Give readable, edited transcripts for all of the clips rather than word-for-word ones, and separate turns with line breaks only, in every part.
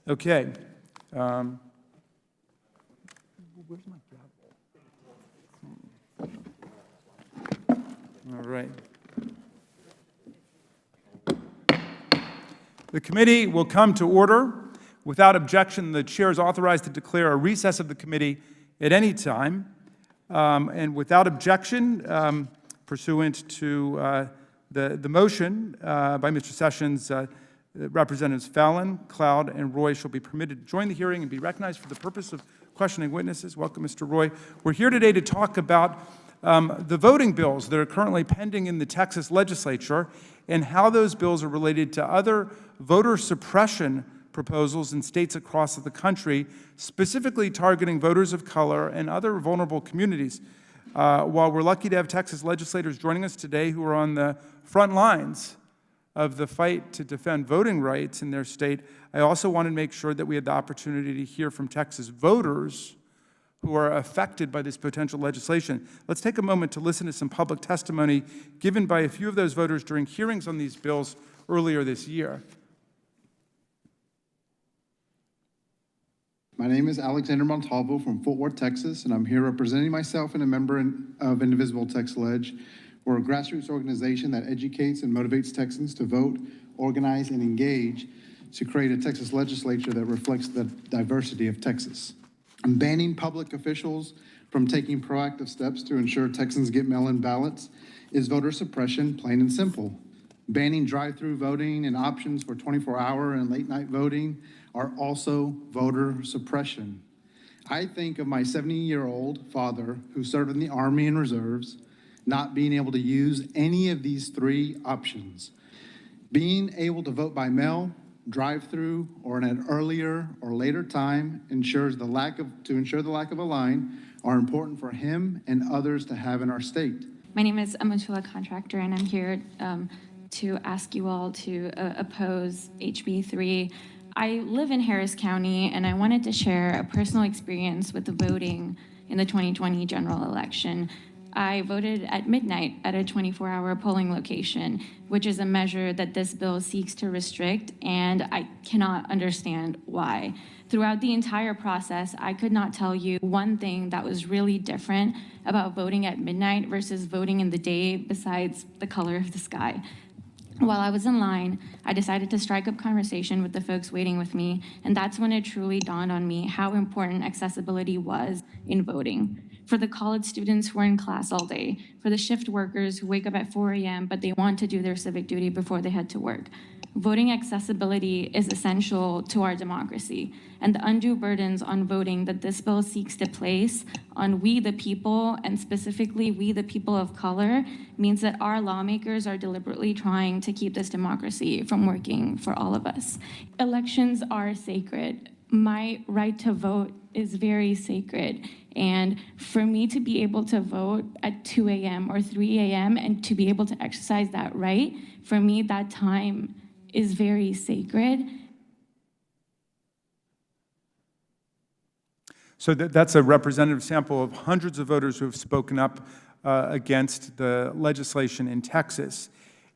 Okay. Where's my gavel? All right. The committee will come to order. Without objection, the chair is authorized to declare a recess of the committee at any time. And without objection, pursuant to the motion by Mr. Sessions, Representatives Fallon, Cloud, and Roy shall be permitted to join the hearing and be recognized for the purpose of questioning witnesses. Welcome, Mr. Roy. We're here today to talk about the voting bills that are currently pending in the Texas legislature and how those bills are related to other voter suppression proposals in states across the country, specifically targeting voters of color and other vulnerable communities. While we're lucky to have Texas legislators joining us today who are on the front lines of the fight to defend voting rights in their state, I also wanted to make sure that we had the opportunity to hear from Texas voters who are affected by this potential legislation. Let's take a moment to listen to some public testimony given by a few of those voters during hearings on these bills earlier this year.
My name is Alexander Montalvo from Fort Worth, Texas, and I'm here representing myself and a member of Indivisible Tex Ledge. We're a grassroots organization that educates and motivates Texans to vote, organize, and engage to create a Texas legislature that reflects the diversity of Texas. Banning public officials from taking proactive steps to ensure Texans get mail-in ballots is voter suppression, plain and simple. Banning drive-through voting and options for 24-hour and late-night voting are also voter suppression. I think of my 70-year-old father who served in the Army and Reserves not being able to use any of these three options. Being able to vote by mail, drive-through, or at an earlier or later time to ensure the lack of a line are important for him and others to have in our state.
My name is Amatula Contractor, and I'm here to ask you all to oppose HB 3. I live in Harris County, and I wanted to share a personal experience with the voting in the 2020 general election. I voted at midnight at a 24-hour polling location, which is a measure that this bill seeks to restrict, and I cannot understand why. Throughout the entire process, I could not tell you one thing that was really different about voting at midnight versus voting in the day besides the color of the sky. While I was in line, I decided to strike up conversation with the folks waiting with me, and that's when it truly dawned on me how important accessibility was in voting. For the college students who are in class all day, for the shift workers who wake up at 4 a.m. but they want to do their civic duty before they head to work. Voting accessibility is essential to our democracy, and the undue burdens on voting that this bill seeks to place on we the people, and specifically we the people of color, means that our lawmakers are deliberately trying to keep this democracy from working for all of us. Elections are sacred. My right to vote is very sacred. And for me to be able to vote at 2 a.m. or 3 a.m. and to be able to exercise that right, for me, that time is very sacred.
So that's a representative sample of hundreds of voters who have spoken up against the legislation in Texas.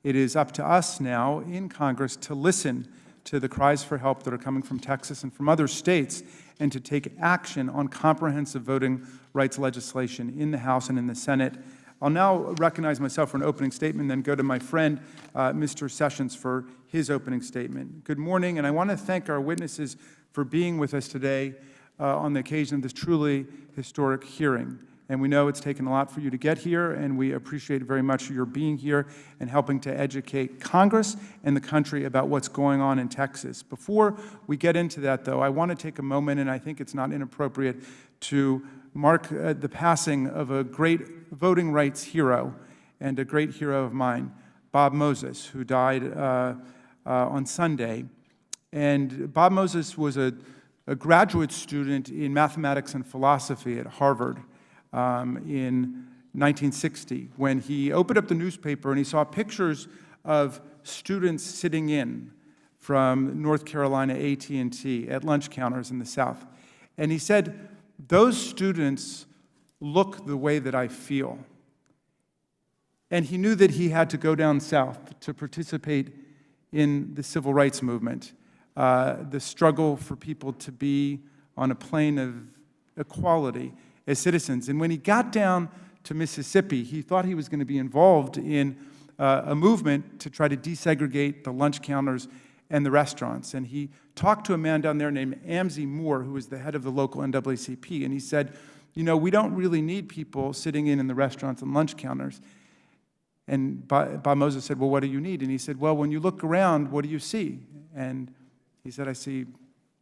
It is up to us now in Congress to listen to the cries for help that are coming from Texas and from other states, and to take action on comprehensive voting rights legislation in the House and in the Senate. I'll now recognize myself for an opening statement, then go to my friend, Mr. Sessions, for his opening statement. Good morning, and I want to thank our witnesses for being with us today on the occasion of this truly historic hearing. And we know it's taken a lot for you to get here, and we appreciate very much your being here and helping to educate Congress and the country about what's going on in Texas. Before we get into that, though, I want to take a moment, and I think it's not inappropriate, to mark the passing of a great voting rights hero and a great hero of mine, Bob Moses, who died on Sunday. And Bob Moses was a graduate student in mathematics and philosophy at Harvard in 1960, when he opened up the newspaper and he saw pictures of students sitting in from North Carolina AT&T at lunch counters in the South. And he said, those students look the way that I feel. And he knew that he had to go down south to participate in the civil rights movement. the struggle for people to be on a plane of equality as citizens. And when he got down to Mississippi, he thought he was going to be involved in a movement to try to desegregate the lunch counters and the restaurants. And he talked to a man down there named Amzie Moore, who was the head of the local NAACP, and he said, you know, we don't really need people sitting in the restaurants and lunch counters. And Bob Moses said, well, what do you need? And he said, well, when you look around, what do you see? And he said, I see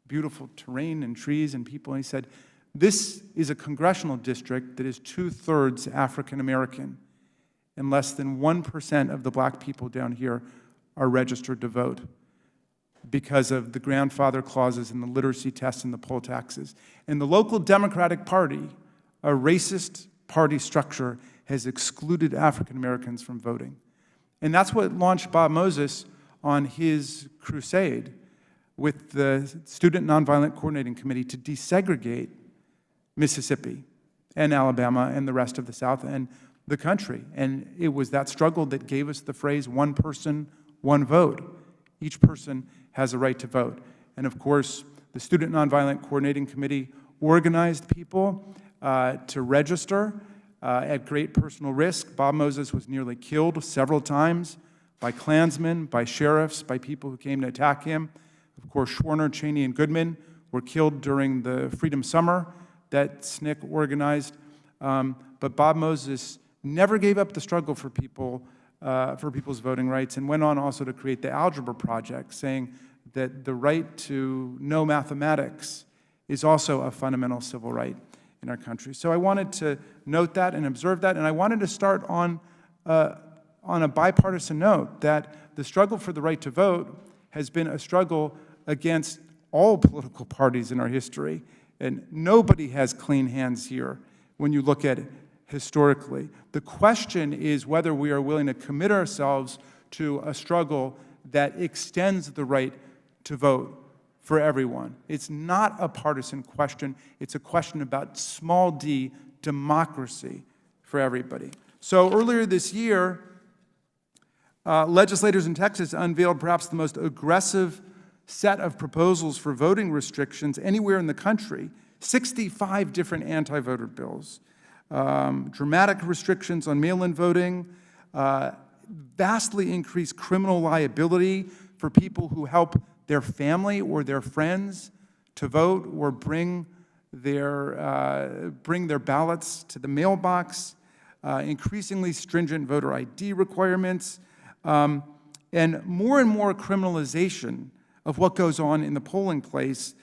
beautiful terrain and trees and people. And he said, this is a congressional district that is 2/3 African American, and less than 1% of the black people down here are registered to vote because of the grandfather clauses and the literacy tests and the poll taxes. And the local Democratic Party, a racist party structure, has excluded African Americans from voting. And that's what launched Bob Moses on his crusade with the Student Nonviolent Coordinating Committee to desegregate Mississippi and Alabama and the rest of the South and the country. And it was that struggle that gave us the phrase, one person, one vote. Each person has a right to vote. And of course, the Student Nonviolent Coordinating Committee organized people to register at great personal risk. Bob Moses was nearly killed several times by Klansmen, by sheriffs, by people who came to attack him. Of course, Schwerner, Cheney, and Goodman were killed during the Freedom Summer that SNCC organized. But Bob Moses never gave up the struggle for people, for people's voting rights, and went on also to create the Algebra Project, saying that the right to know mathematics is also a fundamental civil right in our country. So I wanted to note that and observe that, and I wanted to start on a bipartisan note, that the struggle for the right to vote has been a struggle against all political parties in our history, and nobody has clean hands here when you look at it historically. The question is whether we are willing to commit ourselves to a struggle that extends the right to vote for everyone. It's not a partisan question. It's a question about small d democracy for everybody. So earlier this year, legislators in Texas unveiled perhaps the most aggressive set of proposals for voting restrictions anywhere in the country, 65 different anti-voter bills, dramatic restrictions on mail-in voting, vastly increased criminal liability for people who help their family or their friends to vote or bring their ballots to the mailbox, increasingly stringent voter ID requirements, and more criminalization of what goes on in the polling place,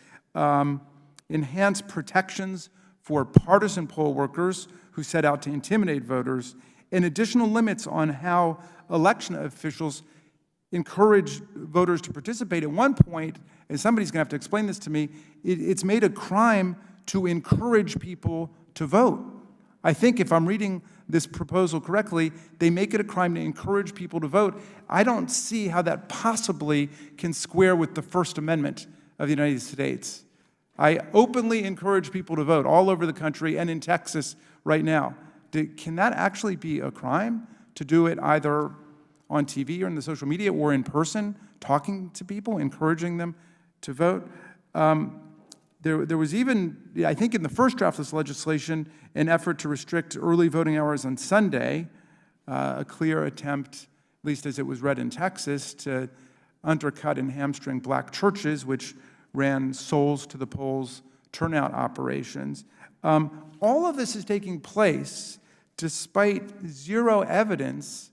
enhanced protections for partisan poll workers who set out to intimidate voters, and additional limits on how election officials encourage voters to participate. At one point, and somebody's going to have to explain this to me, it's made a crime to encourage people to vote. I think if I'm reading this proposal correctly, they make it a crime to encourage people to vote. I don't see how that possibly can square with the First Amendment of the United States. I openly encourage people to vote all over the country and in Texas right now. Can that actually be a crime, to do it either on TV or in the social media or in person, talking to people, encouraging them to vote? There was even, I think in the first draft of this legislation, an effort to restrict early voting hours on Sunday, a clear attempt, at least as it was read in Texas, to undercut and hamstring black churches, which ran souls to the polls turnout operations. All of this is taking place despite zero evidence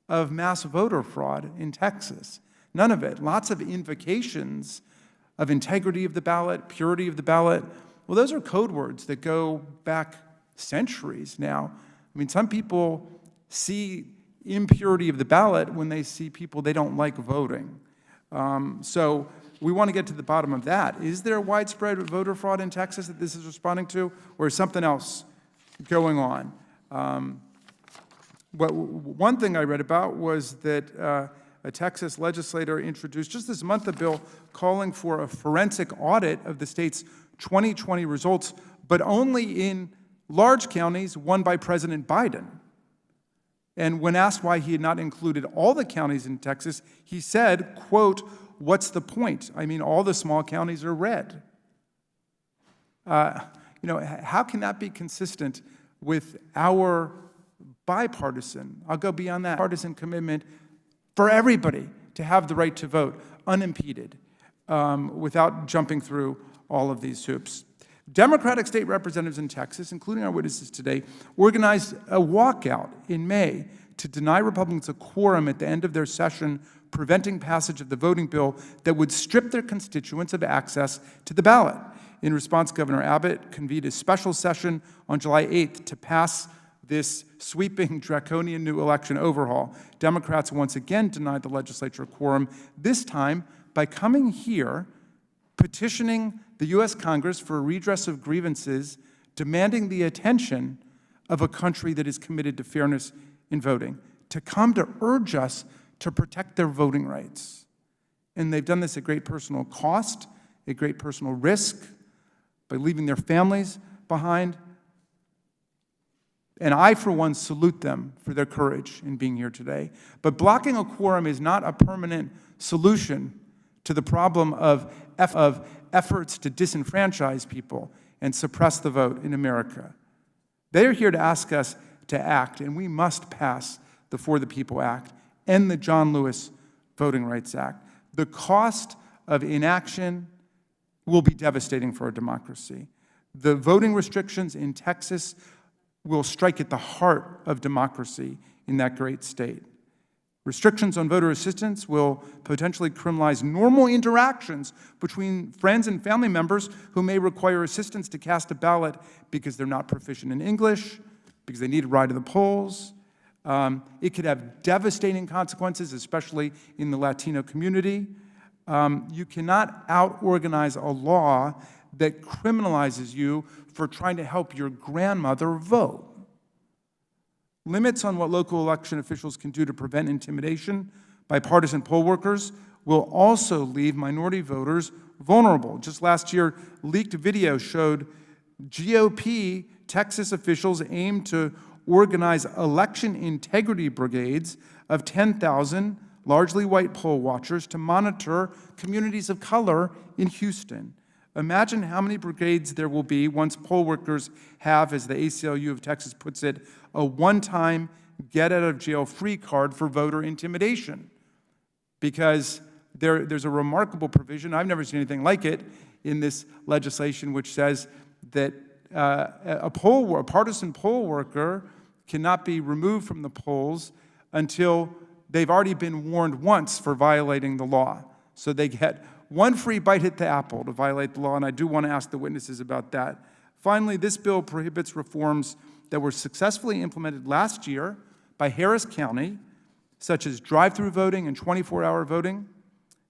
of mass voter fraud in Texas. None of it. Lots of invocations of integrity of the ballot, purity of the ballot. Well, those are code words that go back centuries now. I mean, some people see impurity of the ballot when they see people they don't like voting. So we want to get to the bottom of that. Is there widespread voter fraud in Texas that this is responding to, or is something else going on? One thing I read about was that a Texas legislator introduced just this month a bill calling for a forensic audit of the state's 2020 results, but only in large counties won by President Biden. And when asked why he had not included all the counties in Texas, he said, quote, what's the point? I mean, all the small counties are red. How can that be consistent with our bipartisan, I'll go beyond that, partisan commitment for everybody to have the right to vote unimpeded without jumping through all of these hoops? Democratic state representatives in Texas, including our witnesses today, organized a walkout in May to deny Republicans a quorum at the end of their session, preventing passage of the voting bill that would strip their constituents of access to the ballot. In response, Governor Abbott convened a special session on July 8th to pass this sweeping, draconian new election overhaul. Democrats once again denied the legislature a quorum, this time by coming here, petitioning the U.S. Congress for a redress of grievances, demanding the attention of a country that is committed to fairness in voting, to come to urge us to protect their voting rights. And they've done this at great personal cost, at great personal risk, by leaving their families behind. And I, for one, salute them for their courage in being here today. But blocking a quorum is not a permanent solution to the problem of efforts to disenfranchise people and suppress the vote in America. They're here to ask us to act, and we must pass the For the People Act and the John Lewis Voting Rights Act. The cost of inaction will be devastating for our democracy. The voting restrictions in Texas will strike at the heart of democracy in that great state. Restrictions on voter assistance will potentially criminalize normal interactions between friends and family members who may require assistance to cast a ballot because they're not proficient in English, because they need a ride to the polls. It could have devastating consequences, especially in the Latino community. You cannot out-organize a law that criminalizes you for trying to help your grandmother vote. Limits on what local election officials can do to prevent intimidation by partisan poll workers will also leave minority voters vulnerable. Just last year, leaked video showed GOP Texas officials aim to organize election integrity brigades of 10,000 largely white poll watchers to monitor communities of color in Houston. Imagine how many brigades there will be once poll workers have, as the ACLU of Texas puts it, a one-time get-out-of-jail-free card for voter intimidation. Because there's a remarkable provision, I've never seen anything like it, in this legislation which says that a partisan poll worker cannot be removed from the polls until they've already been warned once for violating the law. So they get one free bite at the apple to violate the law, and I do want to ask the witnesses about that. Finally, this bill prohibits reforms that were successfully implemented last year by Harris County, such as drive-through voting and 24-hour voting,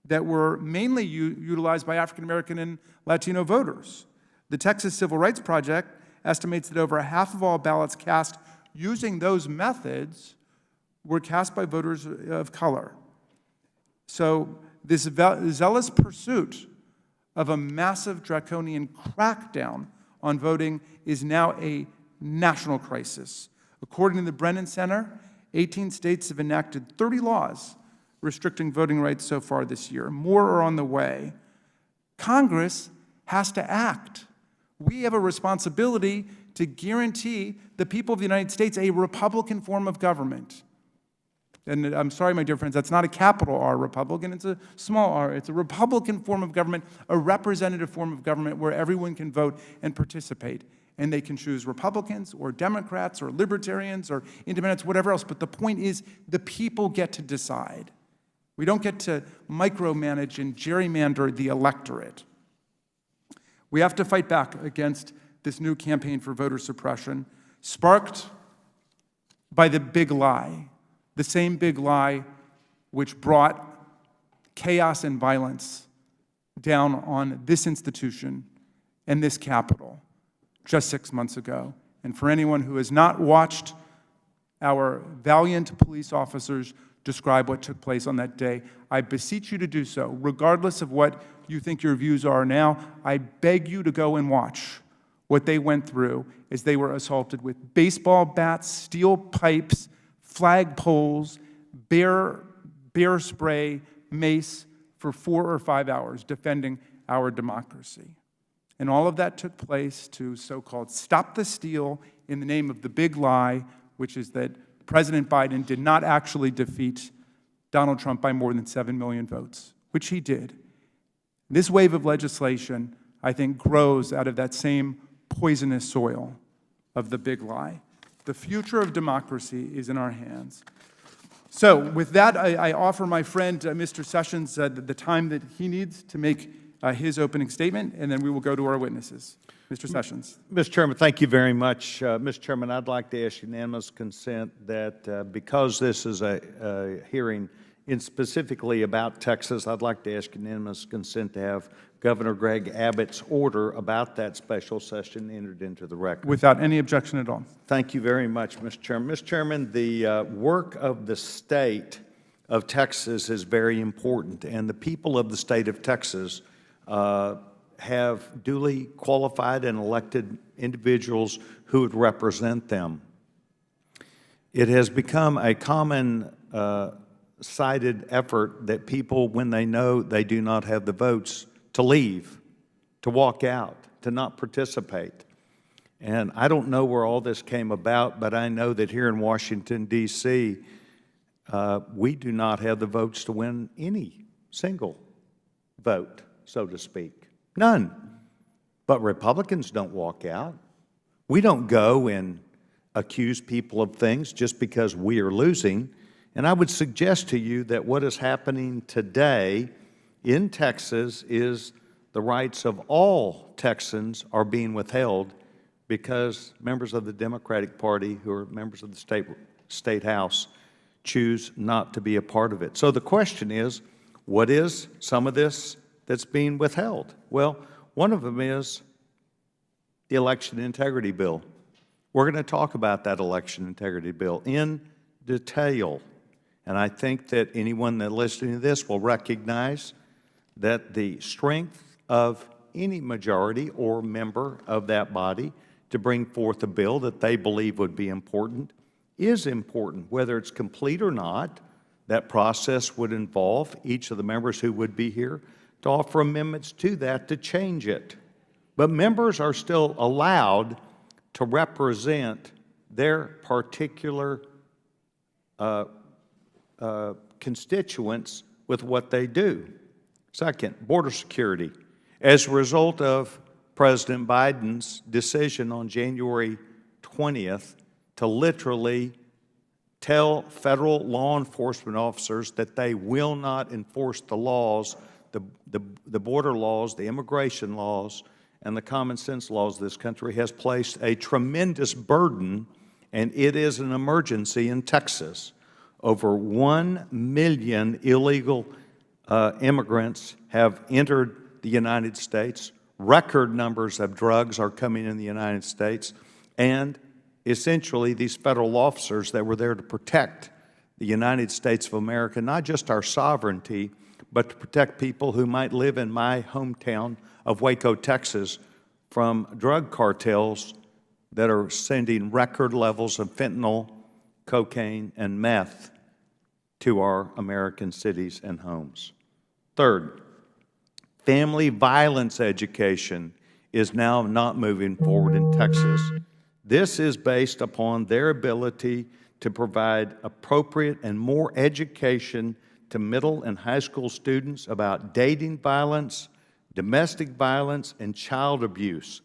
that were mainly utilized by African American and Latino voters. The Texas Civil Rights Project estimates that over half of all ballots cast using those methods were cast by voters of color. So this zealous pursuit of a massive draconian crackdown on voting is now a national crisis. According to the Brennan Center, 18 states have enacted 30 laws restricting voting rights so far this year. More are on the way. Congress has to act. We have a responsibility to guarantee the people of the United States a Republican form of government. And I'm sorry, my dear friends, that's not a capital R Republican, it's a small r. It's a Republican form of government, a representative form of government where everyone can vote and participate. And they can choose Republicans or Democrats or Libertarians or Independents, whatever else. But the point is, the people get to decide. We don't get to micromanage and gerrymander the electorate. We have to fight back against this new campaign for voter suppression, sparked by the big lie, the same big lie which brought chaos and violence down on this institution and this Capitol just 6 months ago. And for anyone who has not watched our valiant police officers describe what took place on that day, I beseech you to do so. Regardless of what you think your views are now, I beg you to go and watch what they went through as they were assaulted with baseball bats, steel pipes, flag poles, bear spray, mace, for 4 or 5 hours defending our democracy. And all of that took place to so-called stop the steal in the name of the big lie, which is that President Biden did not actually defeat Donald Trump by more than 7 million votes, which he did. This wave of legislation, I think, grows out of that same poisonous soil of the big lie. The future of democracy is in our hands. So with that, I offer my friend, Mr. Sessions, the time that he needs to make his opening statement, and then we will go to our witnesses. Mr. Sessions.
Mr. Chairman, thank you very much. Mr. Chairman, I'd like to ask unanimous consent that because this is a hearing specifically about Texas, I'd like to ask unanimous consent to have Governor Greg Abbott's order about that special session entered into the record.
Without any objection at all.
Thank you very much, Mr. Chairman. Mr. Chairman, the work of the state of Texas is very important, and the people of the state of Texas have duly qualified and elected individuals who would represent them. It has become a common cited effort that people, when they know they do not have the votes, to leave, to walk out, to not participate. And I don't know where all this came about, but I know that here in Washington, D.C., we do not have the votes to win any single vote, so to speak. None. But Republicans don't walk out. We don't go and accuse people of things just because we are losing. And I would suggest to you that what is happening today in Texas is the rights of all Texans are being withheld because members of the Democratic Party, who are members of the state House, choose not to be a part of it. So the question is, what is some of this that's being withheld? Well, one of them is the election integrity bill. We're going to talk about that election integrity bill in detail. And I think that anyone that listening to this will recognize that the strength of any majority or member of that body to bring forth a bill that they believe would be important is important. Whether it's complete or not, that process would involve each of the members who would be here to offer amendments to that to change it. But members are still allowed to represent their particular constituents with what they do. Second, border security. As a result of President Biden's decision on January 20th to literally tell federal law enforcement officers that they will not enforce the laws, the border laws, the immigration laws, and the common sense laws of this country, has placed a tremendous burden, and it is an emergency in Texas. Over 1 million illegal immigrants have entered the United States. Record numbers of drugs are coming in the United States. And essentially, these federal officers that were there to protect the United States of America, not just our sovereignty, but to protect people who might live in my hometown of Waco, Texas, from drug cartels that are sending record levels of fentanyl, cocaine, and meth to our American cities and homes. Third, family violence education is now not moving forward in Texas. This is based upon their ability to provide appropriate and more education to middle and high school students about dating violence, domestic violence, and child abuse,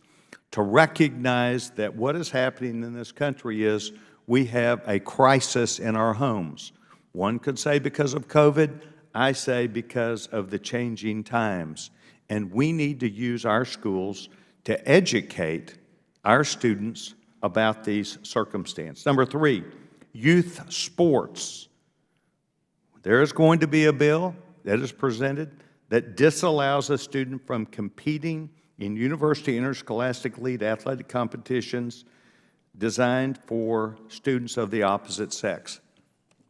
to recognize that what is happening in this country is we have a crisis in our homes. One could say because of COVID, I say because of the changing times. And we need to use our schools to educate our students about these circumstances. Number three, youth sports. There is going to be a bill that is presented that disallows a student from competing in university interscholastic league athletic competitions designed for students of the opposite sex.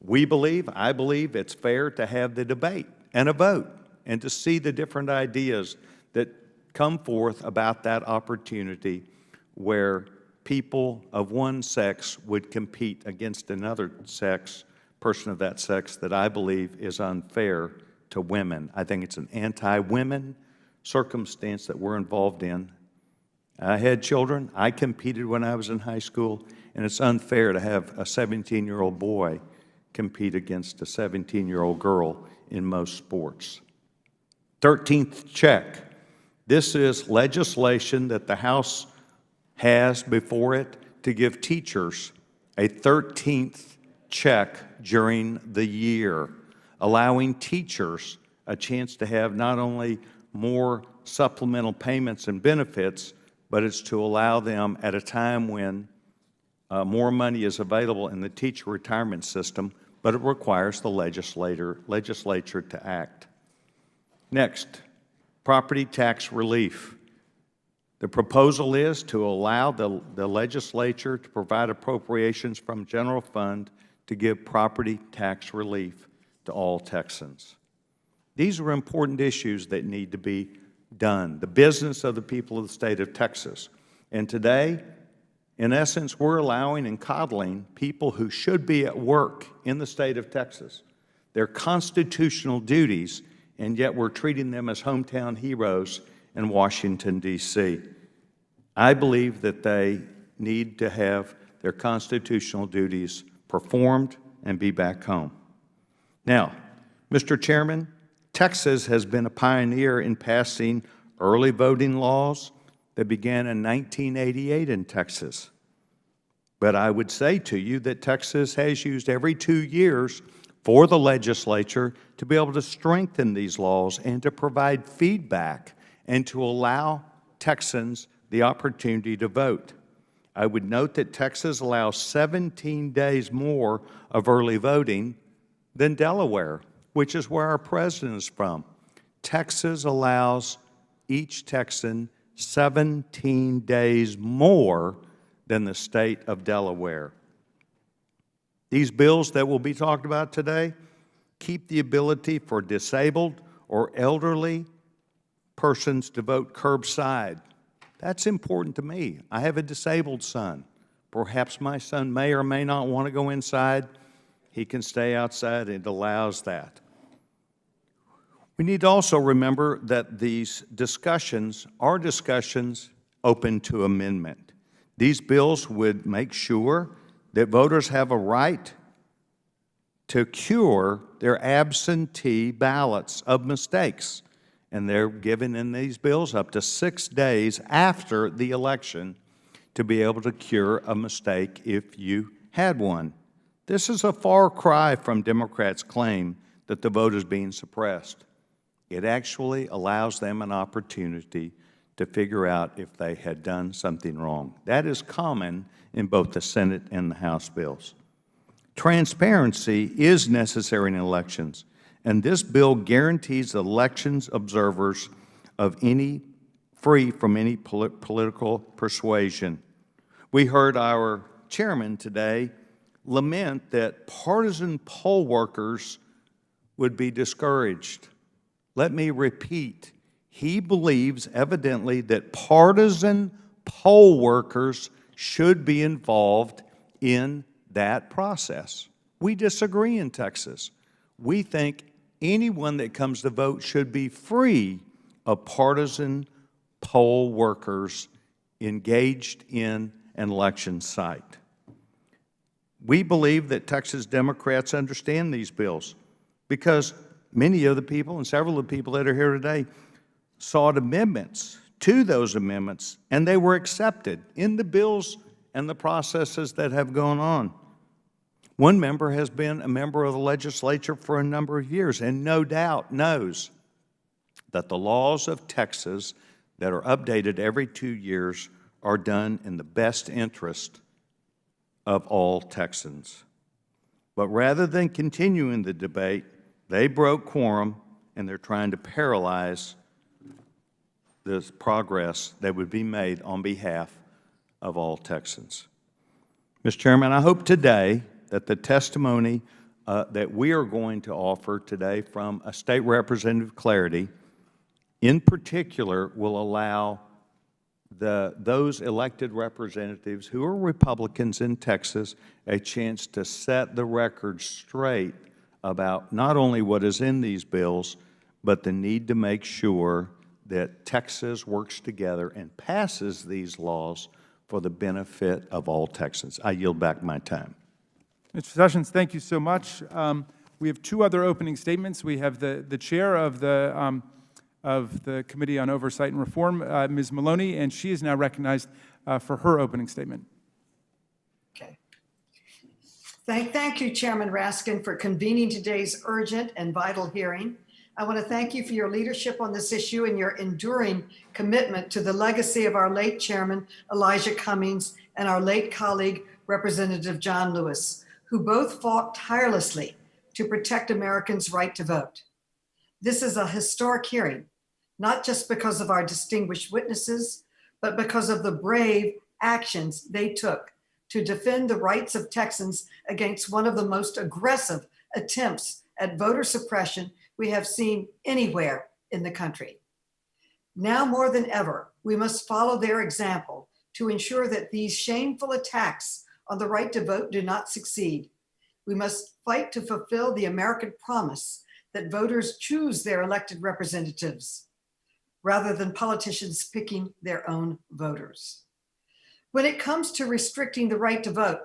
I believe it's fair to have the debate and a vote and to see the different ideas that come forth about that opportunity where people of one sex would compete against another sex, person of that sex, that I believe is unfair to women. I think it's an anti-women circumstance that we're involved in. I had children. I competed when I was in high school, and it's unfair to have a 17-year-old boy compete against a 17-year-old girl in most sports. 13th check. This is legislation that the House has before it to give teachers a 13th check during the year, allowing teachers a chance to have not only more supplemental payments and benefits, but it's to allow them at a time when more money is available in the teacher retirement system, but it requires the legislature to act. Next, property tax relief. The proposal is to allow the legislature to provide appropriations from general fund to give property tax relief to all Texans. These are important issues that need to be done, the business of the people of the state of Texas. And today, in essence, we're allowing and coddling people who should be at work in the state of Texas, their constitutional duties, and yet we're treating them as hometown heroes in Washington, D.C. I believe that they need to have their constitutional duties performed and be back home. Now, Mr. Chairman, Texas has been a pioneer in passing early voting laws that began in 1988 in Texas. But I would say to you that Texas has used every 2 years for the legislature to be able to strengthen these laws and to provide feedback and to allow Texans the opportunity to vote. I would note that Texas allows 17 days more of early voting than Delaware, which is where our president is from. Texas allows each Texan 17 days more than the state of Delaware. These bills that will be talked about today keep the ability for disabled or elderly persons to vote curbside. That's important to me. I have a disabled son. Perhaps my son may or may not want to go inside. He can stay outside. It allows that. We need to also remember that these discussions are discussions open to amendment. These bills would make sure that voters have a right to cure their absentee ballots of mistakes. And they're given in these bills up to 6 days after the election to be able to cure a mistake if you had one. This is a far cry from Democrats' claim that the vote is being suppressed. It actually allows them an opportunity to figure out if they had done something wrong. That is common in both the Senate and the House bills. Transparency is necessary in elections, and this bill guarantees elections observers free from any political persuasion. We heard our chairman today lament that partisan poll workers would be discouraged. Let me repeat, he believes evidently that partisan poll workers should be involved in that process. We disagree in Texas. We think anyone that comes to vote should be free of partisan poll workers engaged in an election site. We believe that Texas Democrats understand these bills because many of the people and several of the people that are here today sought amendments to those amendments, and they were accepted in the bills and the processes that have gone on. One member has been a member of the legislature for a number of years and no doubt knows that the laws of Texas that are updated every 2 years are done in the best interest of all Texans. But rather than continuing the debate, they broke quorum and they're trying to paralyze this progress that would be made on behalf of all Texans. Mr. Chairman, I hope today that the testimony that we are going to offer today from a State Representative Clarity, in particular, will allow those elected representatives who are Republicans in Texas a chance to set the record straight about not only what is in these bills, but the need to make sure that Texas works together and passes these laws for the benefit of all Texans. I yield back my time.
Mr. Sessions, thank you so much. We have two other opening statements. We have the chair of the Committee on Oversight and Reform, Ms. Maloney, and she is now recognized for her opening statement.
Okay. Thank you, Chairman Raskin, for convening today's urgent and vital hearing. I want to thank you for your leadership on this issue and your enduring commitment to the legacy of our late Chairman, Elijah Cummings, and our late colleague, Representative John Lewis, who both fought tirelessly to protect Americans' right to vote. This is a historic hearing, not just because of our distinguished witnesses, but because of the brave actions they took to defend the rights of Texans against one of the most aggressive attempts at voter suppression we have seen anywhere in the country. Now more than ever, we must follow their example to ensure that these shameful attacks on the right to vote do not succeed. We must fight to fulfill the American promise that voters choose their elected representatives rather than politicians picking their own voters. When it comes to restricting the right to vote,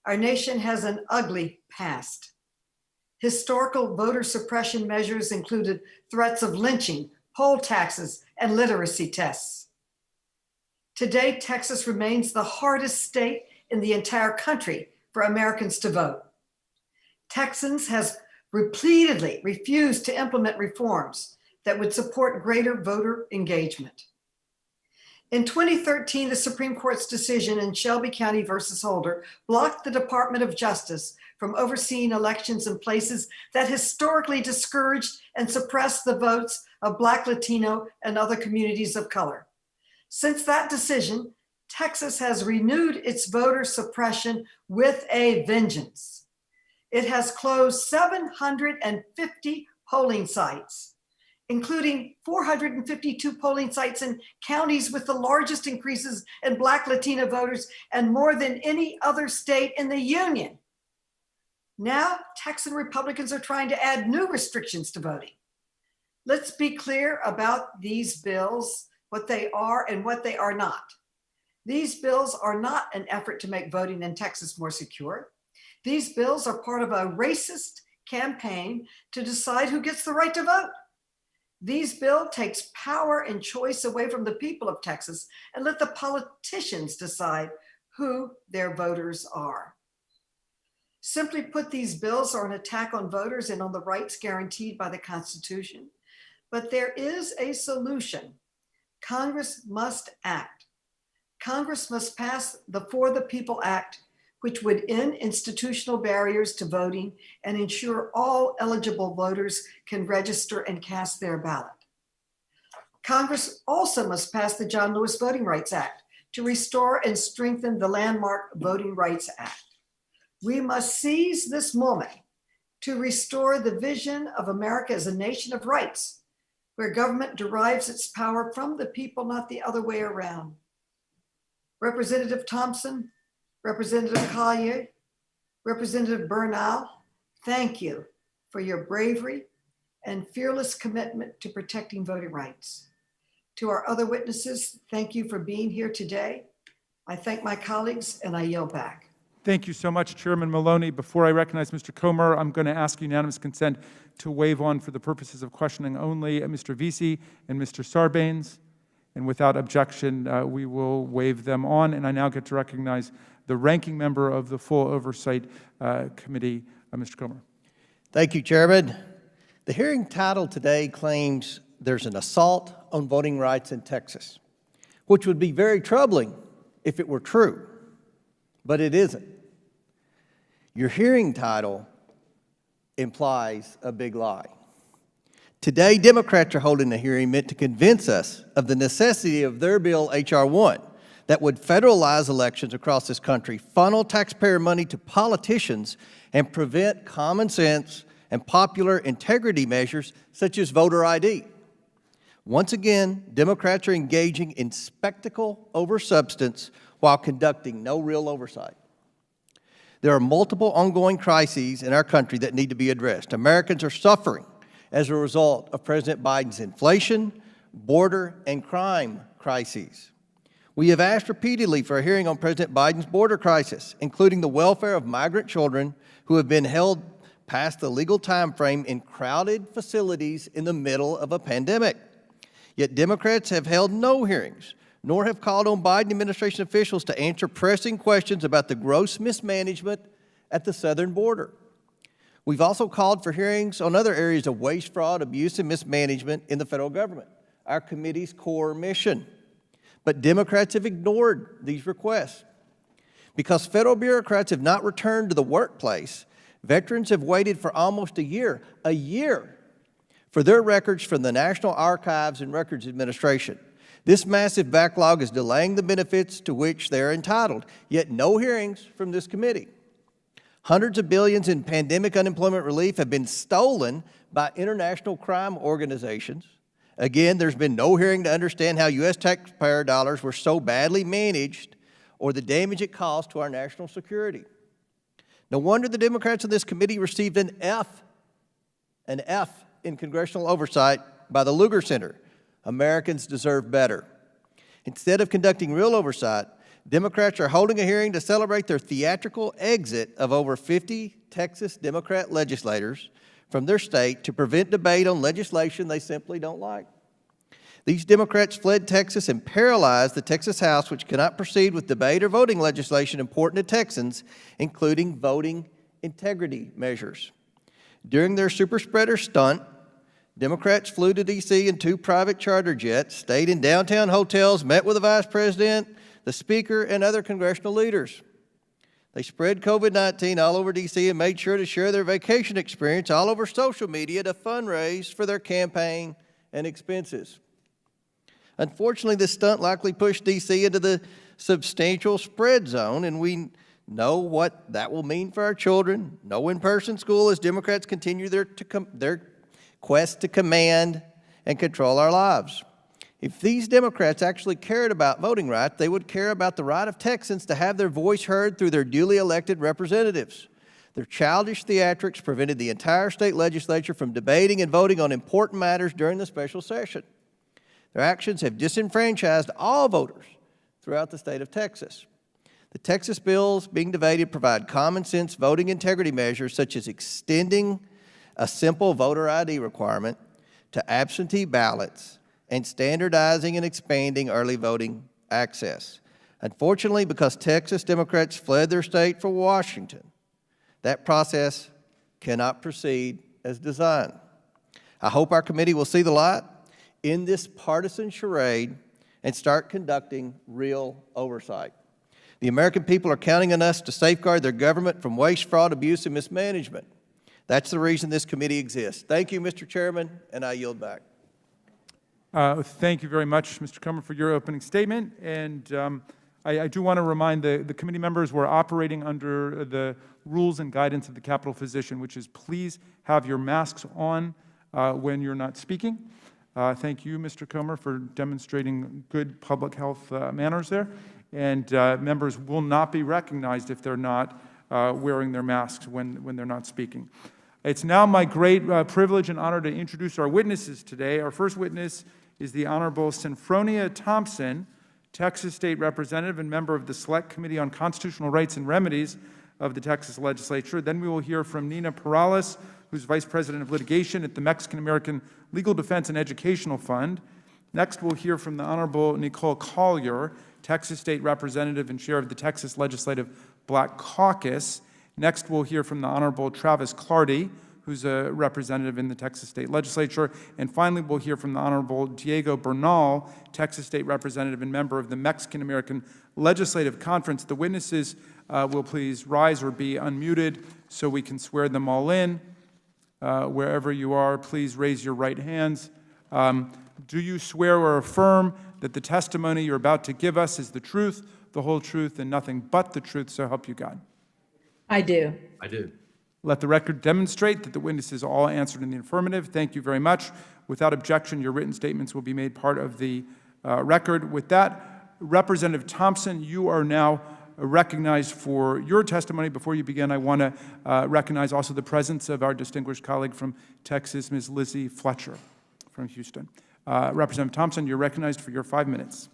our nation has an ugly past. Historical voter suppression measures included threats of lynching, poll taxes, and literacy tests. Today, Texas remains the hardest state in the entire country for Americans to vote. Texans has repeatedly refused to implement reforms that would support greater voter engagement. In 2013, the Supreme Court's decision in Shelby County versus Holder blocked the Department of Justice from overseeing elections in places that historically discouraged and suppressed the votes of Black, Latino, and other communities of color. Since that decision, Texas has renewed its voter suppression with a vengeance. It has closed 750 polling sites, including 452 polling sites in counties with the largest increases in Black, Latino voters and more than any other state in the union. Now, Texan Republicans are trying to add new restrictions to voting. Let's be clear about these bills, what they are and what they are not. These bills are not an effort to make voting in Texas more secure. These bills are part of a racist campaign to decide who gets the right to vote. These bills takes power and choice away from the people of Texas and let the politicians decide who their voters are. Simply put, these bills are an attack on voters and on the rights guaranteed by the Constitution. But there is a solution. Congress must act. Congress must pass the For the People Act, which would end institutional barriers to voting and ensure all eligible voters can register and cast their ballot. Congress also must pass the John Lewis Voting Rights Act to restore and strengthen the landmark Voting Rights Act. We must seize this moment to restore the vision of America as a nation of rights, where government derives its power from the people, not the other way around. Representative Thompson, Representative Collier, Representative Bernal, thank you for your bravery and fearless commitment to protecting voting rights. To our other witnesses, thank you for being here today. I thank my colleagues and I yield back.
Thank you so much, Chairman Maloney. Before I recognize Mr. Comer, I'm going to ask unanimous consent to waive on for the purposes of questioning only Mr. Vesey and Mr. Sarbanes. And without objection, we will waive them on. And I now get to recognize the ranking member of the full Oversight Committee, Mr. Comer.
Thank you, Chairman. The hearing title today claims there's an assault on voting rights in Texas, which would be very troubling if it were true, but it isn't. Your hearing title implies a big lie. Today, Democrats are holding a hearing meant to convince us of the necessity of their bill, H.R. 1, that would federalize elections across this country, funnel taxpayer money to politicians, and prevent common sense and popular integrity measures such as voter ID. Once again, Democrats are engaging in spectacle over substance while conducting no real oversight. There are multiple ongoing crises in our country that need to be addressed. Americans are suffering as a result of President Biden's inflation, border, and crime crises. We have asked repeatedly for a hearing on President Biden's border crisis, including the welfare of migrant children who have been held past the legal time frame in crowded facilities in the middle of a pandemic. Yet Democrats have held no hearings, nor have called on Biden administration officials to answer pressing questions about the gross mismanagement at the southern border. We've also called for hearings on other areas of waste, fraud, abuse, and mismanagement in the federal government, our committee's core mission. But Democrats have ignored these requests. Because federal bureaucrats have not returned to the workplace, veterans have waited for almost a year, for their records from the National Archives and Records Administration. This massive backlog is delaying the benefits to which they are entitled, yet no hearings from this committee. Hundreds of billions in pandemic unemployment relief have been stolen by international crime organizations. Again, there's been no hearing to understand how U.S. taxpayer dollars were so badly managed or the damage it caused to our national security. No wonder the Democrats in this committee received an F in congressional oversight by the Lugar Center. Americans deserve better. Instead of conducting real oversight, Democrats are holding a hearing to celebrate their theatrical exit of over 50 Texas Democrat legislators from their state to prevent debate on legislation they simply don't like. These Democrats fled Texas and paralyzed the Texas House, which cannot proceed with debate or voting legislation important to Texans, including voting integrity measures. During their super spreader stunt, Democrats flew to D.C. in 2 private charter jets, stayed in downtown hotels, met with the Vice President, the Speaker, and other congressional leaders. They spread COVID-19 all over D.C. and made sure to share their vacation experience all over social media to fundraise for their campaign and expenses. Unfortunately, this stunt likely pushed D.C. into the substantial spread zone, and we know what that will mean for our children. No in-person school as Democrats continue their quest to command and control our lives. If these Democrats actually cared about voting rights, they would care about the right of Texans to have their voice heard through their duly elected representatives. Their childish theatrics prevented the entire state legislature from debating and voting on important matters during the special session. Their actions have disenfranchised all voters throughout the state of Texas. The Texas bills being debated provide common sense voting integrity measures such as extending a simple voter ID requirement to absentee ballots and standardizing and expanding early voting access. Unfortunately, because Texas Democrats fled their state for Washington, that process cannot proceed as designed. I hope our committee will see the light in this partisan charade and start conducting real oversight. The American people are counting on us to safeguard their government from waste, fraud, abuse, and mismanagement. That's the reason this committee exists. Thank you, Mr. Chairman, and I yield back.
Thank you very much, Mr. Comer, for your opening statement. And I do want to remind the committee members we're operating under the rules and guidance of the Capitol Physician, which is please have your masks on when you're not speaking. Thank you, Mr. Comer, for demonstrating good public health manners there. And members will not be recognized if they're not wearing their masks when they're not speaking. It's now my great privilege and honor to introduce our witnesses today. Our first witness is the Honorable Synfronia Thompson, Texas State Representative and member of the Select Committee on Constitutional Rights and Remedies of the Texas Legislature. Then we will hear from Nina Perales, who's Vice President of Litigation at the Mexican-American Legal Defense and Educational Fund. Next, we'll hear from the Honorable Nicole Collier, Texas State Representative and Chair of the Texas Legislative Black Caucus. Next, we'll hear from the Honorable Travis Clardy, who's a representative in the Texas State Legislature. And finally, we'll hear from the Honorable Diego Bernal, Texas State Representative and member of the Mexican-American Legislative Conference. The witnesses will please rise or be unmuted so we can swear them all in. Wherever you are, please raise your right hands. Do you swear or affirm that the testimony you're about to give us is the truth, the whole truth, and nothing but the truth, so help you God?
I do.
I do.
Let the record demonstrate that the witnesses all answered in the affirmative. Thank you very much. Without objection, your written statements will be made part of the record. With that, Representative Thompson, you are now recognized for your testimony. Before you begin, I want to recognize also the presence of our distinguished colleague from Texas, Ms. Lizzie Fletcher from Houston. Representative Thompson, you're recognized for your 5 minutes.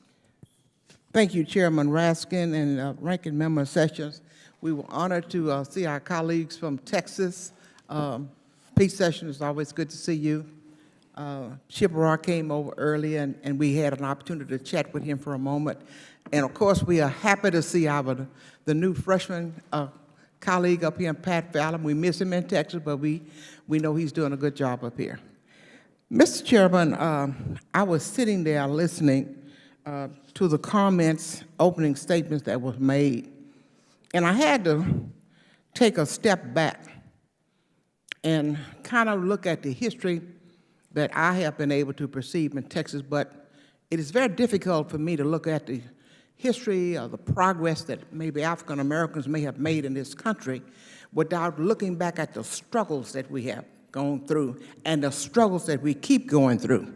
Thank you, Chairman Raskin and Ranking Member Sessions. We were honored to see our colleagues from Texas. Pete Sessions, it's always good to see you. Chippewa came over early, and we had an opportunity to chat with him for a moment. And of course, we are happy to see the new freshman colleague up here, Pat Fallon. We miss him in Texas, but we know he's doing a good job up here. Mr. Chairman, I was sitting there listening to the comments, opening statements that was made, and I had to take a step back and kind of look at the history that I have been able to perceive in Texas, but it is very difficult for me to look at the history or the progress that maybe African Americans may have made in this country without looking back at the struggles that we have gone through and the struggles that we keep going through.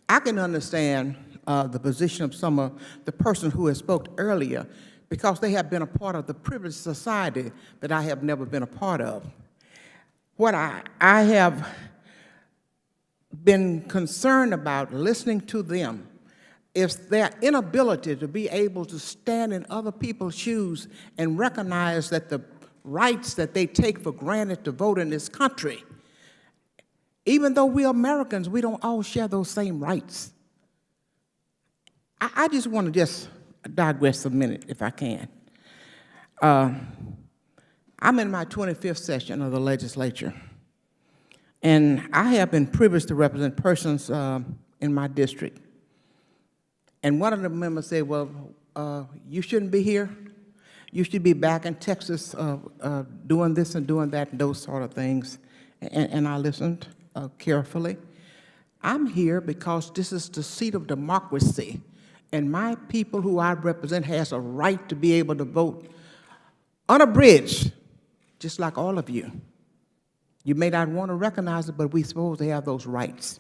I can understand the position of some of the person who has spoke earlier because they have been a part of the privileged society that I have never been a part of. What I have been concerned about listening to them is their inability to be able to stand in other people's shoes and recognize that the rights that they take for granted to vote in this country, even though we're Americans, we don't all share those same rights. I just want to just digress a minute, if I can. I'm in my 25th session of the legislature, and I have been privileged to represent persons in my district. And one of the members said, well, you shouldn't be here. You should be back in Texas doing this and doing that and those sort of things. And I listened carefully. I'm here because this is the seat of democracy, and my people who I represent has a right to be able to vote unabridged, just like all of you. You may not want to recognize it, but we're supposed to have those rights.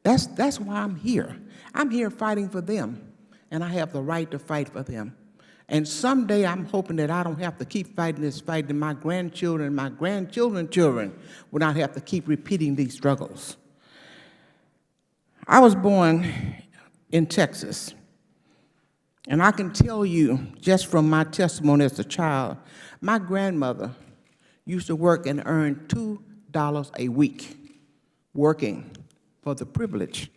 That's why I'm here. I'm here fighting for them, and I have the right to fight for them. And someday I'm hoping that I don't have to keep fighting this fight, and my grandchildren and my grandchildren's children will not have to keep repeating these struggles. I was born in Texas, and I can tell you, just from my testimony as a child, my grandmother used to work and earn $2 a week working for the privilege.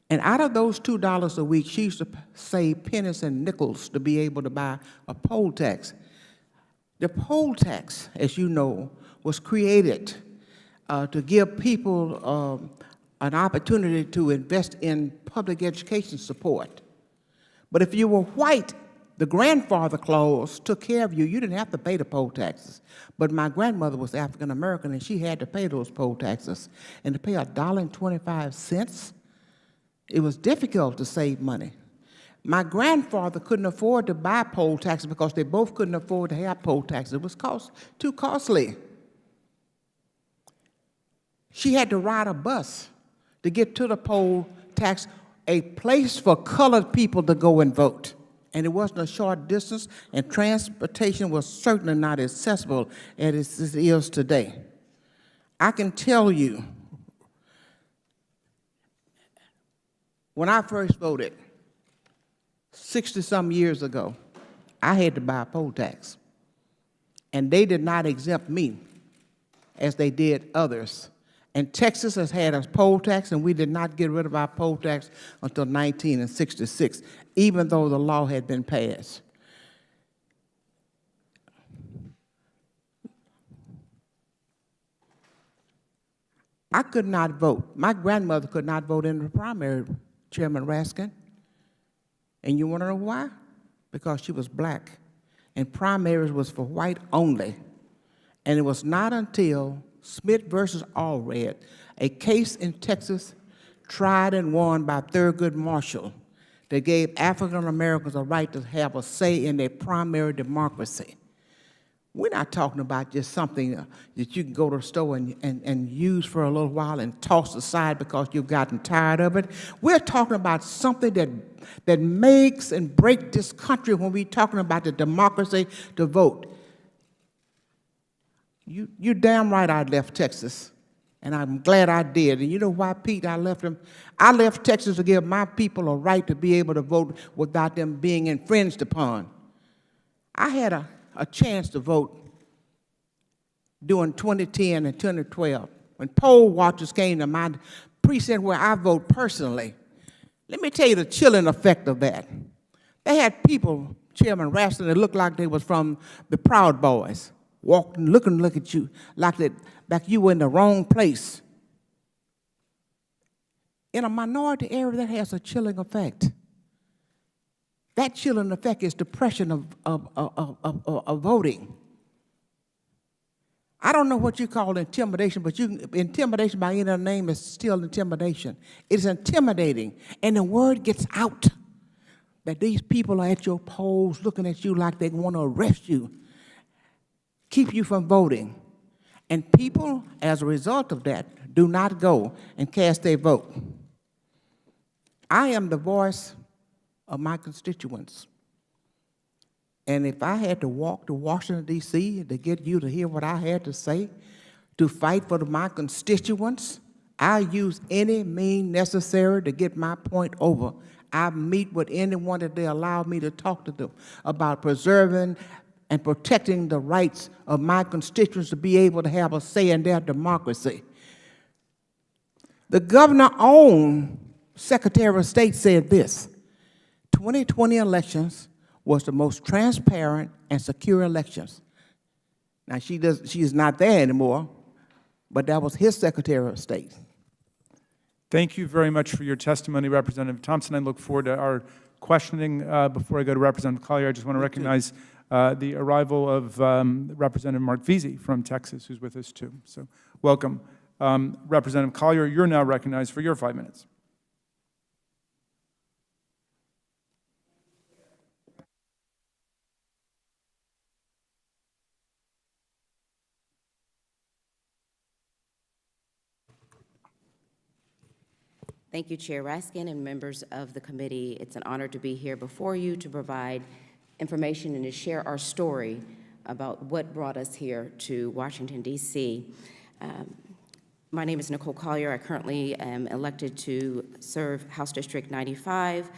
And out of those $2 a week, she used to save pennies and nickels to be able to buy a poll tax. The poll tax, as you know, was created to give people an opportunity to invest in public education support. But if you were white, the grandfather clause took care of you. You didn't have to pay the poll taxes. But my grandmother was African American, and she had to pay those poll taxes. And to pay $1.25, it was difficult to save money. My grandfather couldn't afford to buy poll taxes because they both couldn't afford to have poll taxes. It was too costly. She had to ride a bus to get to the poll tax, a place for colored people to go and vote. And it wasn't a short distance, and transportation was certainly not accessible as it is today. I can tell you, when I first voted 60-some years ago, I had to buy a poll tax. And they did not exempt me as they did others. And Texas has had a poll tax, and we did not get rid of our poll tax until 1966, even though the law had been passed. I could not vote. My grandmother could not vote in the primary, Chairman Raskin. And you want to know why? Because she was black, and primaries was for white only. And it was not until Smith versus Allred, a case in Texas tried and won by Thurgood Marshall, that gave African Americans a right to have a say in their primary democracy. We're not talking about just something that you can go to the store and use for a little while and toss aside because you've gotten tired of it. We're talking about something that makes and breaks this country when we're talking about the democracy to vote. You're damn right I left Texas, and I'm glad I did. And you know why, Pete, I left them? I left Texas to give my people a right to be able to vote without them being infringed upon. I had a chance to vote during 2010 and 2012. When poll watchers came to my precinct where I vote personally, let me tell you the chilling effect of that. They had people, Chairman Raston, that looked like they was from the Proud Boys, walking, looking at you like you were in the wrong place. In a minority area, that has a chilling effect. That chilling effect is depression of voting. I don't know what you call intimidation, but intimidation by any other name is still intimidation. It's intimidating, and the word gets out that these people are at your polls looking at you like they want to arrest you, keep you from voting. And people, as a result of that, do not go and cast their vote. I am the voice of my constituents. And if I had to walk to Washington, D.C. to get you to hear what I had to say, to fight for my constituents, I use any means necessary to get my point over. I meet with anyone that they allow me to talk to them about preserving and protecting the rights of my constituents to be able to have a say in their democracy. The governor's own Secretary of State said this: 2020 elections was the most transparent and secure elections. Now, she is not there anymore, but that was his Secretary of State.
Thank you very much for your testimony, Representative Thompson. I look forward to our questioning. Before I go to Representative Collier, I just want to recognize the arrival of Representative Mark Veazey from Texas, who's with us too. So welcome. Representative Collier, you're now recognized for your 5 minutes.
Thank you, Chair Raskin and members of the committee. It's an honor to be here before you to provide information and to share our story about what brought us here to Washington, D.C. My name is Nicole Collier. I currently am elected to serve House District 95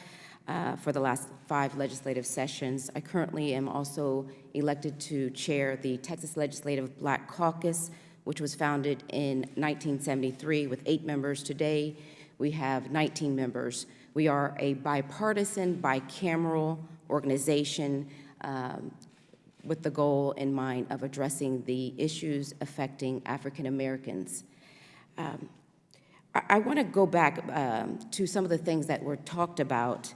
for the last 5 legislative sessions. I currently am also elected to chair the Texas Legislative Black Caucus, which was founded in 1973 with 8 members. Today, we have 19 members. We are a bipartisan, bicameral organization with the goal in mind of addressing the issues affecting African Americans. I want to go back to some of the things that were talked about,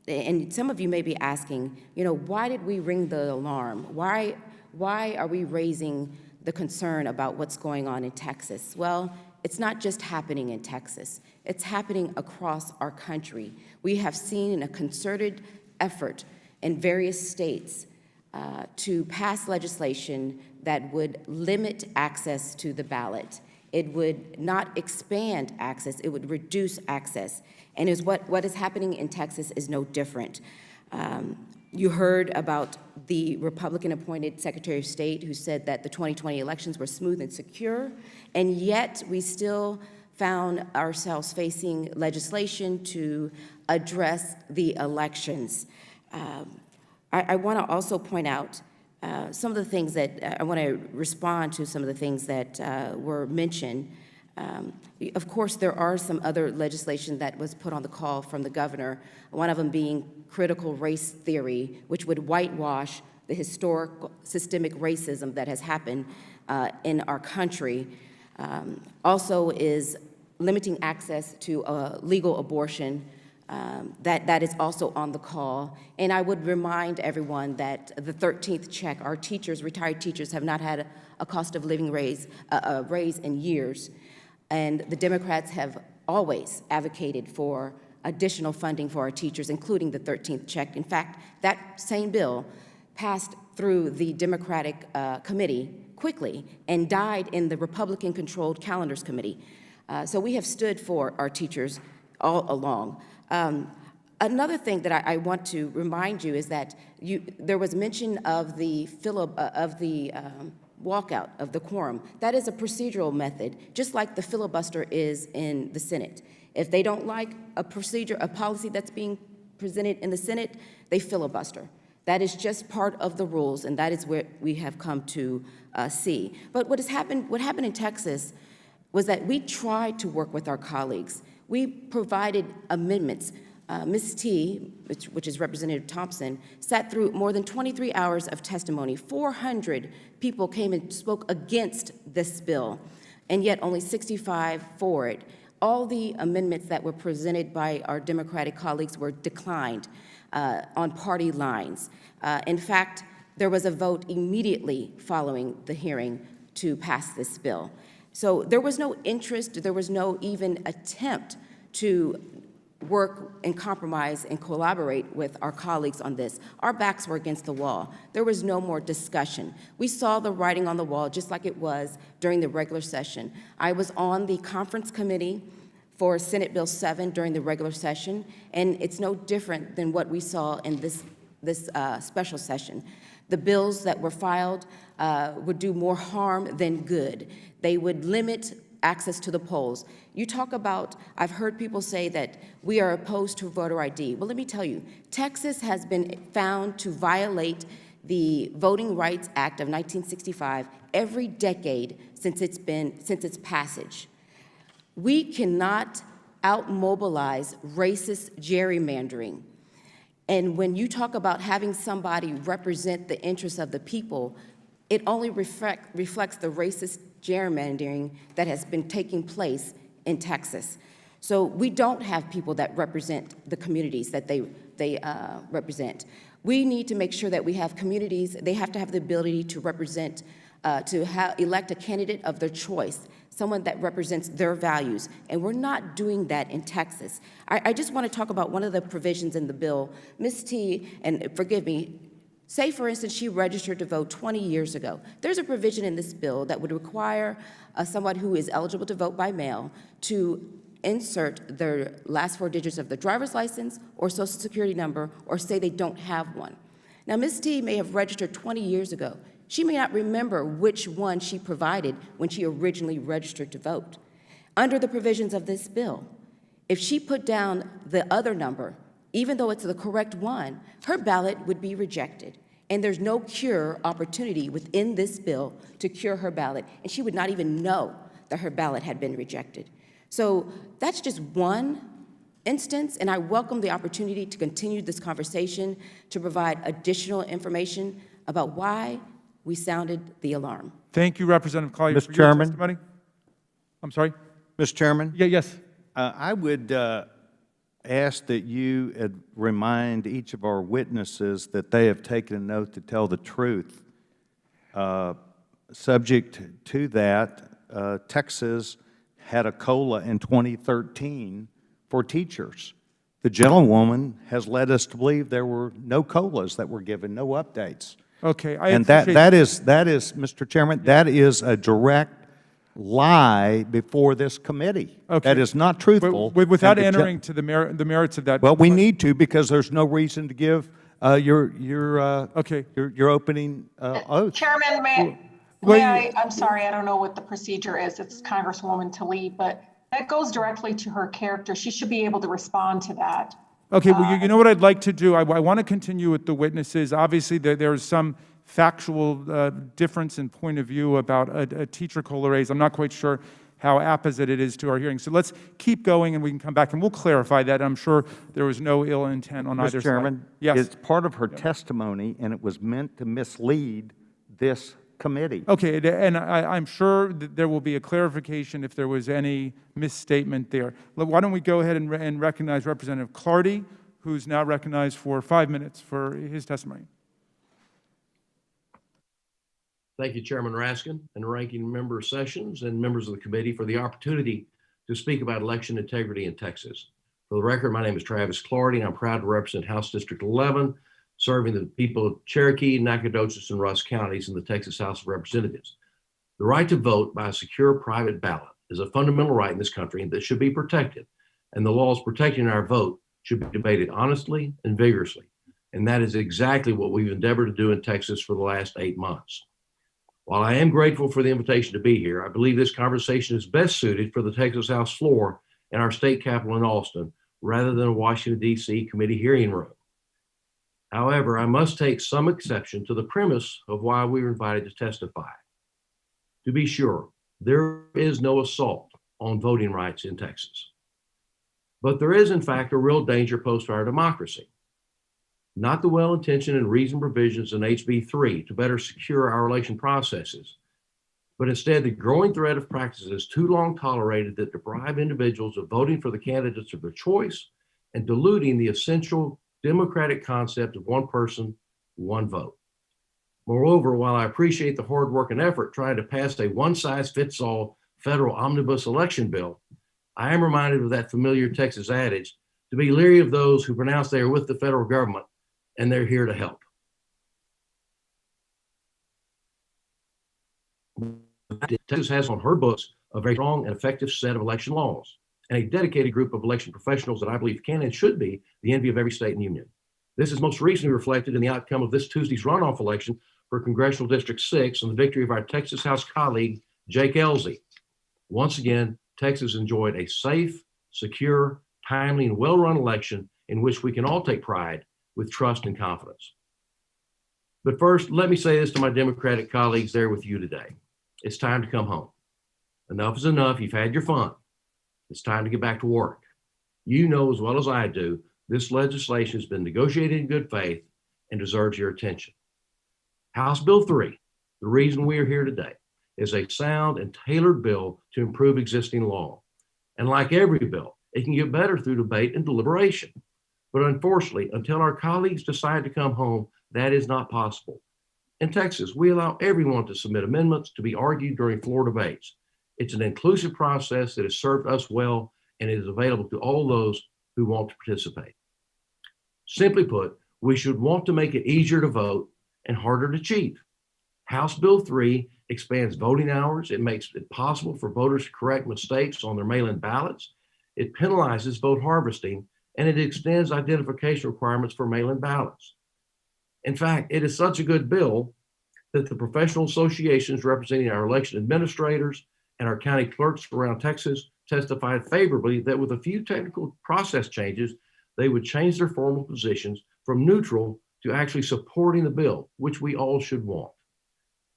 and some of you may be asking, why did we ring the alarm? Why are we raising the concern about what's going on in Texas? Well, it's not just happening in Texas. It's happening across our country. We have seen a concerted effort in various states to pass legislation that would limit access to the ballot. It would not expand access, it would reduce access. And what is happening in Texas is no different. You heard about the Republican-appointed Secretary of State who said that the 2020 elections were smooth and secure, and yet we still found ourselves facing legislation to address the elections. I want to also point out some of the things that I want to respond to some of the things that were mentioned. Of course, there are some other legislation that was put on the call from the governor, one of them being critical race theory, which would whitewash the historic systemic racism that has happened in our country. Also is limiting access to legal abortion. That is also on the call. And I would remind everyone that the 13th check, our teachers, retired teachers, have not had a cost of living raise in years. And the Democrats have always advocated for additional funding for our teachers, including the 13th check. In fact, that same bill passed through the Democratic committee quickly and died in the Republican-controlled calendars committee. So we have stood for our teachers all along. Another thing that I want to remind you is that there was mention of the walkout of the quorum. That is a procedural method, just like the filibuster is in the Senate. If they don't like a procedure, a policy that's being presented in the Senate, they filibuster. That is just part of the rules, and that is what we have come to see. But what happened in Texas was that we tried to work with our colleagues. We provided amendments. Ms. T, which is Representative Thompson, sat through more than 23 hours of testimony. 400 people came and spoke against this bill, and yet only 65 for it. All the amendments that were presented by our Democratic colleagues were declined on party lines. In fact, there was a vote immediately following the hearing to pass this bill. So there was no interest, there was no even attempt to work and compromise and collaborate with our colleagues on this. Our backs were against the wall. There was no more discussion. We saw the writing on the wall just like it was during the regular session. I was on the conference committee for Senate Bill 7 during the regular session, and it's no different than what we saw in this special session. The bills that were filed would do more harm than good. They would limit access to the polls. You talk about, I've heard people say that we are opposed to voter ID. Well, let me tell you, Texas has been found to violate the Voting Rights Act of 1965 every decade since its passage. We cannot outmobilize racist gerrymandering. And when you talk about having somebody represent the interests of the people, it only reflects the racist gerrymandering that has been taking place in Texas. So we don't have people that represent the communities that they represent. We need to make sure that we have communities, they have to have the ability to represent, elect a candidate of their choice, someone that represents their values, and we're not doing that in Texas. I just want to talk about one of the provisions in the bill. Ms. T, and forgive me, say, for instance, she registered to vote 20 years ago. There's a provision in this bill that would require someone who is eligible to vote by mail to insert their last 4 digits of the driver's license or social security number or say they don't have one. Now, Ms. T may have registered 20 years ago. She may not remember which one she provided when she originally registered to vote. Under the provisions of this bill, if she put down the other number, even though it's the correct one, her ballot would be rejected. And there's no cure opportunity within this bill to cure her ballot, and she would not even know that her ballot had been rejected. So that's just one instance, and I welcome the opportunity to continue this conversation to provide additional information about why we sounded the alarm.
Thank you, Representative Collier, for
Mr.
your
Chairman?
testimony. I'm sorry?
Mr. Chairman?
Yes.
I would ask that you remind each of our witnesses that they have taken an oath to tell the truth. Subject to that, Texas had a COLA in 2013 for teachers. The gentlewoman has led us to believe there were no COLAs that were given, no updates.
Okay, I
And
appreciate
that is, Mr. Chairman, that is a direct lie before this committee.
Okay.
That is not truthful.
Without
And
entering to the merits of that.
well, we need to, because there's no reason to give your opening oath.
Chairman, I'm sorry, I don't know what the procedure is. It's Congresswoman Tlaib, but that goes directly to her character. She should be able to respond to that.
Okay, well, you know what I'd like to do? I want to continue with the witnesses. Obviously, there's some factual difference in point of view about a teacher COLA raise. I'm not quite sure how apposite it is to our hearing. So let's keep going, and we can come back, and we'll clarify that. I'm sure there was no ill intent on either
Mr. Chairman,
side. Yes.
it's part of her testimony, and it was meant to mislead this committee.
Okay, and I'm sure that there will be a clarification if there was any misstatement there. Why don't we go ahead and recognize Representative Clardy, who's now recognized for 5 minutes for his testimony.
Thank you, Chairman Raskin and Ranking Member Sessions and members of the committee for the opportunity to speak about election integrity in Texas. For the record, my name is Travis Clardy, and I'm proud to represent House District 11, serving the people of Cherokee, Nacogdoches, and Rusk counties in the Texas House of Representatives. The right to vote by a secure private ballot is a fundamental right in this country that should be protected, and the laws protecting our vote should be debated honestly and vigorously. And that is exactly what we've endeavored to do in Texas for the last 8 months. While I am grateful for the invitation to be here, I believe this conversation is best suited for the Texas House floor in our state capitol in Austin, rather than a Washington, D.C. committee hearing room. However, I must take some exception to the premise of why we were invited to testify. To be sure, there is no assault on voting rights in Texas. But there is, in fact, a real danger posed to our democracy. Not the well-intentioned and reasoned provisions in HB 3 to better secure our election processes, but instead the growing threat of practices too long tolerated that deprive individuals of voting for the candidates of their choice and diluting the essential democratic concept of one person, one vote. Moreover, while I appreciate the hard work and effort trying to pass a one-size-fits-all federal omnibus election bill, I am reminded of that familiar Texas adage to be leery of those who pronounce they are with the federal government and they're here to help. Texas has on her books a very strong and effective set of election laws and a dedicated group of election professionals that I believe can and should be the envy of every state in the union. This is most recently reflected in the outcome of this Tuesday's runoff election for Congressional District 6 and the victory of our Texas House colleague, Jake Ellzey. Once again, Texas enjoyed a safe, secure, timely, and well-run election in which we can all take pride with trust and confidence. But first, let me say this to my Democratic colleagues there with you today. It's time to come home. Enough is enough. You've had your fun. It's time to get back to work. You know as well as I do, this legislation has been negotiated in good faith and deserves your attention. House Bill 3, the reason we are here today, is a sound and tailored bill to improve existing law. And like every bill, it can get better through debate and deliberation. But unfortunately, until our colleagues decide to come home, that is not possible. In Texas, we allow everyone to submit amendments to be argued during floor debates. It's an inclusive process that has served us well and is available to all those who want to participate. Simply put, we should want to make it easier to vote and harder to cheat. House Bill 3 expands voting hours. It makes it possible for voters to correct mistakes on their mail-in ballots. It penalizes vote harvesting, and it extends identification requirements for mail-in ballots. In fact, it is such a good bill that the professional associations representing our election administrators and our county clerks around Texas testified favorably that with a few technical process changes, they would change their formal positions from neutral to actually supporting the bill, which we all should want.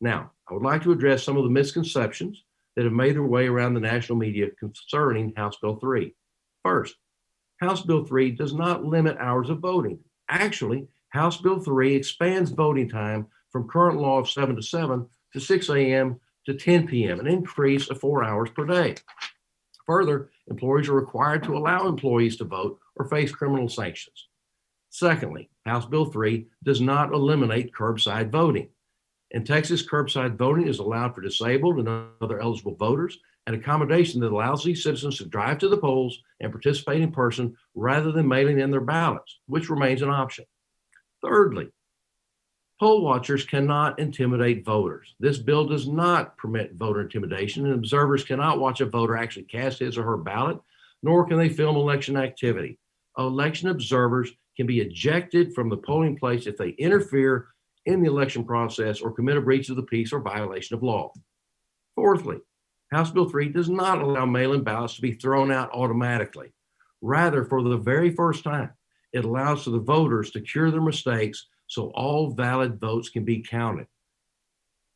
Now, I would like to address some of the misconceptions that have made their way around the national media concerning House Bill 3. First, House Bill 3 does not limit hours of voting. Actually, House Bill 3 expands voting time from current law of 7 to 7 to 6 a.m. to 10 p.m., an increase of 4 hours per day. Further, employers are required to allow employees to vote or face criminal sanctions. Secondly, House Bill 3 does not eliminate curbside voting. In Texas, curbside voting is allowed for disabled and other eligible voters, an accommodation that allows these citizens to drive to the polls and participate in person rather than mailing in their ballots, which remains an option. Thirdly, poll watchers cannot intimidate voters. This bill does not permit voter intimidation, and observers cannot watch a voter actually cast his or her ballot, nor can they film election activity. Election observers can be ejected from the polling place if they interfere in the election process or commit a breach of the peace or violation of law. Fourthly, House Bill 3 does not allow mail-in ballots to be thrown out automatically. Rather, for the very first time, it allows for the voters to cure their mistakes so all valid votes can be counted.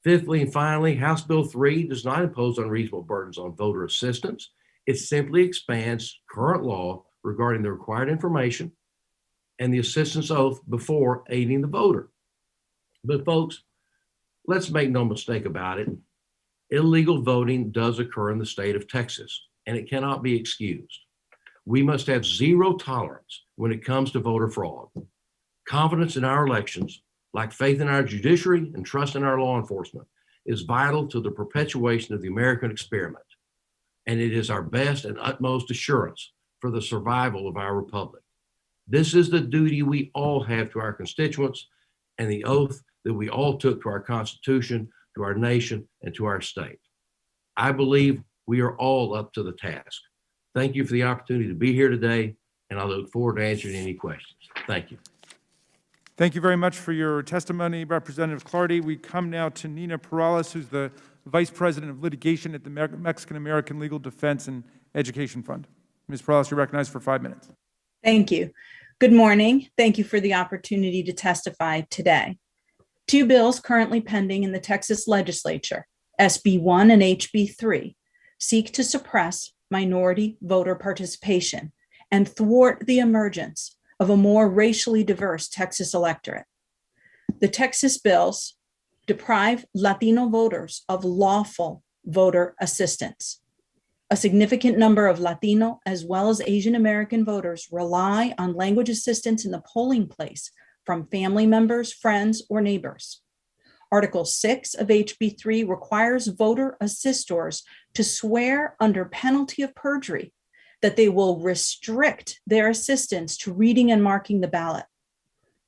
Fifthly and finally, House Bill 3 does not impose unreasonable burdens on voter assistance. It simply expands current law regarding the required information and the assistance oath before aiding the voter. But folks, let's make no mistake about it. Illegal voting does occur in the state of Texas, and it cannot be excused. We must have zero tolerance when it comes to voter fraud. Confidence in our elections, like faith in our judiciary and trust in our law enforcement, is vital to the perpetuation of the American experiment, and it is our best and utmost assurance for the survival of our republic. This is the duty we all have to our constituents and the oath that we all took to our Constitution, to our nation, and to our state. I believe we are all up to the task. Thank you for the opportunity to be here today, and I look forward to answering any questions. Thank you.
Thank you very much for your testimony, Representative Clardy. We come now to Nina Perales, who's the Vice President of Litigation at the Mexican American Legal Defense and Education Fund. Ms. Perales, you're recognized for 5 minutes.
Thank you. Good morning. Thank you for the opportunity to testify today. Two bills currently pending in the Texas legislature, SB 1 and HB 3, seek to suppress minority voter participation and thwart the emergence of a more racially diverse Texas electorate. The Texas bills deprive Latino voters of lawful voter assistance. A significant number of Latino as well as Asian American voters rely on language assistance in the polling place from family members, friends, or neighbors. Article 6 of HB 3 requires voter assistors to swear under penalty of perjury that they will restrict their assistance to reading and marking the ballot.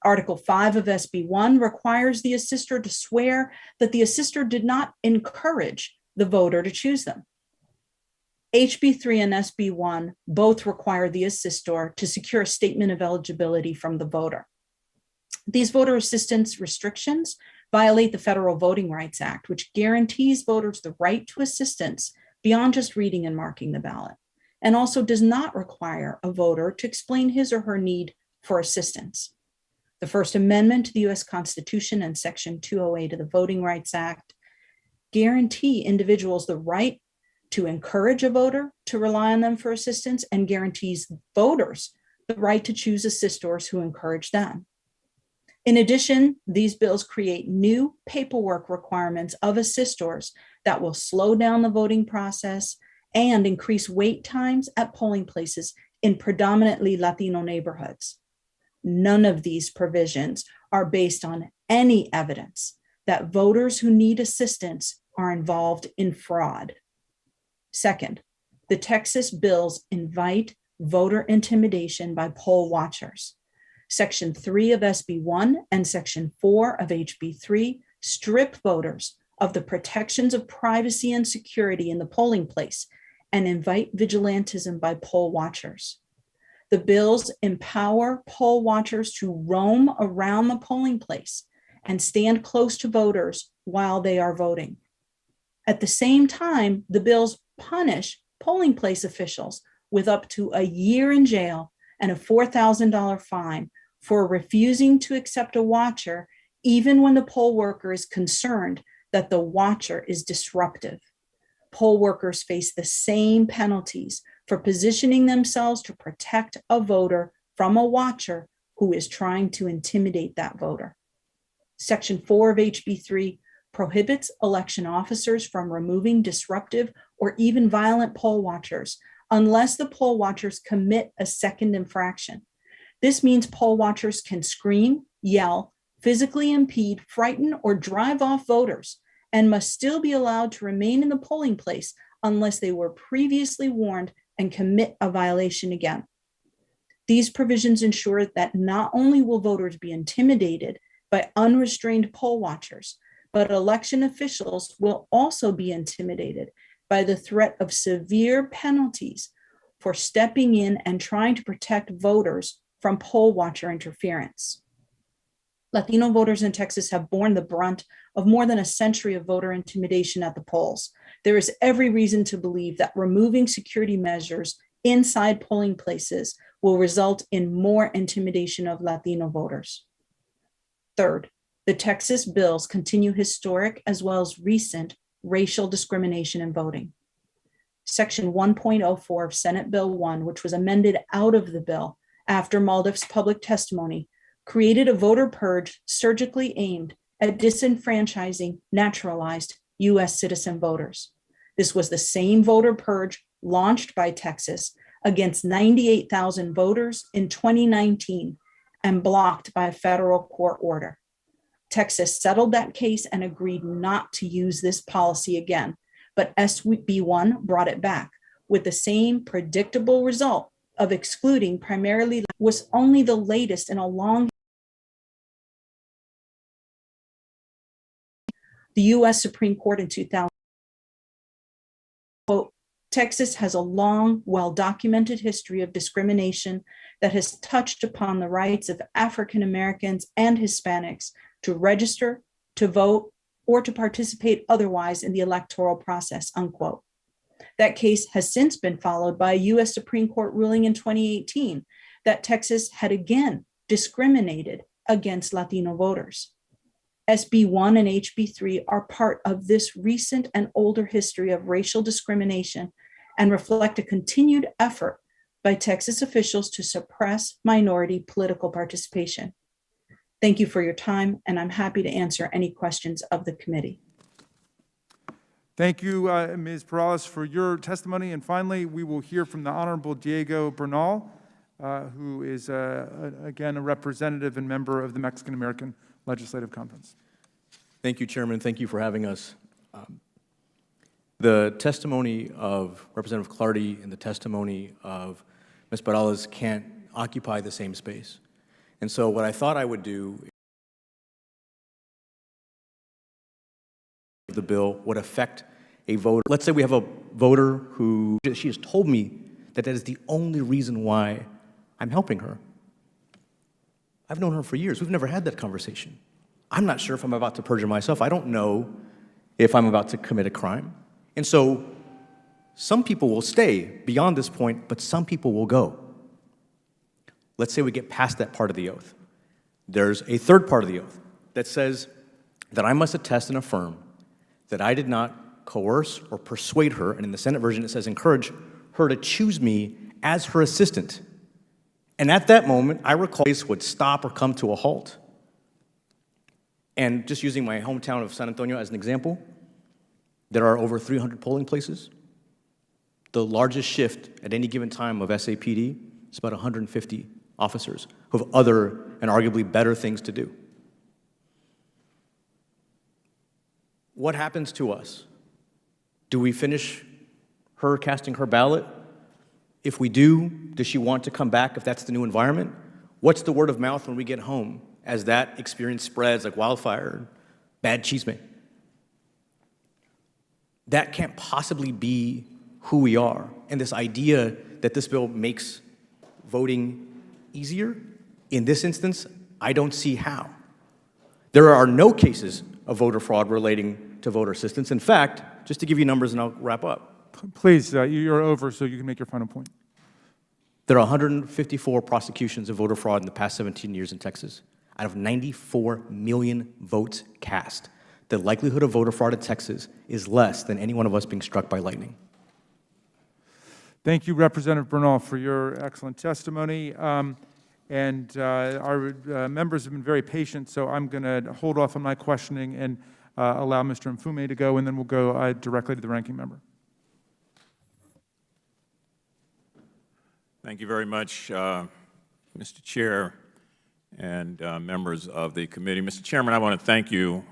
Article 5 of SB 1 requires the assister to swear that the assister did not encourage the voter to choose them. HB 3 and SB 1 both require the assistor to secure a statement of eligibility from the voter. These voter assistance restrictions violate the Federal Voting Rights Act, which guarantees voters the right to assistance beyond just reading and marking the ballot, and also does not require a voter to explain his or her need for assistance. The First Amendment to the U.S. Constitution and Section 208 of the Voting Rights Act guarantee individuals the right to encourage a voter to rely on them for assistance and guarantees voters the right to choose assistors who encourage them. In addition, these bills create new paperwork requirements of assistors that will slow down the voting process and increase wait times at polling places in predominantly Latino neighborhoods. None of these provisions are based on any evidence that voters who need assistance are involved in fraud. Second, the Texas bills invite voter intimidation by poll watchers. Section 3 of SB 1 and Section 4 of HB 3 strip voters of the protections of privacy and security in the polling place and invite vigilantism by poll watchers. The bills empower poll watchers to roam around the polling place and stand close to voters while they are voting. At the same time, the bills punish polling place officials with up to a year in jail and a $4,000 fine for refusing to accept a watcher, even when the poll worker is concerned that the watcher is disruptive. Poll workers face the same penalties for positioning themselves to protect a voter from a watcher who is trying to intimidate that voter. Section 4 of HB 3 prohibits election officers from removing disruptive or even violent poll watchers unless the poll watchers commit a second infraction. This means poll watchers can scream, yell, physically impede, frighten, or drive off voters and must still be allowed to remain in the polling place unless they were previously warned and commit a violation again. These provisions ensure that not only will voters be intimidated by unrestrained poll watchers, but election officials will also be intimidated by the threat of severe penalties for stepping in and trying to protect voters from poll watcher interference. Latino voters in Texas have borne the brunt of more than a century of voter intimidation at the polls. There is every reason to believe that removing security measures inside polling places will result in more intimidation of Latino voters. Third, the Texas bills continue historic as well as recent racial discrimination in voting. Section 1.04 of Senate Bill 1, which was amended out of the bill after Maldif's public testimony, created a voter purge surgically aimed at disenfranchising naturalized U.S. citizen voters. This was the same voter purge launched by Texas against 98,000 voters in 2019 and blocked by a federal court order. Texas settled that case and agreed not to use this policy again, but SB 1 brought it back with the same predictable result of excluding primarily was only the latest in a long. The U.S. Supreme Court in 2000. Quote, Texas has a long, well-documented history of discrimination that has touched upon the rights of African Americans and Hispanics to register, to vote, or to participate otherwise in the electoral process, unquote. That case has since been followed by a U.S. Supreme Court ruling in 2018 that Texas had again discriminated against Latino voters. SB 1 and HB 3 are part of this recent and older history of racial discrimination and reflect a continued effort by Texas officials to suppress minority political participation. Thank you for your time, and I'm happy to answer any questions of the committee.
Thank you, Ms. Perales, for your testimony. And finally, we will hear from the Honorable Diego Bernal, who is, again, a representative and member of the Mexican-American Legislative Conference.
Thank you, Chairman. Thank you for having us. The testimony of Representative Clardy and the testimony of Ms. Perales can't occupy the same space. And so what I thought I would do, the bill would affect a voter. Let's say we have a voter who, she has told me that that is the only reason why I'm helping her. I've known her for years. We've never had that conversation. I'm not sure if I'm about to perjure myself. I don't know if I'm about to commit a crime. And so some people will stay beyond this point, but some people will go. Let's say we get past that part of the oath. There's a third part of the oath that says that I must attest and affirm that I did not coerce or persuade her, and in the Senate version it says encourage her to choose me as her assistant. And at that moment, I recall the case would stop or come to a halt. And just using my hometown of San Antonio as an example, there are over 300 polling places. The largest shift at any given time of SAPD is about 150 officers who have other and arguably better things to do. What happens to us? Do we finish her casting her ballot? If we do, does she want to come back if that's the new environment? What's the word of mouth when we get home as that experience spreads like wildfire, bad chisme? That can't possibly be who we are. And this idea that this bill makes voting easier, in this instance, I don't see how. There are no cases of voter fraud relating to voter assistance. In fact, just to give you numbers and I'll wrap up.
Please, you're over, so you can make your final point.
There are 154 prosecutions of voter fraud in the past 17 years in Texas, out of 94 million votes cast. The likelihood of voter fraud in Texas is less than any one of us being struck by lightning.
Thank you, Representative Bernal, for your excellent testimony. Our members have been very patient, so I'm going to hold off on my questioning and allow Mr. Mfume to go, and then we'll go directly to the ranking member.
Thank you very much, Mr. Chair and members of the committee. Mr. Chairman, I want to thank you,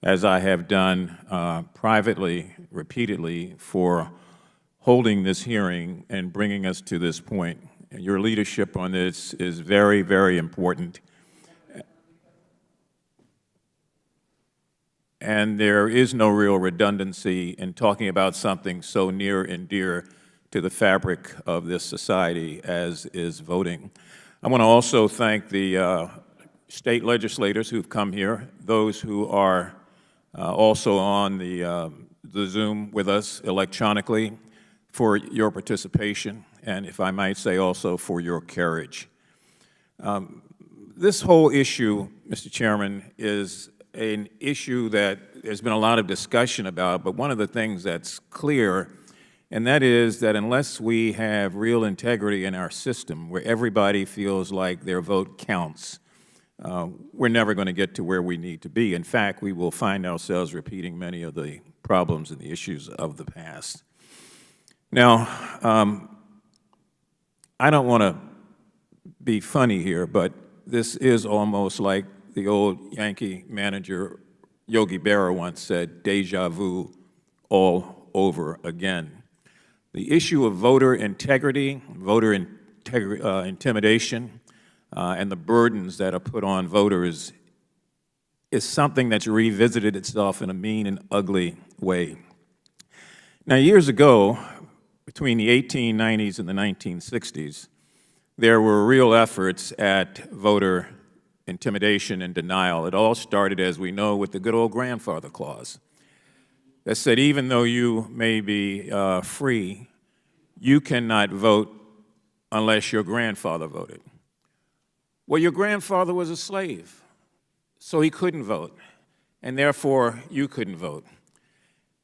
as I have done privately, repeatedly, for holding this hearing and bringing us to this point. Your leadership on this is very, very important. And there is no real redundancy in talking about something so near and dear to the fabric of this society as is voting. I want to also thank the state legislators who've come here, those who are also on the Zoom with us electronically, for your participation, and if I might say also for your courage. This whole issue, Mr. Chairman, is an issue that there's been a lot of discussion about, but one of the things that's clear, and that is that unless we have real integrity in our system where everybody feels like their vote counts, we're never going to get to where we need to be. In fact, we will find ourselves repeating many of the problems and the issues of the past. Now, I don't want to be funny here, but this is almost like the old Yankee manager Yogi Berra once said, deja vu all over again. The issue of voter integrity, voter intimidation and the burdens that are put on voters is something that's revisited itself in a mean and ugly way. Now, years ago, between the 1890s and the 1960s, there were real efforts at voter intimidation and denial. It all started, as we know, with the good old grandfather clause that said even though you may be free, you cannot vote unless your grandfather voted. Well, your grandfather was a slave, so he couldn't vote, and therefore you couldn't vote.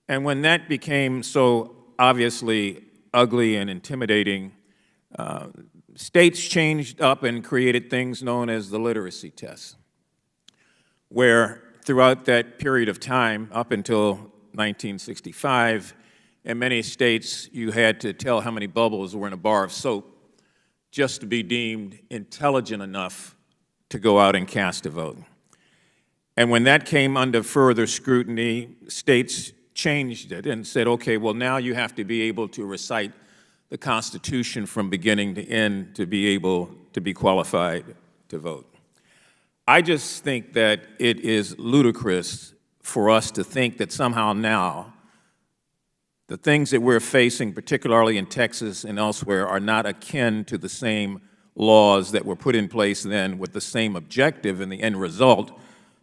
And when that became so obviously ugly and intimidating, states changed up and created things known as the literacy test, where throughout that period of time, up until 1965, in many states, you had to tell how many bubbles were in a bar of soap just to be deemed intelligent enough to go out and cast a vote. And when that came under further scrutiny, states changed it and said, okay, well, now you have to be able to recite the Constitution from beginning to end to be able to be qualified to vote. I just think that it is ludicrous for us to think that somehow now the things that we're facing, particularly in Texas and elsewhere, are not akin to the same laws that were put in place then with the same objective and the end result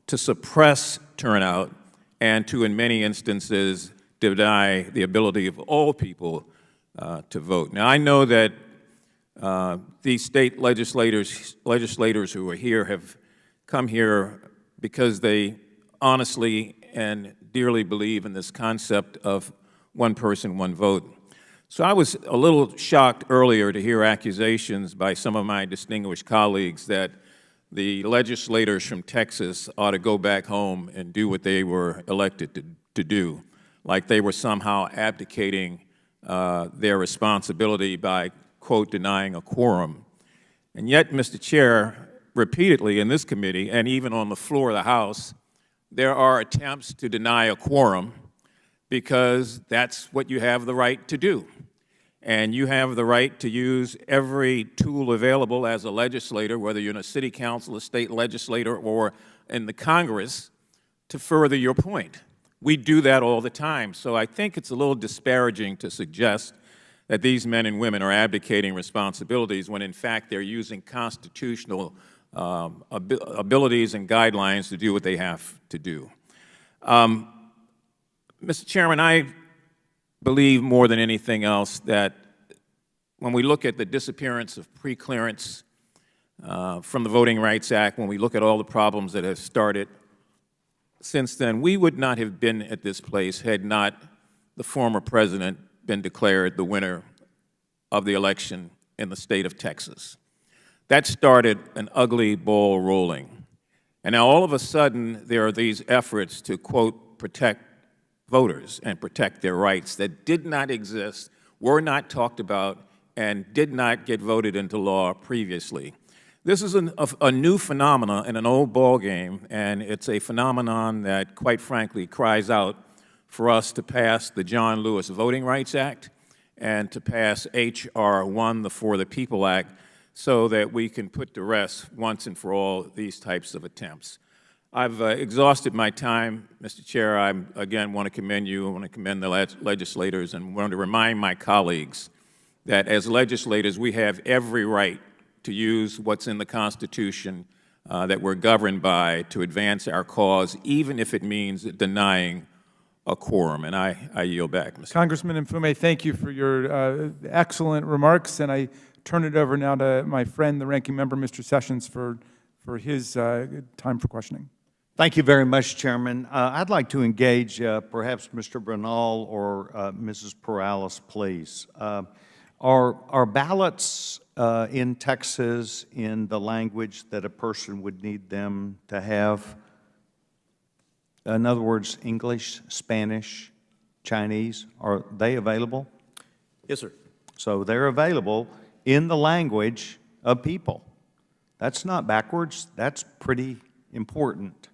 to suppress turnout and to, in many instances, deny the ability of all people to vote. Now, I know that these state legislators who are here have come here because they honestly and dearly believe in this concept of one person, one vote. So I was a little shocked earlier to hear accusations by some of my distinguished colleagues that the legislators from Texas ought to go back home and do what they were elected to do, like they were somehow abdicating their responsibility by, quote, denying a quorum. And yet, Mr. Chair, repeatedly in this committee and even on the floor of the House, there are attempts to deny a quorum because that's what you have the right to do. And you have the right to use every tool available as a legislator, whether you're in a city council, a state legislator, or in the Congress, to further your point. We do that all the time. So I think it's a little disparaging to suggest that these men and women are abdicating responsibilities when, in fact, they're using constitutional abilities and guidelines to do what they have to do. Mr. Chairman, I believe more than anything else that when we look at the disappearance of preclearance from the Voting Rights Act, when we look at all the problems that have started since then, we would not have been at this place had not the former president been declared the winner of the election in the state of Texas. That started an ugly ball rolling. And now all of a sudden, there are these efforts to, quote, protect voters and protect their rights that did not exist, were not talked about, and did not get voted into law previously. This is a new phenomenon in an old ball game, and it's a phenomenon that, quite frankly, cries out for us to pass the John Lewis Voting Rights Act and to pass H.R. 1, the For the People Act, so that we can put to rest once and for all these types of attempts. I've exhausted my time, Mr. Chair. I, again, want to commend you. I want to commend the legislators and want to remind my colleagues that as legislators, we have every right to use what's in the Constitution that we're governed by to advance our cause, even if it means denying a quorum. And I yield back, Mr.
Congressman Mfume, thank you for your excellent remarks, and I turn it over now to my friend, the ranking member, Mr. Sessions, for his time for questioning.
Thank you very much, Chairman. I'd like to engage perhaps Mr. Bernal or Mrs. Perales, please. Are ballots in Texas in the language that a person would need them to have? In other words, English, Spanish, Chinese, are they available?
Yes, sir.
So they're available in the language of people. That's not backwards. That's pretty important.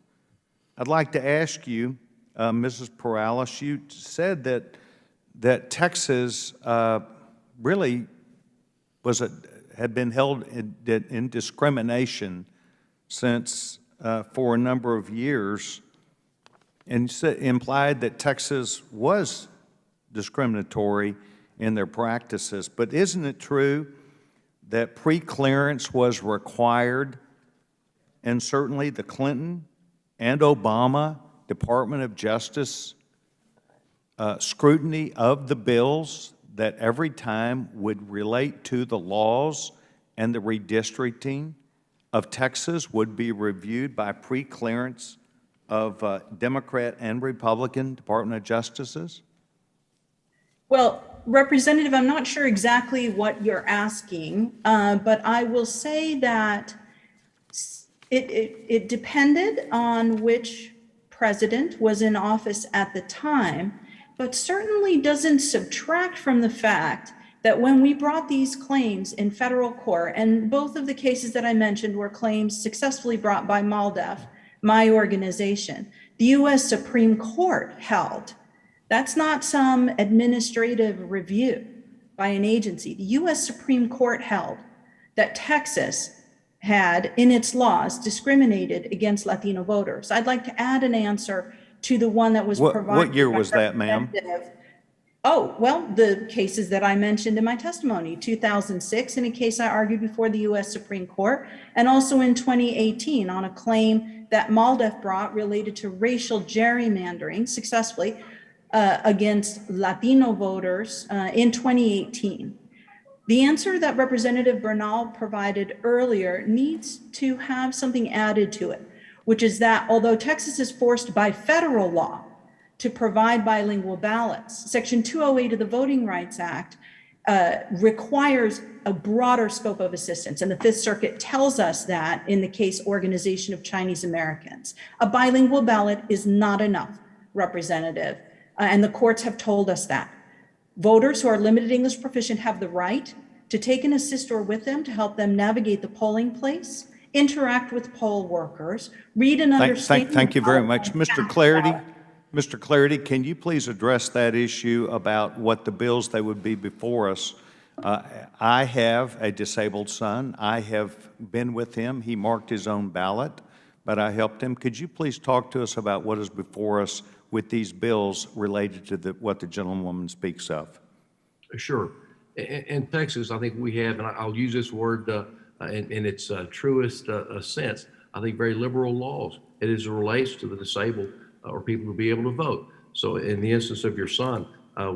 I'd like to ask you, Mrs. Perales, you said that Texas really was had been held in discrimination since for a number of years, and implied that Texas was discriminatory in their practices. But isn't it true that pre-clearance was required, and certainly the Clinton and Obama Department of Justice scrutiny of the bills that every time would relate to the laws and the redistricting of Texas would be reviewed by pre-clearance of Democrat and Republican Department of Justices?
Well, Representative, I'm not sure exactly what you're asking, but I will say that it depended on which president was in office at the time, but certainly doesn't subtract from the fact that when we brought these claims in federal court, and both of the cases that I mentioned were claims successfully brought by MALDEF, my organization, the U.S. Supreme Court held. That's not some administrative review by an agency. The U.S. Supreme Court held that Texas had, in its laws, discriminated against Latino voters. I'd like to add an answer to the one that was provided.
What year
by
was that, ma'am?
Oh, well, the cases that I mentioned in my testimony, 2006 in a case I argued before the U.S. Supreme Court, and also in 2018 on a claim that MALDEF brought related to racial gerrymandering successfully against Latino voters in 2018. The answer that Representative Bernal provided earlier needs to have something added to it, which is that although Texas is forced by federal law to provide bilingual ballots, Section 208 of the Voting Rights Act requires a broader scope of assistance. And the Fifth Circuit tells us that in the case Organization of Chinese Americans. A bilingual ballot is not enough, Representative, and the courts have told us that. Voters who are limited English proficient have the right to take an assistor with them to help them navigate the polling place, interact with poll workers, read and understand.
Thank you very much. Mr. Clarity, Mr. Clarity, can you please address that issue about what the bills that would be before us? I have a disabled son. I have been with him. He marked his own ballot, but I helped him. Could you please talk to us about what is before us with these bills related to what the gentlewoman speaks of?
Sure. In Texas, I think we have, and I'll use this word in its truest sense, I think very liberal laws as it relates to the disabled or people to be able to vote. So in the instance of your son,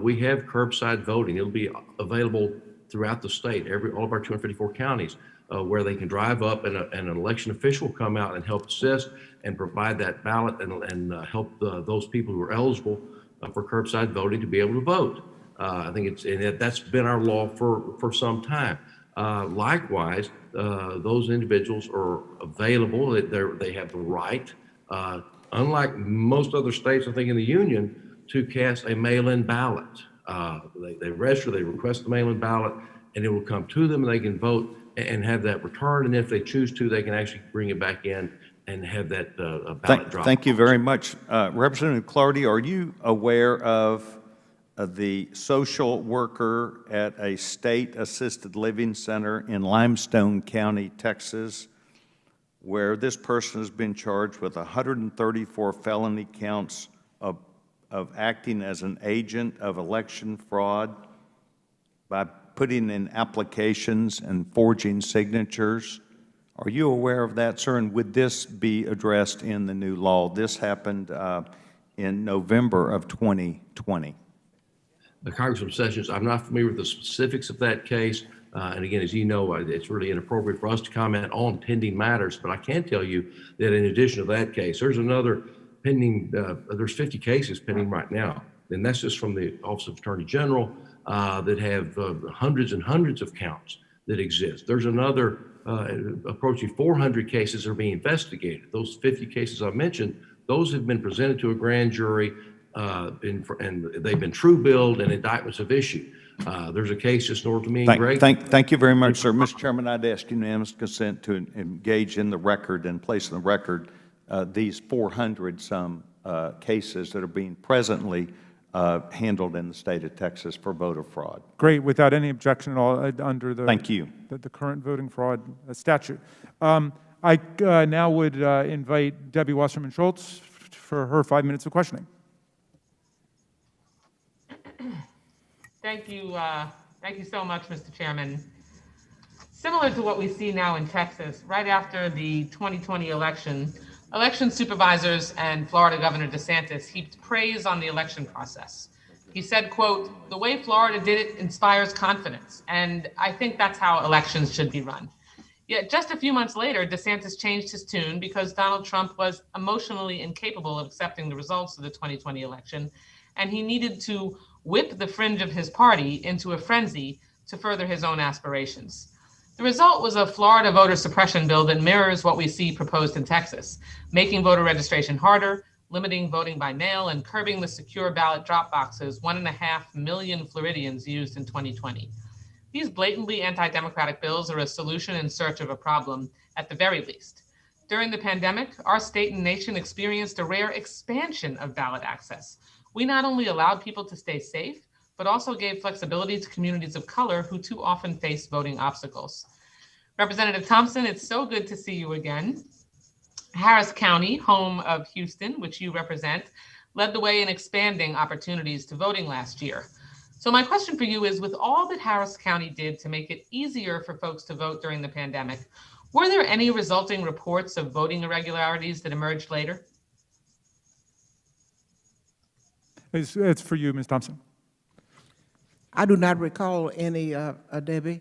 we have curbside voting. It'll be available throughout the state, all of our 254 counties, where they can drive up and an election official come out and help assist and provide that ballot and help those people who are eligible for curbside voting to be able to vote. I think that's been our law for some time. Likewise, those individuals are available. They have the right, unlike most other states, I think, in the union, to cast a mail-in ballot. They register, they request the mail-in ballot, and it will come to them, and they can vote and have that returned. And if they choose to, they can actually bring it back in and have that ballot dropped.
Thank you very much. Representative Clardy, are you aware of the social worker at a state assisted living center in Limestone County, Texas, where this person has been charged with 134 felony counts of acting as an agent of election fraud by putting in applications and forging signatures? Are you aware of that, sir? And would this be addressed in the new law? This happened in November of 2020.
Congressman Sessions, I'm not familiar with the specifics of that case. And again, as you know, it's really inappropriate for us to comment on pending matters, but I can tell you that in addition to that case, there's another pending, there's 50 cases pending right now. And that's just from the Office of Attorney General that have hundreds and hundreds of counts that exist. There's another approaching 400 cases that are being investigated. Those 50 cases I mentioned, those have been presented to a grand jury and they've been true billed and indictments have issued. There's a case just north of me in Greg.
Thank you very much, sir. Mr. Chairman, I'd ask unanimous consent to engage in the record and place in the record these 400-some cases that are being presently handled in the state of Texas for voter fraud.
Great, without any objection at all, under the
Thank you.
the current voting fraud statute. I now would invite Debbie Wasserman Schultz for her 5 minutes of questioning.
Thank you. Thank you so much, Mr. Chairman. Similar to what we see now in Texas, right after the 2020 election supervisors and Florida Governor DeSantis heaped praise on the election process. He said, quote, "The way Florida did it inspires confidence, and I think that's how elections should be run." Yet just a few months later, DeSantis changed his tune because Donald Trump was emotionally incapable of accepting the results of the 2020 election, and he needed to whip the fringe of his party into a frenzy to further his own aspirations. The result was a Florida voter suppression bill that mirrors what we see proposed in Texas, making voter registration harder, limiting voting by mail, and curbing the secure ballot drop boxes 1.5 million Floridians used in 2020. These blatantly anti-democratic bills are a solution in search of a problem, at the very least. During the pandemic, our state and nation experienced a rare expansion of ballot access. We not only allowed people to stay safe, but also gave flexibility to communities of color who too often face voting obstacles. Representative Thompson, it's so good to see you again. Harris County, home of Houston, which you represent, led the way in expanding opportunities to voting last year. So my question for you is, with all that Harris County did to make it easier for folks to vote during the pandemic, were there any resulting reports of voting irregularities that emerged later?
It's for you, Ms. Thompson.
I do not recall any, Debbie.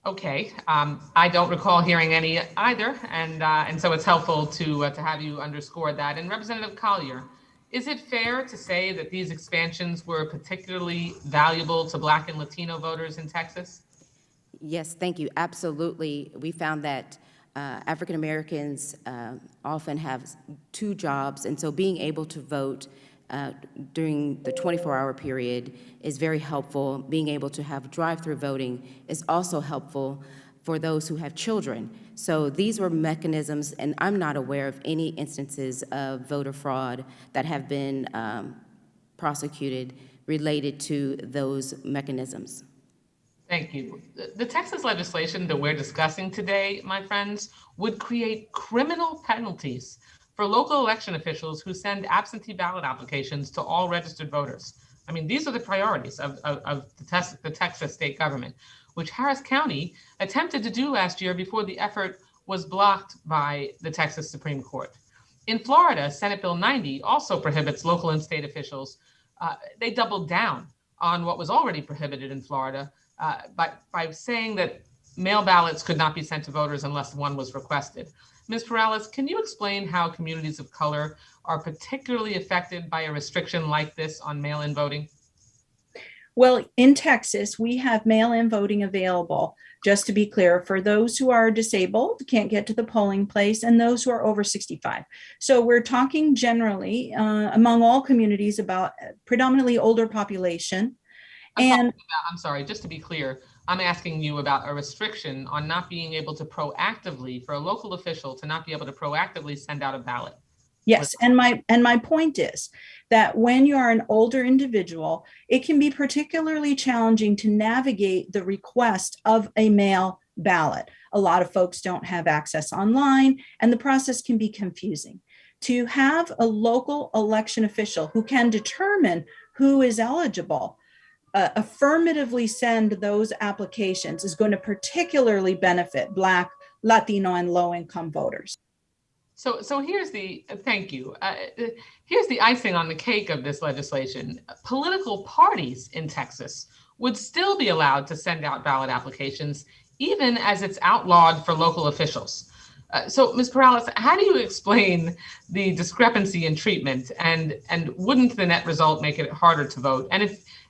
Okay, I don't recall hearing any either, and so it's helpful to have you underscore that. And Representative Collier, is it fair to say that these expansions were particularly valuable to Black and Latino voters in Texas?
Yes, thank you. Absolutely. We found that African Americans often have two jobs, and so being able to vote during the 24-hour period is very helpful. Being able to have drive-through voting is also helpful for those who have children. So these were mechanisms, and I'm not aware of any instances of voter fraud that have been prosecuted related to those mechanisms.
Thank you. The Texas legislation that we're discussing today, my friends, would create criminal penalties for local election officials who send absentee ballot applications to all registered voters. I mean, these are the priorities of the Texas state government, which Harris County attempted to do last year before the effort was blocked by the Texas Supreme Court. In Florida, Senate Bill 90 also prohibits local and state officials. They doubled down on what was already prohibited in Florida by saying that mail ballots could not be sent to voters unless one was requested. Ms. Perales, can you explain how communities of color are particularly affected by a restriction like this on mail-in voting?
Well, in Texas, we have mail-in voting available, just to be clear, for those who are disabled, can't get to the polling place, and those who are over 65. So we're talking generally among all communities about predominantly older population.
I'm sorry, just to be clear, I'm asking you about a restriction on not being able to proactively, for a local official to not be able to proactively send out a ballot.
Yes, and my point is that when you are an older individual, it can be particularly challenging to navigate the request of a mail ballot. A lot of folks don't have access online, and the process can be confusing. To have a local election official who can determine who is eligible, affirmatively send those applications is going to particularly benefit Black, Latino, and low-income voters.
So here's the, thank you. Here's the icing on the cake of this legislation. Political parties in Texas would still be allowed to send out ballot applications, even as it's outlawed for local officials. So Ms. Perales, how do you explain the discrepancy in treatment, and wouldn't the net result make it harder to vote?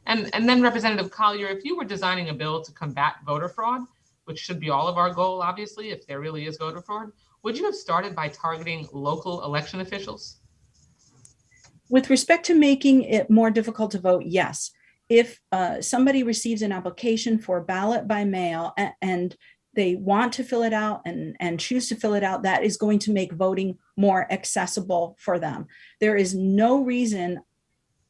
And then Representative Collier, if you were designing a bill to combat voter fraud, which should be all of our goal, obviously, if there really is voter fraud, would you have started by targeting local election officials?
With respect to making it more difficult to vote, yes. If somebody receives an application for ballot by mail and they want to fill it out and choose to fill it out, that is going to make voting more accessible for them. There is no reason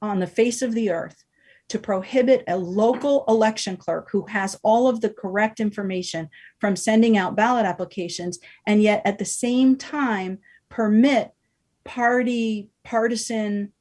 on the face of the earth to prohibit a local election clerk who has all of the correct information from sending out ballot applications, and yet at the same time permit partisan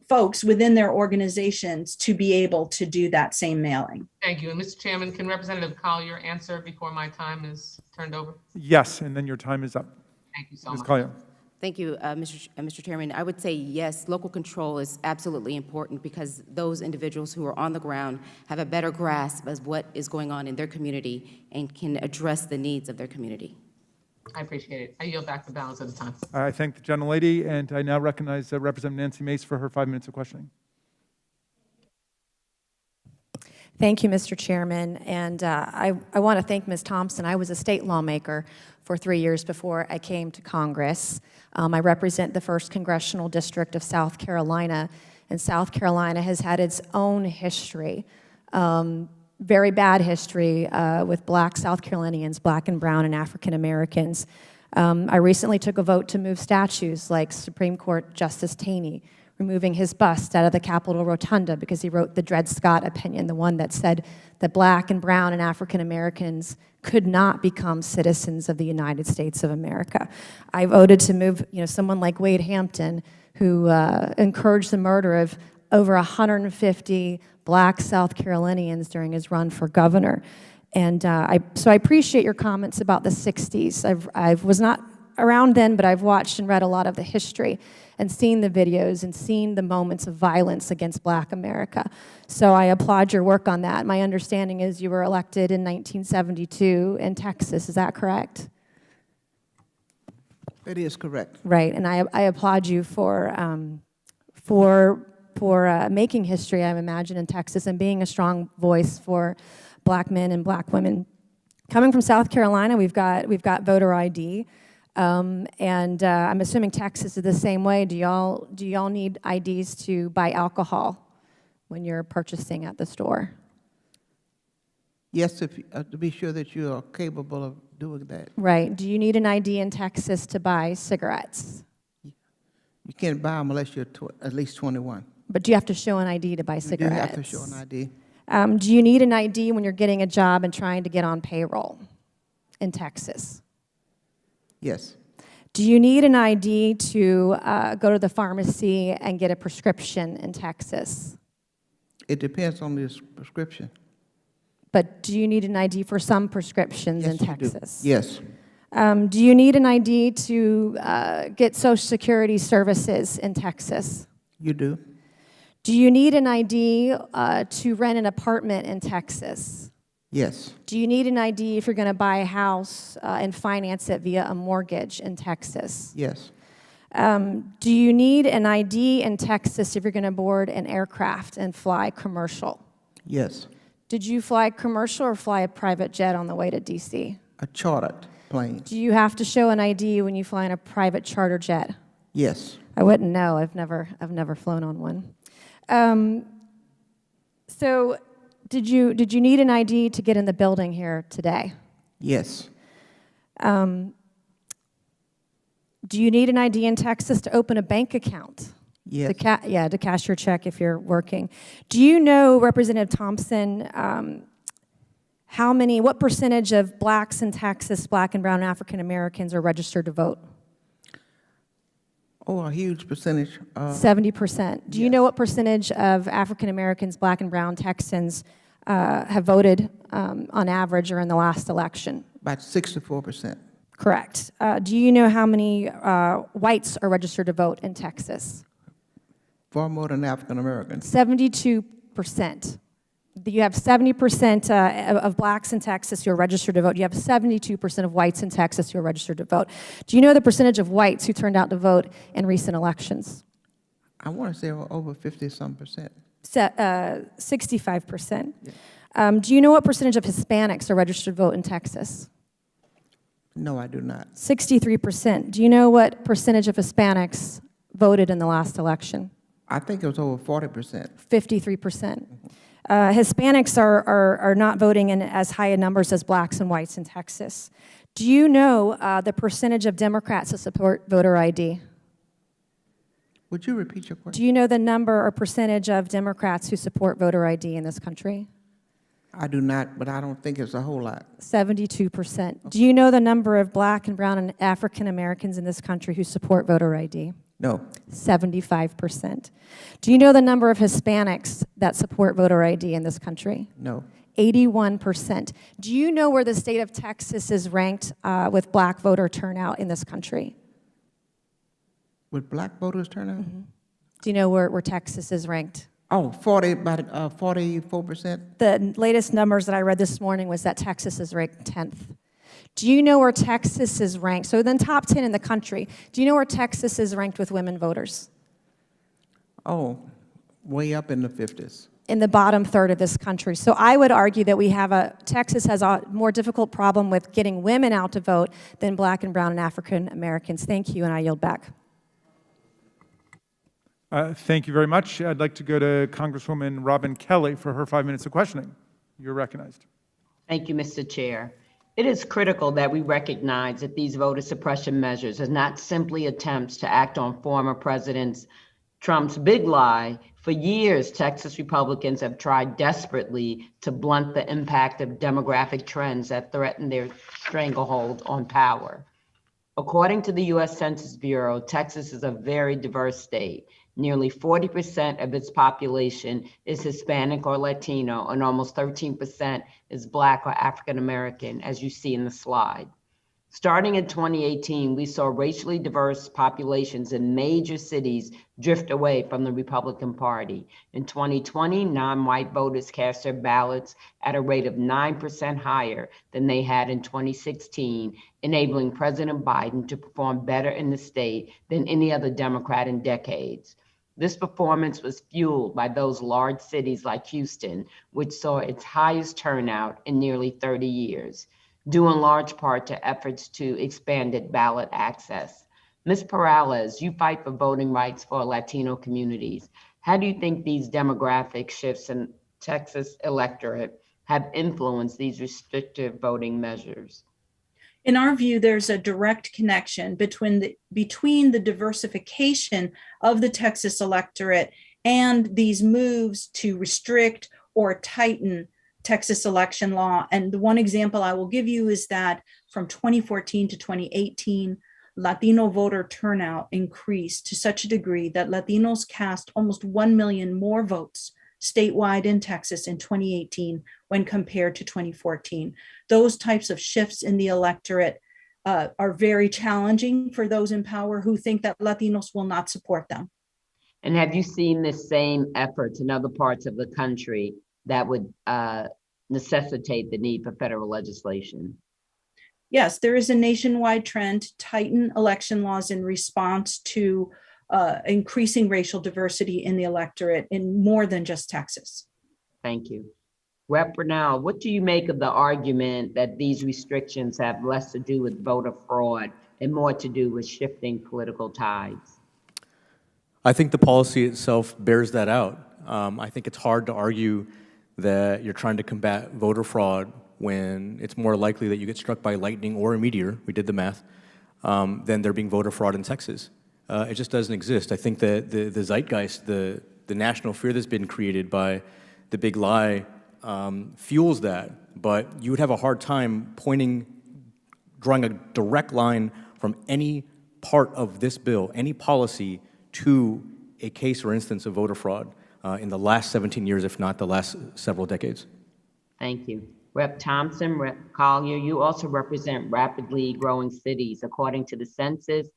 folks within their organizations to be able to do that same mailing.
Thank you. And Mr. Chairman, can Representative Collier answer before my time is turned over?
Yes, and then your time is up.
Thank you so
Ms.
much.
Collier.
Thank you, Mr. Chairman. I would say yes, local control is absolutely important because those individuals who are on the ground have a better grasp of what is going on in their community and can address the needs of their community.
I appreciate it. I yield back the balance of the time.
I thank the gentlelady, and I now recognize Representative Nancy Mace for her 5 minutes of questioning.
Thank you, Mr. Chairman. And I want to thank Ms. Thompson. I was a state lawmaker for 3 years before I came to Congress. I represent the 1st Congressional District of South Carolina, and South Carolina has had its own history, very bad history with Black South Carolinians, Black and Brown and African Americans. I recently took a vote to move statues like Supreme Court Justice Taney, removing his bust out of the Capitol Rotunda because he wrote the Dred Scott opinion, the one that said that Black and Brown and African Americans could not become citizens of the United States of America. I voted to move, someone like Wade Hampton, who encouraged the murder of over 150 Black South Carolinians during his run for governor. And so I appreciate your comments about the 60s. I was not around then, but I've watched and read a lot of the history and seen the videos and seen the moments of violence against Black America. So I applaud your work on that. My understanding is you were elected in 1972 in Texas. Is that correct?
That is correct.
Right, and I applaud you for making history, I imagine, in Texas and being a strong voice for Black men and Black women. Coming from South Carolina, we've got voter ID. And I'm assuming Texas is the same way. Do y'all need IDs to buy alcohol when you're purchasing at the store?
Yes, to be sure that you are capable of doing that.
Right. Do you need an ID in Texas to buy cigarettes?
You can't buy them unless you're at least 21.
But do you have to show an ID to buy cigarettes?
You do have to show an ID.
Do you need an ID when you're getting a job and trying to get on payroll in Texas?
Yes.
Do you need an ID to go to the pharmacy and get a prescription in Texas?
It depends on this prescription.
But do you need an ID for some prescriptions in Texas?
Yes.
Do you need an ID to get Social Security services in Texas?
You do.
Do you need an ID to rent an apartment in Texas?
Yes.
Do you need an ID if you're going to buy a house and finance it via a mortgage in Texas?
Yes.
Do you need an ID in Texas if you're going to board an aircraft and fly commercial?
Yes.
Did you fly commercial or fly a private jet on the way to D.C.?
A chartered plane.
Do you have to show an ID when you fly in a private charter jet?
Yes.
I wouldn't know. I've never flown on one. So did you need an ID to get in the building here today?
Yes.
Do you need an ID in Texas to open a bank account?
Yes.
To cash your check if you're working. Do you know, Representative Thompson, what percentage of Blacks in Texas, Black and Brown and African Americans are registered to vote?
Oh, a huge percentage.
70%. Do you know what percentage of African Americans, Black and Brown Texans have voted on average or in the last election?
About 64%.
Correct. Do you know how many whites are registered to vote in Texas?
Far more than African Americans.
72%. You have 70% of Blacks in Texas who are registered to vote. You have 72% of whites in Texas who are registered to vote. Do you know the percentage of whites who turned out to vote in recent elections?
I want to say over 50-some%.
65%. Yeah. Do you know what percentage of Hispanics are registered to vote in Texas?
No, I do not.
63%. Do you know what percentage of Hispanics voted in the last election?
I think it was over 40%.
53%. Hispanics are not voting in as high a numbers as Blacks and whites in Texas. Do you know the percentage of Democrats that support voter ID?
Would you repeat your
Do
question?
you know the number or percentage of Democrats who support voter ID in this country?
I do not, but I don't think it's a whole lot.
72%. Do you know the number of Black and brown and African Americans in this country who support voter ID?
No.
75%. Do you know the number of Hispanics that support voter ID in this country?
No.
81%. Do you know where the state of Texas is ranked with Black voter turnout in this country?
Would black voters turn out?
Do you know where Texas is ranked?
Oh, 44%?
The latest numbers that I read this morning was that Texas is ranked 10th. Do you know where Texas is ranked? So then top 10 in the country. Do you know where Texas is ranked with women voters?
Oh, way up in the 50s.
In the bottom third of this country. So I would argue that Texas has a more difficult problem with getting women out to vote than Black and brown and African Americans. Thank you, and I yield back.
Thank you very much. I'd like to go to Congresswoman Robin Kelly for her 5 minutes of questioning. You're recognized.
Thank you, Mr. Chair. It is critical that we recognize that these voter suppression measures are not simply attempts to act on former President Trump's big lie. For years, Texas Republicans have tried desperately to blunt the impact of demographic trends that threaten their stranglehold on power. According to the U.S. Census Bureau, Texas is a very diverse state. Nearly 40% of its population is Hispanic or Latino, and almost 13% is Black or African American, as you see in the slide. Starting in 2018, we saw racially diverse populations in major cities drift away from the Republican Party. In 2020, non-white voters cast their ballots at a rate of 9% higher than they had in 2016, enabling President Biden to perform better in the state than any other Democrat in decades. This performance was fueled by those large cities like Houston, which saw its highest turnout in nearly 30 years, due in large part to efforts to expanded ballot access. Ms. Perales, you fight for voting rights for Latino communities. How do you think these demographic shifts in Texas electorate have influenced these restrictive voting measures?
In our view, there's a direct connection between the diversification of the Texas electorate and these moves to restrict or tighten Texas election law. And the one example I will give you is that from 2014 to 2018, Latino voter turnout increased to such a degree that Latinos cast almost 1 million more votes statewide in Texas in 2018 when compared to 2014. Those types of shifts in the electorate are very challenging for those in power who think that Latinos will not support them.
And have you seen the same efforts in other parts of the country that would necessitate the need for federal legislation?
Yes, there is a nationwide trend to tighten election laws in response to increasing racial diversity in the electorate in more than just Texas.
Thank you. Rep. Bernal, what do you make of the argument that these restrictions have less to do with voter fraud and more to do with shifting political tides?
I think the policy itself bears that out. I think it's hard to argue that you're trying to combat voter fraud when it's more likely that you get struck by lightning or a meteor, we did the math, than there being voter fraud in Texas. It just doesn't exist. I think that the zeitgeist, the national fear that's been created by the big lie fuels that, but you would have a hard time drawing a direct line from any part of this bill, any policy, to a case or instance of voter fraud in the last 17 years, if not the last several decades.
Thank you. Rep. Thompson, Rep. Collier, you also represent rapidly growing cities. According to the census,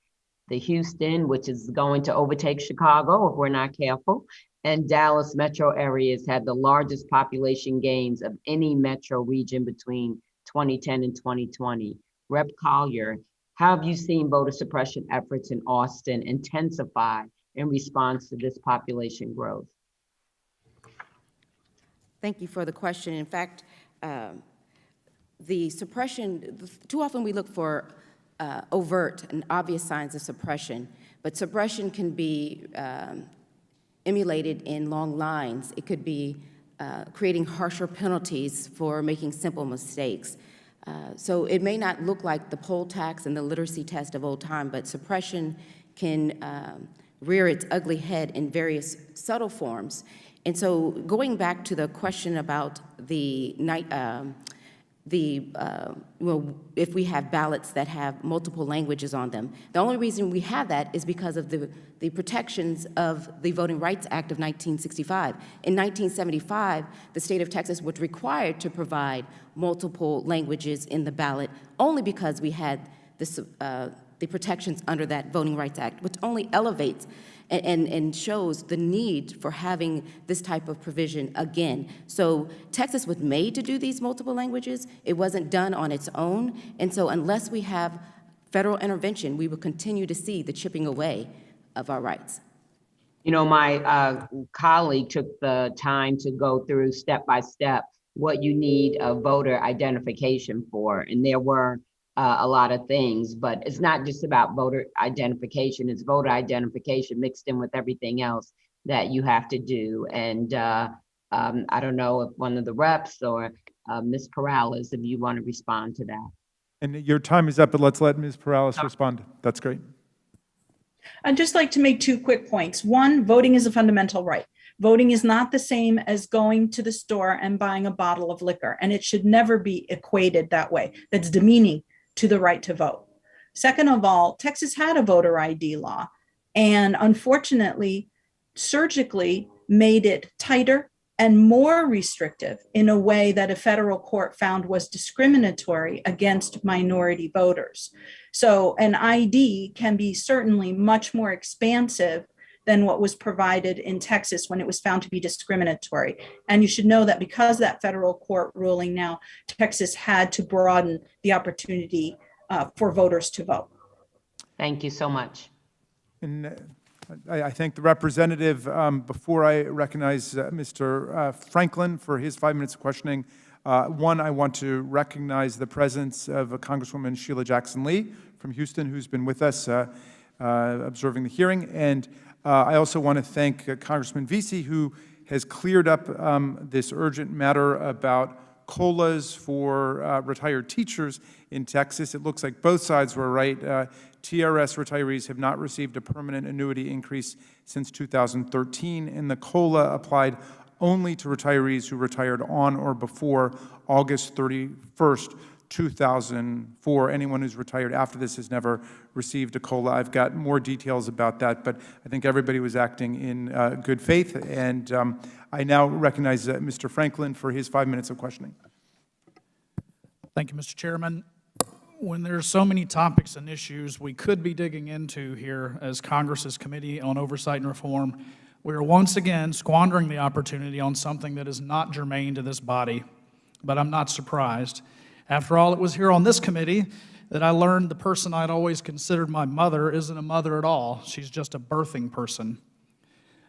the Houston, which is going to overtake Chicago if we're not careful, and Dallas metro areas had the largest population gains of any metro region between 2010 and 2020. Rep. Collier, how have you seen voter suppression efforts in Austin intensify in response to this population growth?
Thank you for the question. In fact, the suppression, too often we look for overt and obvious signs of suppression, but suppression can be emulated in long lines. It could be creating harsher penalties for making simple mistakes. So it may not look like the poll tax and the literacy test of old time, but suppression can rear its ugly head in various subtle forms. And so going back to the question about if we have ballots that have multiple languages on them, the only reason we have that is because of the protections of the Voting Rights Act of 1965. In 1975, the state of Texas was required to provide multiple languages in the ballot only because we had this, the protections under that Voting Rights Act, which only elevates and shows the need for having this type of provision again. So Texas was made to do these multiple languages. It wasn't done on its own. And so unless we have federal intervention, we will continue to see the chipping away of our rights.
You know, my colleague took the time to go through step by step what you need a voter identification for, and there were a lot of things, but it's not just about voter identification, it's voter identification mixed in with everything else that you have to do. And I don't know if one of the reps or Ms. Perales, if you want to respond to that.
And your time is up, but let's let Ms. Perales respond. That's great.
I'd just like to make 2 quick points. One, voting is a fundamental right. Voting is not the same as going to the store and buying a bottle of liquor, and it should never be equated that way. That's demeaning to the right to vote. Second of all, Texas had a voter ID law and unfortunately surgically made it tighter and more restrictive in a way that a federal court found was discriminatory against minority voters. So an ID can be certainly much more expansive than what was provided in Texas when it was found to be discriminatory. And you should know that because of that federal court ruling now, Texas had to broaden the opportunity for voters to vote.
Thank you so much.
And I thank the representative. Before I recognize Mr. Franklin for his 5 minutes of questioning, one, I want to recognize the presence of Congresswoman Sheila Jackson Lee from Houston, who's been with us observing the hearing. And I also want to thank Congressman Vesey, who has cleared up this urgent matter about COLAs for retired teachers in Texas. It looks like both sides were right. TRS retirees have not received a permanent annuity increase since 2013, and the COLA applied only to retirees who retired on or before August 31st, 2004. Anyone who's retired after this has never received a COLA. I've got more details about that, but I think everybody was acting in good faith, and I now recognize Mr. Franklin for his 5 minutes of questioning.
Thank you, Mr. Chairman. When there's so many topics and issues we could be digging into here as Congress's Committee on Oversight and Reform, we are once again squandering the opportunity on something that is not germane to this body. But I'm not surprised. After all, it was here on this committee that I learned the person I'd always considered my mother isn't a mother at all. She's just a birthing person.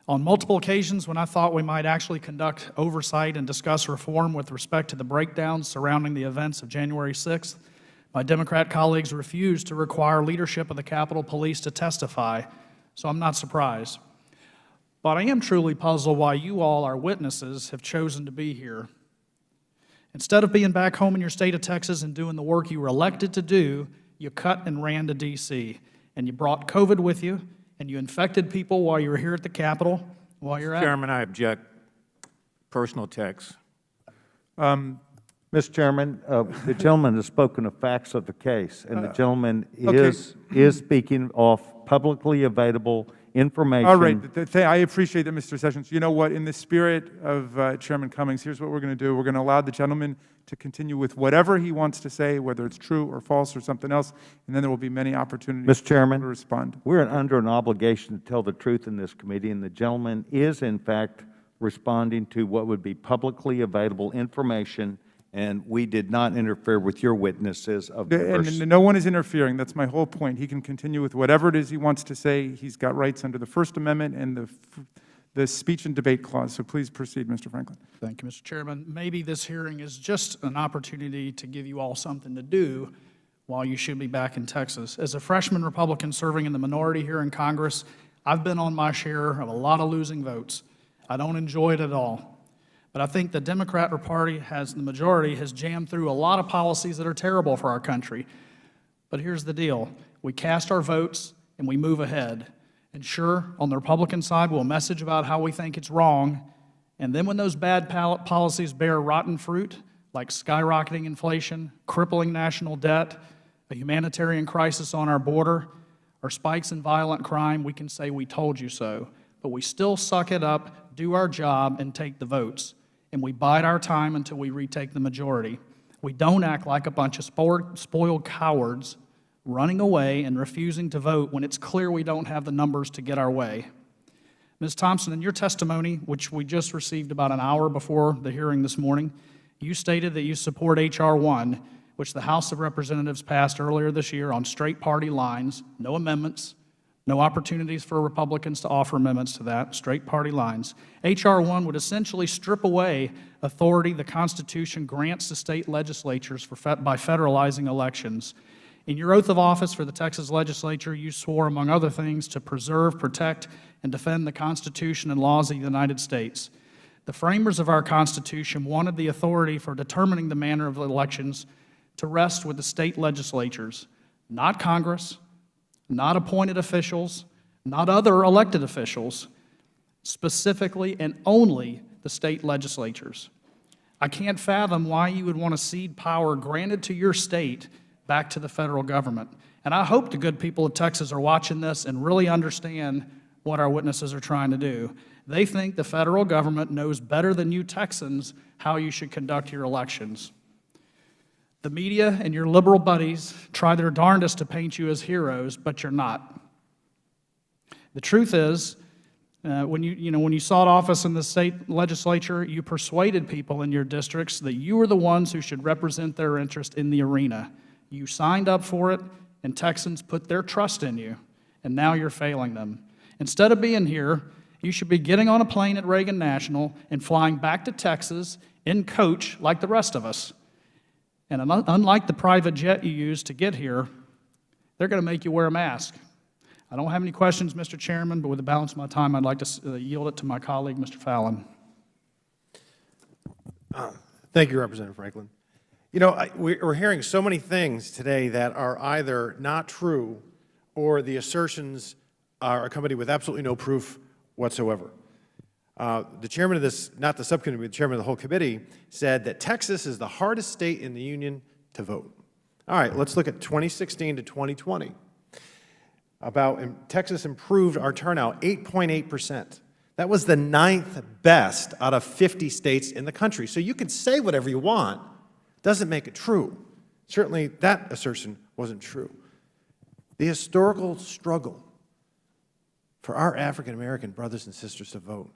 On multiple occasions when I thought we might actually conduct oversight and discuss reform with respect to the breakdowns surrounding the events of January 6th, my Democrat colleagues refused to require leadership of the Capitol Police to testify, so I'm not surprised. But I am truly puzzled why you all, our witnesses, have chosen to be here. Instead of being back home in your state of Texas and doing the work you were elected to do, you cut and ran to D.C., and you brought COVID with you, and you infected people while you were here at the Capitol, while you're at it.
Chairman, I object. Personal text.
Mr. Chairman, the gentleman has spoken of facts of the case, and the gentleman
okay.
is speaking off publicly available information.
All right, I appreciate that, Mr. Sessions. You know what, in the spirit of Chairman Cummings, here's what we're going to do. We're going to allow the gentleman to continue with whatever he wants to say, whether it's true or false or something else, and then there will be many opportunities
Mr. Chairman,
to respond.
We're under an obligation to tell the truth in this committee, and the gentleman is, in fact, responding to what would be publicly available information, and we did not interfere with your witnesses of the
And no one is interfering. That's my whole point. He can continue with whatever it is he wants to say. He's got rights under the First Amendment and the Speech and Debate Clause. So please proceed, Mr. Franklin.
Thank you, Mr. Chairman. Maybe this hearing is just an opportunity to give you all something to do while you should be back in Texas. As a freshman Republican serving in the minority here in Congress, I've been on my share of a lot of losing votes. I don't enjoy it at all. But I think the Democrat Party the majority has jammed through a lot of policies that are terrible for our country. But here's the deal. We cast our votes and we move ahead. And sure, on the Republican side, we'll message about how we think it's wrong, and then when those bad policies bear rotten fruit, like skyrocketing inflation, crippling national debt, a humanitarian crisis on our border, or spikes in violent crime, we can say we told you so. But we still suck it up, do our job, and take the votes. And we bide our time until we retake the majority. We don't act like a bunch of spoiled cowards running away and refusing to vote when it's clear we don't have the numbers to get our way. Ms. Thompson, in your testimony, which we just received about an hour before the hearing this morning, you stated that you support H.R. 1, which the House of Representatives passed earlier this year on straight party lines, no amendments, no opportunities for Republicans to offer amendments to that, straight party lines. H.R. 1 would essentially strip away authority the Constitution grants to state legislatures by federalizing elections. In your oath of office for the Texas legislature, you swore, among other things, to preserve, protect, and defend the Constitution and laws of the United States. The framers of our Constitution wanted the authority for determining the manner of elections to rest with the state legislatures, not Congress, not appointed officials, not other elected officials, specifically and only the state legislatures. I can't fathom why you would want to cede power granted to your state back to the federal government. And I hope the good people of Texas are watching this and really understand what our witnesses are trying to do. They think the federal government knows better than you Texans how you should conduct your elections. The media and your liberal buddies try their darndest to paint you as heroes, but you're not. The truth is, when you sought office in the state legislature, you persuaded people in your districts that you were the ones who should represent their interest in the arena. You signed up for it, and Texans put their trust in you, and now you're failing them. Instead of being here, you should be getting on a plane at Reagan National and flying back to Texas in coach like the rest of us. And unlike the private jet you used to get here, they're going to make you wear a mask. I don't have any questions, Mr. Chairman, but with the balance of my time, I'd like to yield it to my colleague, Mr. Fallon.
Thank you, Representative Franklin. You know, we're hearing so many things today that are either not true or the assertions are accompanied with absolutely no proof whatsoever. The chairman of this, not the subcommittee, but the chairman of the whole committee, said that Texas is the hardest state in the union to vote. All right, let's look at 2016 to 2020. Texas improved our turnout 8.8%. That was the 9th best out of 50 states in the country. So you can say whatever you want, doesn't make it true. Certainly that assertion wasn't true. The historical struggle for our African-American brothers and sisters to vote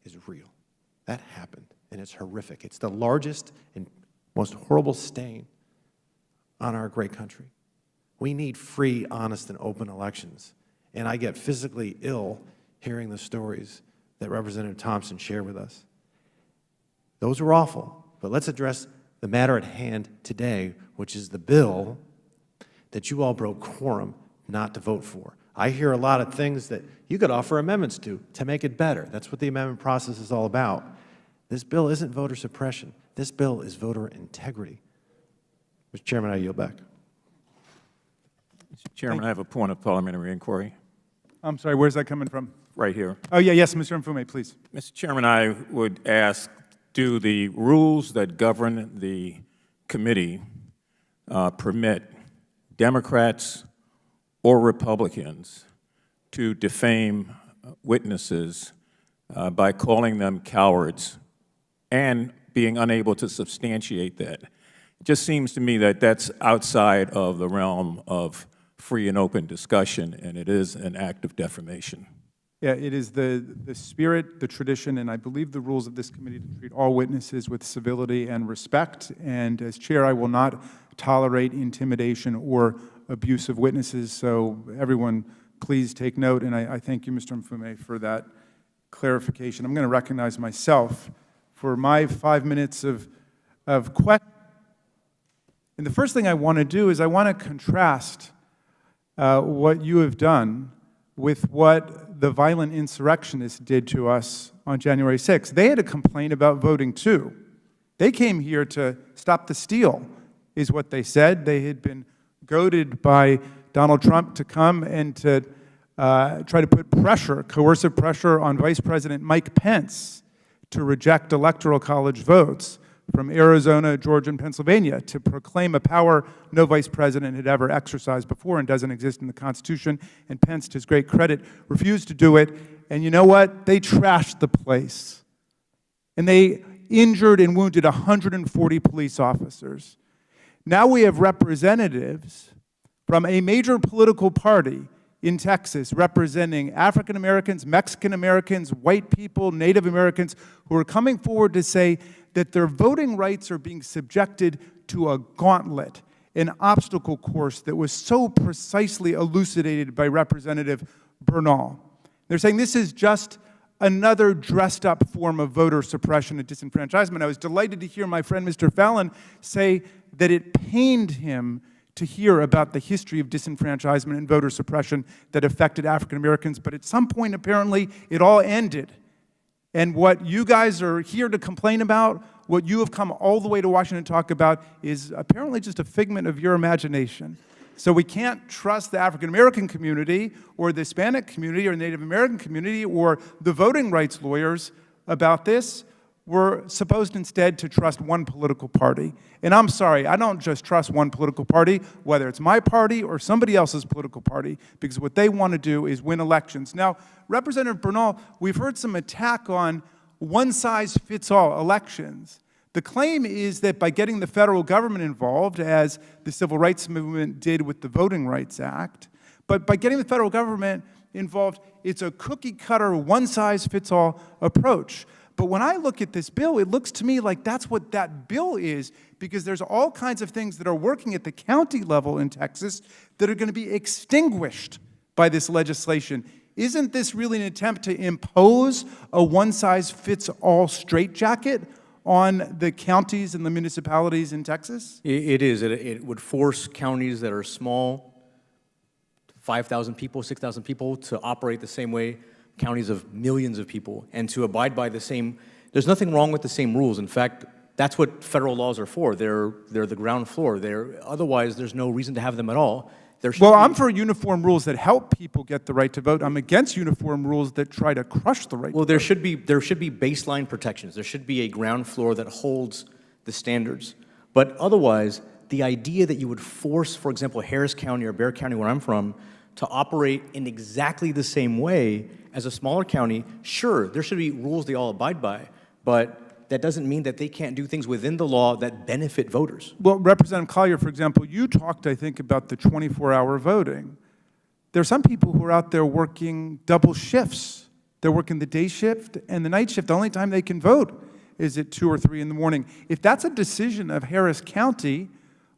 is real. That happened, and it's horrific. It's the largest and most horrible stain on our great country. We need free, honest, and open elections. And I get physically ill hearing the stories that Representative Thompson shared with us. Those were awful, but let's address the matter at hand today, which is the bill that you all broke quorum not to vote for. I hear a lot of things that you could offer amendments to make it better. That's what the amendment process is all about. This bill isn't voter suppression. This bill is voter integrity. Mr. Chairman, I yield back.
Mr. Chairman, I have a point of parliamentary inquiry.
I'm sorry, where's that coming from?
Right here.
Oh, yeah, yes, Mr. Mfume, please.
Mr. Chairman, I would ask, do the rules that govern the committee permit Democrats or Republicans to defame witnesses by calling them cowards and being unable to substantiate that? It just seems to me that that's outside of the realm of free and open discussion, and it is an act of defamation.
Yeah, it is the spirit, the tradition, and I believe the rules of this committee to treat all witnesses with civility and respect. And as chair, I will not tolerate intimidation or abuse of witnesses. So everyone, please take note. And I thank you, Mr. Mfume, for that clarification. I'm going to recognize myself for my 5 minutes of question. And the first thing I want to do is I want to contrast what you have done with what the violent insurrectionists did to us on January 6th. They had a complaint about voting too. They came here to stop the steal, is what they said. They had been goaded by Donald Trump to come and to try to put pressure, coercive pressure on Vice President Mike Pence to reject Electoral College votes from Arizona, Georgia, and Pennsylvania, to proclaim a power no vice president had ever exercised before and doesn't exist in the Constitution. And Pence, to his great credit, refused to do it. And you know what? They trashed the place. And they injured and wounded 140 police officers. Now we have representatives from a major political party in Texas representing African Americans, Mexican Americans, white people, Native Americans, who are coming forward to say that their voting rights are being subjected to a gauntlet, an obstacle course that was so precisely elucidated by Representative Bernal. They're saying this is just another dressed up form of voter suppression and disenfranchisement. I was delighted to hear my friend Mr. Fallon say that it pained him to hear about the history of disenfranchisement and voter suppression that affected African Americans, but at some point apparently it all ended. And what you guys are here to complain about, what you have come all the way to Washington to talk about, is apparently just a figment of your imagination. So we can't trust the African American community or the Hispanic community or the Native American community or the voting rights lawyers about this. We're supposed instead to trust one political party. And I'm sorry, I don't just trust one political party, whether it's my party or somebody else's political party, because what they want to do is win elections. Now, Representative Bernal, we've heard some attack on one-size-fits-all elections. The claim is that by getting the federal government involved, as the civil rights movement did with the Voting Rights Act, but by getting the federal government involved, it's a cookie-cutter, one-size-fits-all approach. But when I look at this bill, it looks to me like that's what that bill is, because there's all kinds of things that are working at the county level in Texas that are going to be extinguished by this legislation. Isn't this really an attempt to impose a one-size-fits-all straitjacket on the counties and the municipalities in Texas?
It is. It would force counties that are small, 5,000 people, 6,000 people, to operate the same way counties of millions of people, and to abide by the same. There's nothing wrong with the same rules. In fact, that's what federal laws are for. They're the ground floor. Otherwise, there's no reason to have them at all.
Well, I'm for uniform rules that help people get the right to vote. I'm against uniform rules that try to crush the right to vote.
Well, there should be baseline protections. There should be a ground floor that holds the standards. But otherwise, the idea that you would force, for example, Harris County or Bexar County, where I'm from, to operate in exactly the same way as a smaller county, sure, there should be rules they all abide by, but that doesn't mean that they can't do things within the law that benefit voters.
Well, Representative Collier, for example, you talked, I think, about the 24-hour voting. There are some people who are out there working double shifts. They're working the day shift and the night shift. The only time they can vote is at 2 or 3 in the morning. If that's a decision of Harris County,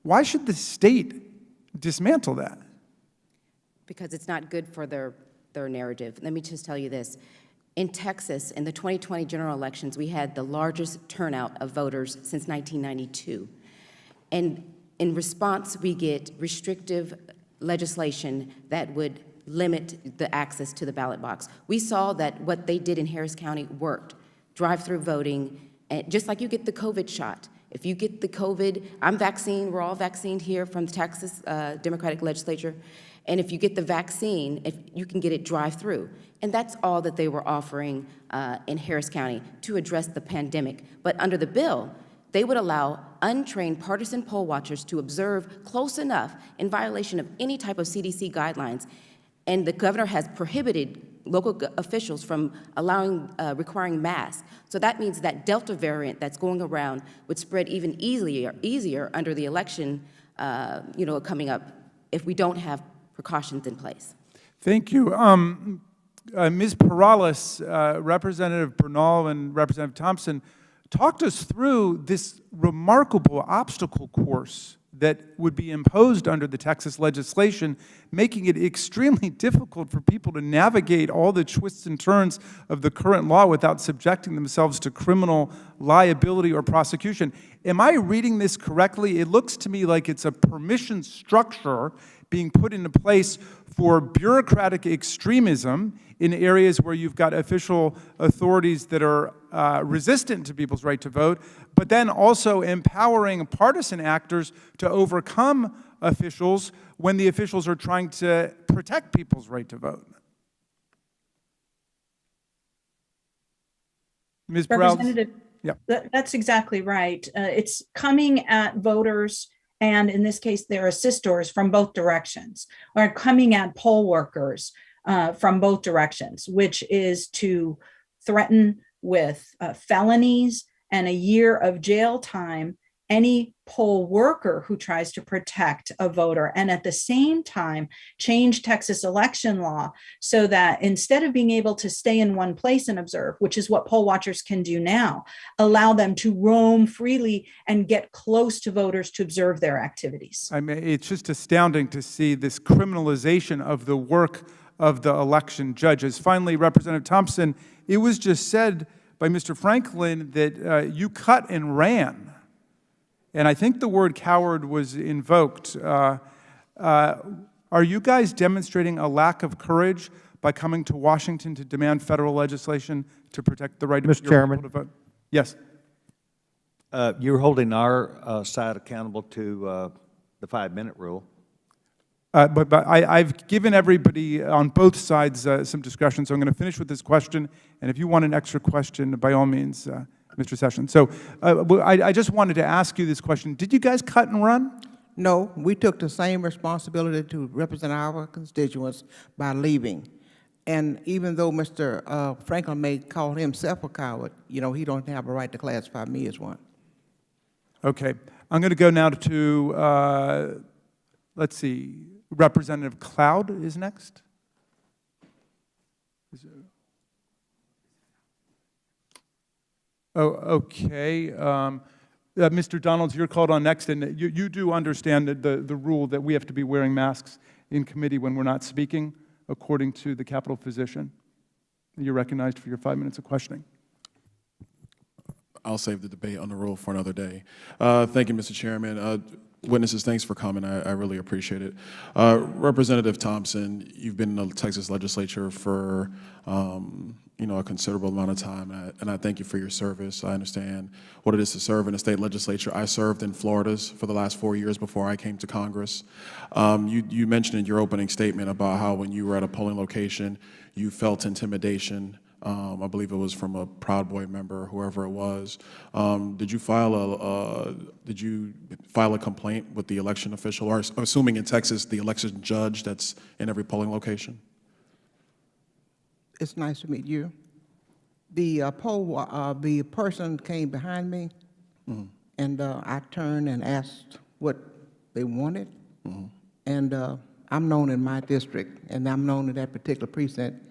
why should the state dismantle that?
Because it's not good for their narrative. Let me just tell you this. In Texas, in the 2020 general elections, we had the largest turnout of voters since 1992. And in response, we get restrictive legislation that would limit the access to the ballot box. We saw that what they did in Harris County worked. Drive-through voting, and just like you get the COVID shot. If you get the COVID, I'm vaccinated, we're all vaccinated here from the Texas Democratic Legislature. And if you get the vaccine, if you can get it drive-through. And that's all that they were offering in Harris County to address the pandemic. But under the bill, they would allow untrained partisan poll watchers to observe close enough in violation of any type of CDC guidelines. And the governor has prohibited local officials from requiring masks. So that means that Delta variant that's going around would spread even easier under the election, coming up if we don't have precautions in place.
Thank you. Ms. Perales, Representative Bernal and Representative Thompson talked us through this remarkable obstacle course that would be imposed under the Texas legislation, making it extremely difficult for people to navigate all the twists and turns of the current law without subjecting themselves to criminal liability or prosecution. Am I reading this correctly? It looks to me like it's a permission structure being put into place for bureaucratic extremism in areas where you've got official authorities that are resistant to people's right to vote, but then also empowering partisan actors to overcome officials when the officials are trying to protect people's right to vote. Ms. Perales?
Representative,
Yeah.
that's exactly right. It's coming at voters, and in this case, their assistors from both directions, or coming at poll workers from both directions, which is to threaten with felonies and a year of jail time any poll worker who tries to protect a voter, and at the same time change Texas election law so that instead of being able to stay in one place and observe, which is what poll watchers can do now, allow them to roam freely and get close to voters to observe their activities.
I mean, it's just astounding to see this criminalization of the work of the election judges. Finally, Representative Thompson, it was just said by Mr. Franklin that you cut and ran. And I think the word coward was invoked. Are you guys demonstrating a lack of courage by coming to Washington to demand federal legislation to protect the right of your people to vote? Yes.
You're holding our side accountable to the 5-minute rule.
But I've given everybody on both sides some discussion, so I'm going to finish with this question. And if you want an extra question, by all means, Mr. Sessions. So I just wanted to ask you this question. Did you guys cut and run?
No, we took the same responsibility to represent our constituents by leaving. And even though Mr. Franklin may call himself a coward, you know, he don't have a right to classify me as one.
Okay. I'm going to go now to, let's see, Representative Cloud is next. Oh, okay. Mr. Donalds, you're called on next, and you do understand the rule that we have to be wearing masks in committee when we're not speaking, according to the Capitol physician. You're recognized for your 5 minutes of questioning.
I'll save the debate on the rule for another day. Thank you, Mr. Chairman. Witnesses, thanks for coming. I really appreciate it. Representative Thompson, you've been in the Texas legislature for a considerable amount of time, and I thank you for your service. I understand what it is to serve in the state legislature. I served in Florida's for the last 4 years before I came to Congress. You mentioned in your opening statement about how when you were at a polling location, you felt intimidation. I believe it was from a Proud Boy member, whoever it was. Did you file a complaint with the election official, or assuming in Texas the election judge that's in every polling location?
It's nice to meet you. The person came behind me, and I turned and asked what they wanted. And I'm known in my district, and I'm known in that particular precinct.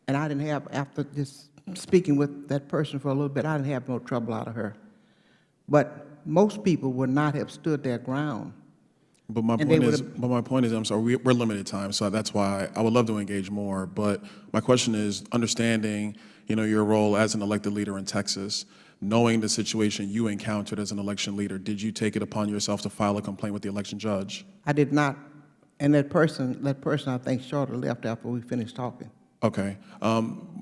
And I didn't have, after just speaking with that person for a little bit, I didn't have no trouble out of her. But most people would not have stood their ground.
But my point is, I'm sorry, we're limited time, so that's why I would love to engage more. But my question is, understanding, your role as an elected leader in Texas, knowing the situation you encountered as an election leader, did you take it upon yourself to file a complaint with the election judge?
I did not. And that person I think shortly left after we finished talking.
Okay.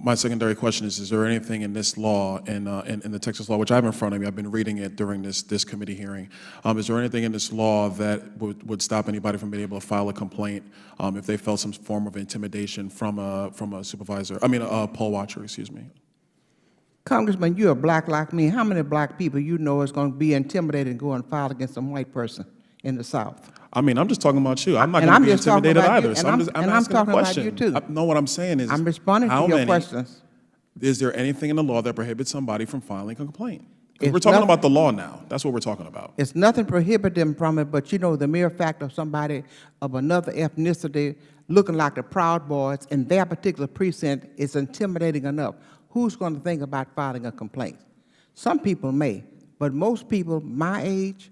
My secondary question is there anything in this law, in the Texas law, which I have in front of me, I've been reading it during this committee hearing, is there anything in this law that would stop anybody from being able to file a complaint if they felt some form of intimidation from a poll watcher, excuse me?
Congressman, you're a black like me. How many black people you know is going to be intimidated and go and file against some white person in the South?
I mean, I'm just talking about you. I'm not going to be intimidated either. So I'm asking a question.
About you too.
No, what I'm saying is,
I'm responding to your questions.
Is there anything in the law that prohibits somebody from filing a complaint? We're talking about the law now. That's what we're talking about.
It's nothing prohibiting them from it, but the mere fact of somebody of another ethnicity looking like the Proud Boys in their particular precinct is intimidating enough. Who's going to think about filing a complaint? Some people may, but most people my age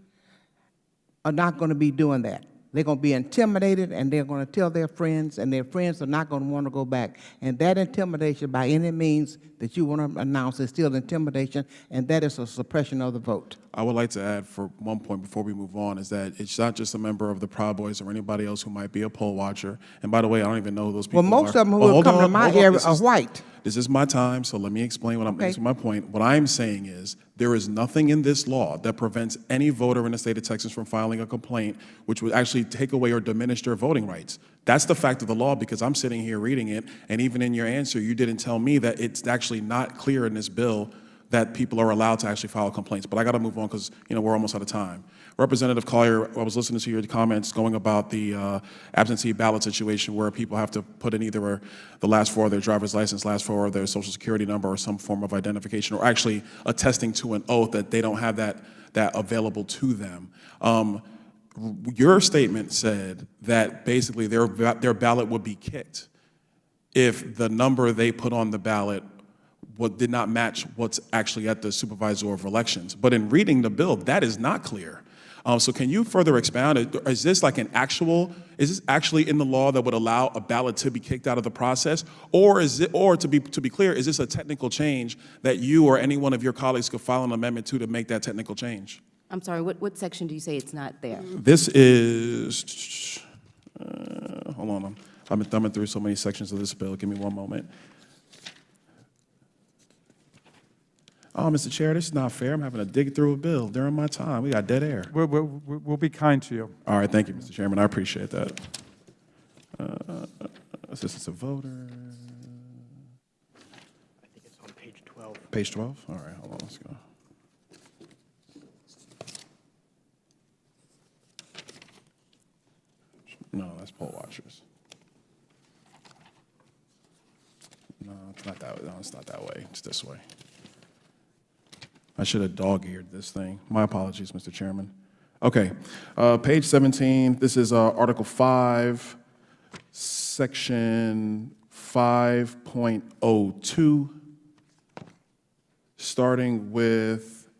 are not going to be doing that. They're going to be intimidated, and they're going to tell their friends, and their friends are not going to want to go back. And that intimidation, by any means that you want to announce, is still intimidation, and that is a suppression of the vote.
I would like to add for one point before we move on is that it's not just a member of the Proud Boys or anybody else who might be a poll watcher. And by the way, I don't even know who those people are.
Well, most of them who will come to my area are white.
This is my time, so let me explain what this is my point. What I'm saying is there is nothing in this law that prevents any voter in the state of Texas from filing a complaint which would actually take away or diminish their voting rights. That's the fact of the law, because I'm sitting here reading it, and even in your answer, you didn't tell me that it's actually not clear in this bill that people are allowed to actually file complaints. But I got to move on because, we're almost out of time. Representative Collier, I was listening to your comments going about the absentee ballot situation where people have to put in either the last four of their driver's license, last four of their social security number, or some form of identification, or actually attesting to an oath that they don't have that available to them. Your statement said that basically their ballot would be kicked if the number they put on the ballot did not match what's actually at the supervisor of elections. But in reading the bill, that is not clear. So can you further expound? Is this actually in the law that would allow a ballot to be kicked out of the process? Or to be clear, is this a technical change that you or any one of your colleagues could file an amendment to make that technical change?
I'm sorry, what section do you say it's not there?
This is, hold on, I've been thumbing through so many sections of this bill. Give me one moment. Oh, Mr. Chair, this is not fair. I'm having to dig through a bill during my time. We got dead air.
We'll be kind to you.
All right, thank you, Mr. Chairman. I appreciate that. Assistance of voter.
I think it's on page 12.
Page 12? All right, hold on, let's go. No, that's poll watchers. No, it's not that way. No, it's not that way. It's this way. I should have dog-eared this thing. My apologies, Mr. Chairman. Okay, page 17. This is Article 5, Section 5.02, starting with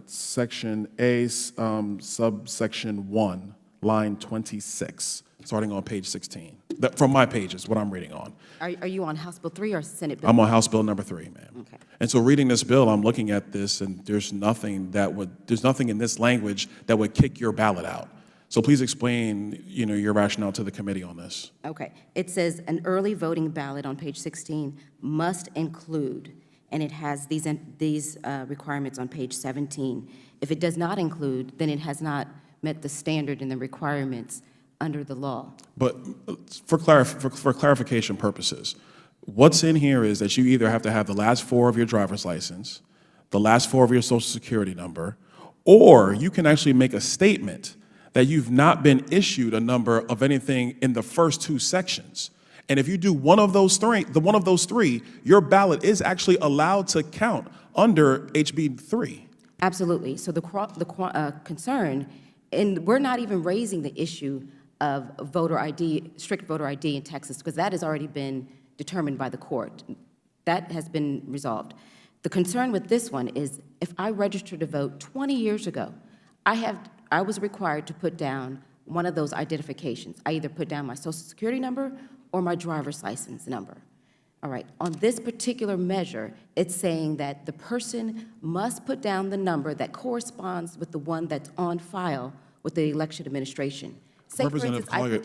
Section A, subsection 1, line 26, starting on page 16. From my pages, what I'm reading on.
Are you on House Bill 3 or Senate Bill?
I'm on House Bill number 3, ma'am.
Okay.
And so reading this bill, I'm looking at this, and there's nothing in this language that would kick your ballot out. So please explain, your rationale to the committee on this.
Okay. It says an early voting ballot on page 16 must include, and it has these requirements on page 17. If it does not include, then it has not met the standard and the requirements under the law.
But for clarification purposes, what's in here is that you either have to have the last four of your driver's license, the last four of your social security number, or you can actually make a statement that you've not been issued a number of anything in the first two sections. And if you do one of those three, your ballot is actually allowed to count under HB 3.
Absolutely. So the concern, and we're not even raising the issue of voter ID, strict voter ID in Texas, because that has already been determined by the court. That has been resolved. The concern with this one is if I registered to vote 20 years ago, I was required to put down one of those identifications. I either put down my social security number or my driver's license number. All right, on this particular measure, it's saying that the person must put down the number that corresponds with the one that's on file with the election administration. Say,
Representative Collier,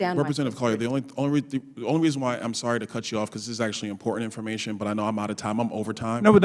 the only reason why I'm sorry to cut you off, because this is actually important information, but I know I'm out of time. I'm over time.
No, but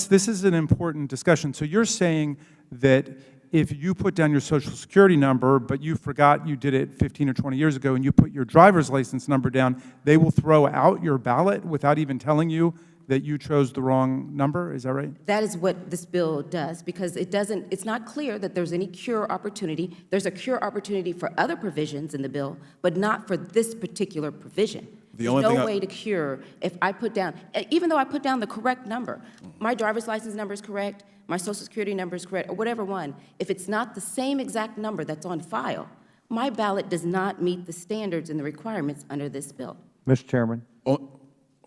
this is an important discussion. So you're saying that if you put down your social security number, but you forgot you did it 15 or 20 years ago, and you put your driver's license number down, they will throw out your ballot without even telling you that you chose the wrong number? Is that right?
That is what this bill does, because it's not clear that there's any cure opportunity. There's a cure opportunity for other provisions in the bill, but not for this particular provision. There's no way to cure if I put down, even though I put down the correct number, my driver's license number is correct, my social security number is correct, or whatever one, if it's not the same exact number that's on file, my ballot does not meet the standards and the requirements under this bill.
Mr. Chairman.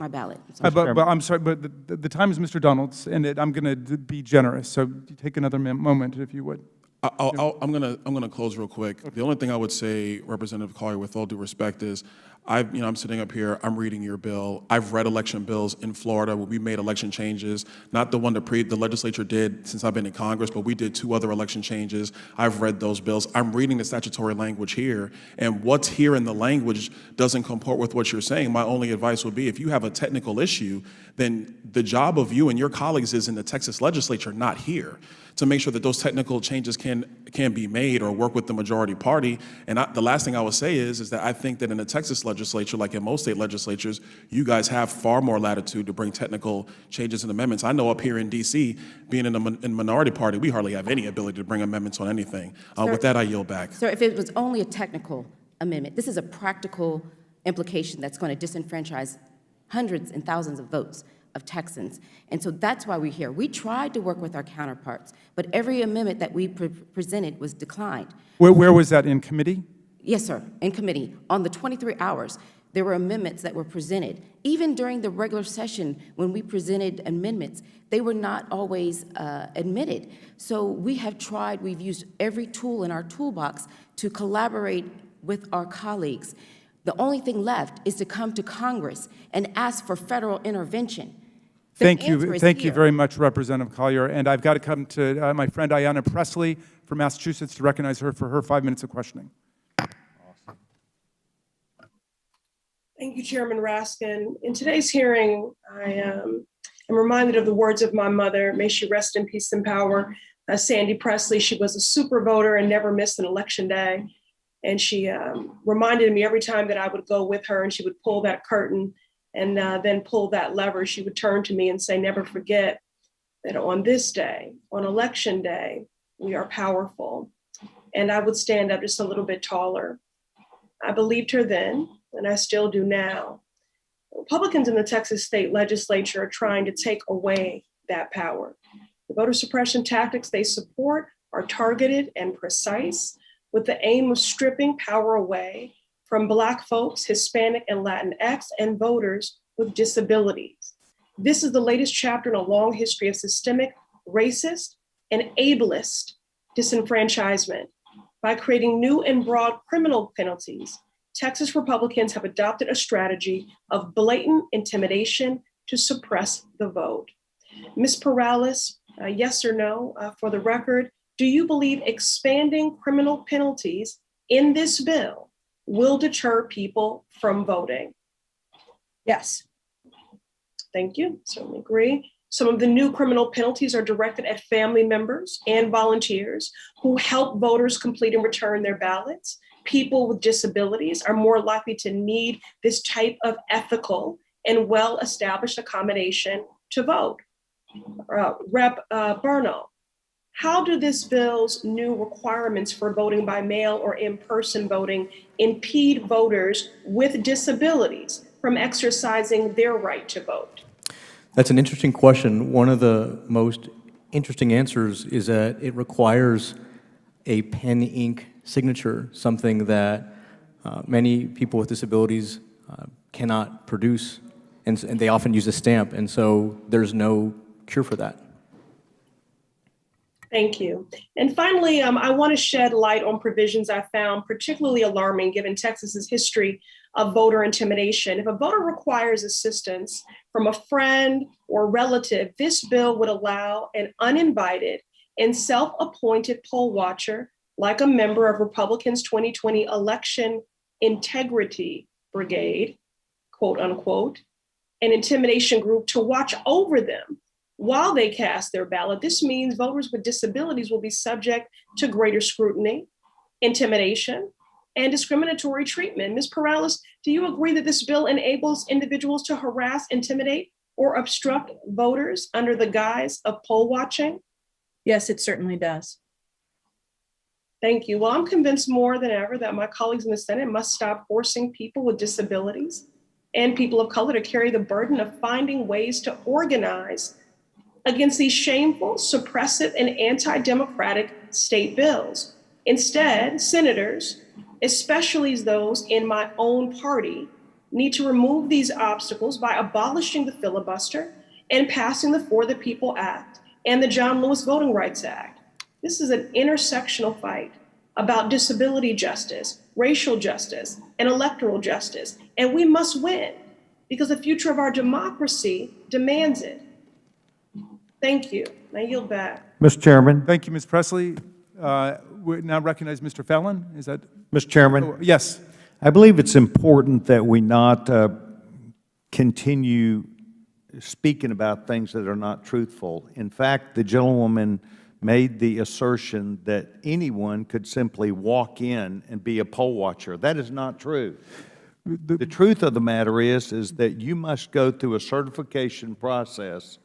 My ballot.
But I'm sorry, but the time is Mr. Donald's, and I'm going to be generous, so take another moment if you would.
I'm gonna close real quick. The only thing I would say, Representative Collier, with all due respect, is I'm sitting up here, I'm reading your bill. I've read election bills in Florida where we made election changes, not the one the legislature did since I've been in Congress, but we did 2 other election changes. I've read those bills. I'm reading the statutory language here, and what's here in the language doesn't comport with what you're saying. My only advice would be, if you have a technical issue, then the job of you and your colleagues is in the Texas legislature, not here, to make sure that those technical changes can be made or work with the majority party. And the last thing I would say is that I think that in the Texas legislature, legislature, like in most state legislatures, you guys have far more latitude to bring technical changes and amendments. I know up here in D.C., being in the minority party, we hardly have any ability to bring amendments on anything. With that, I yield back.
Sir, if it was only a technical amendment, this is a practical implication that's going to disenfranchise hundreds and thousands of votes of Texans. And so that's why we're here. We tried to work with our counterparts, but every amendment that we presented was declined.
Where was that, in committee?
Yes, sir, in committee. On the 23 hours, there were amendments that were presented. Even during the regular session, when we presented amendments, they were not always admitted. So we have tried, we've used every tool in our toolbox to collaborate with our colleagues. The only thing left is to come to Congress and ask for federal intervention.
Thank you very much, Representative Collier. And I've got to come to my friend Ayanna Pressley from Massachusetts to recognize her for her 5 minutes of questioning.
Thank you, Chairman Raskin. In today's hearing, I am reminded of the words of my mother, may she rest in peace and power, Sandy Presley. She was a super voter and never missed an election day. And she reminded me every time that I would go with her and she would pull that curtain and then pull that lever, she would turn to me and say, never forget that on this day, on election day, we are powerful. And I would stand up just a little bit taller. I believed her then, and I still do now. Republicans in the Texas state legislature are trying to take away that power. The voter suppression tactics they support are targeted and precise, with the aim of stripping power away from Black folks, Hispanic and Latinx, and voters with disabilities. This is the latest chapter in a long history of systemic, racist, and ableist disenfranchisement. By creating new and broad criminal penalties, Texas Republicans have adopted a strategy of blatant intimidation to suppress the vote. Ms. Perales, yes or no, for the record, do you believe expanding criminal penalties in this bill will deter people from voting?
Yes.
Thank you, certainly agree. Some of the new criminal penalties are directed at family members and volunteers who help voters complete and return their ballots. People with disabilities are more likely to need this type of ethical and well-established accommodation to vote. Rep. Bernal, how do this bill's new requirements for voting by mail or in-person voting impede voters with disabilities from exercising their right to vote?
That's an interesting question. One of the most interesting answers is that it requires a pen ink signature, something that many people with disabilities cannot produce, and they often use a stamp, and so there's no cure for that.
Thank you. And finally, I want to shed light on provisions I found particularly alarming given Texas's history of voter intimidation. If a voter requires assistance from a friend or relative, this bill would allow an uninvited and self-appointed poll watcher, like a member of Republicans' 2020 election integrity brigade, quote unquote, an intimidation group, to watch over them while they cast their ballot. This means voters with disabilities will be subject to greater scrutiny, intimidation, and discriminatory treatment. Ms. Perales, do you agree that this bill enables individuals to harass, intimidate, or obstruct voters under the guise of poll watching?
Yes, it certainly does.
Thank you. Well, I'm convinced more than ever that my colleagues in the Senate must stop forcing people with disabilities and people of color to carry the burden of finding ways to organize against these shameful, suppressive, and anti-democratic state bills. Instead, senators, especially those in my own party, need to remove these obstacles by abolishing the filibuster and passing the For the People Act and the John Lewis Voting Rights Act. This is an intersectional fight about disability justice, racial justice, and electoral justice, and we must win because the future of our democracy demands it. Thank you. I yield back.
Mr. Chairman.
Thank you, Ms. Presley. We now recognize Mr. Fallon. Is that?
Mr. Chairman.
Oh, yes.
I believe it's important that we not continue speaking about things that are not truthful. In fact, the gentlewoman made the assertion that anyone could simply walk in and be a poll watcher. That is not true. The truth of the matter is that you must go through a certification process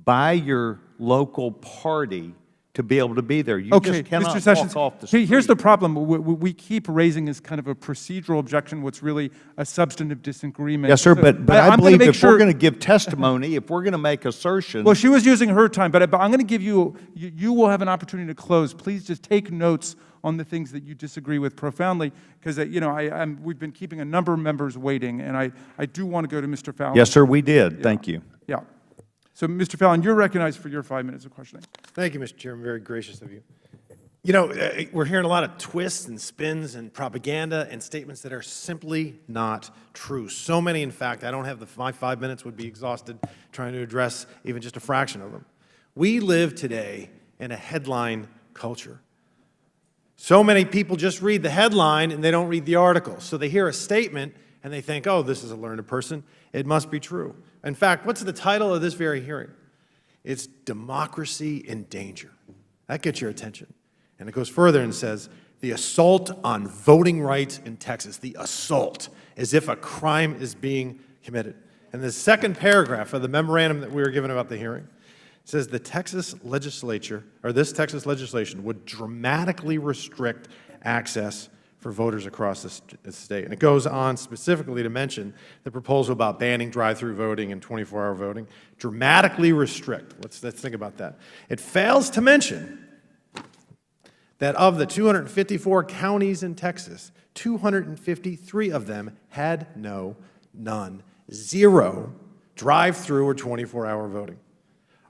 by your local party to be able to be there. You
Okay,
just cannot
Mr. Sessions,
walk off the street.
here's the problem. We keep raising as kind of a procedural objection, what's really a substantive disagreement.
Yes, sir, but I
I'm gonna
believe
make
if
sure-
we're going to give testimony, if we're going to make assertions.
Well, she was using her time, but I'm going to give you, you will have an opportunity to close. Please just take notes on the things that you disagree with profoundly, because we've been keeping a number of members waiting, and I do want to go to Mr. Fallon.
Yes, sir, we did. Thank you.
Yeah. So, Mr. Fallon, you're recognized for your 5 minutes of questioning.
Thank you, Mr. Chairman. Very gracious of you. You know, we're hearing a lot of twists and spins and propaganda and statements that are simply not true. So many, in fact, I don't have my 5 minutes would be exhausted trying to address even just a fraction of them. We live today in a headline culture. So many people just read the headline and they don't read the article. So they hear a statement and they think, oh, this is a learned person. It must be true. In fact, what's the title of this very hearing? It's Democracy in Danger. That gets your attention. And it goes further and says, the assault on voting rights in Texas, the assault, as if a crime is being committed. And the second paragraph of the memorandum that we were given about the hearing says the Texas legislature, or this Texas legislation, would dramatically restrict access for voters across the state. And it goes on specifically to mention the proposal about banning drive-through voting and 24-hour voting. Dramatically restrict. Let's think about that. It fails to mention that of the 254 counties in Texas, 253 of them had none, zero drive-through or 24-hour voting.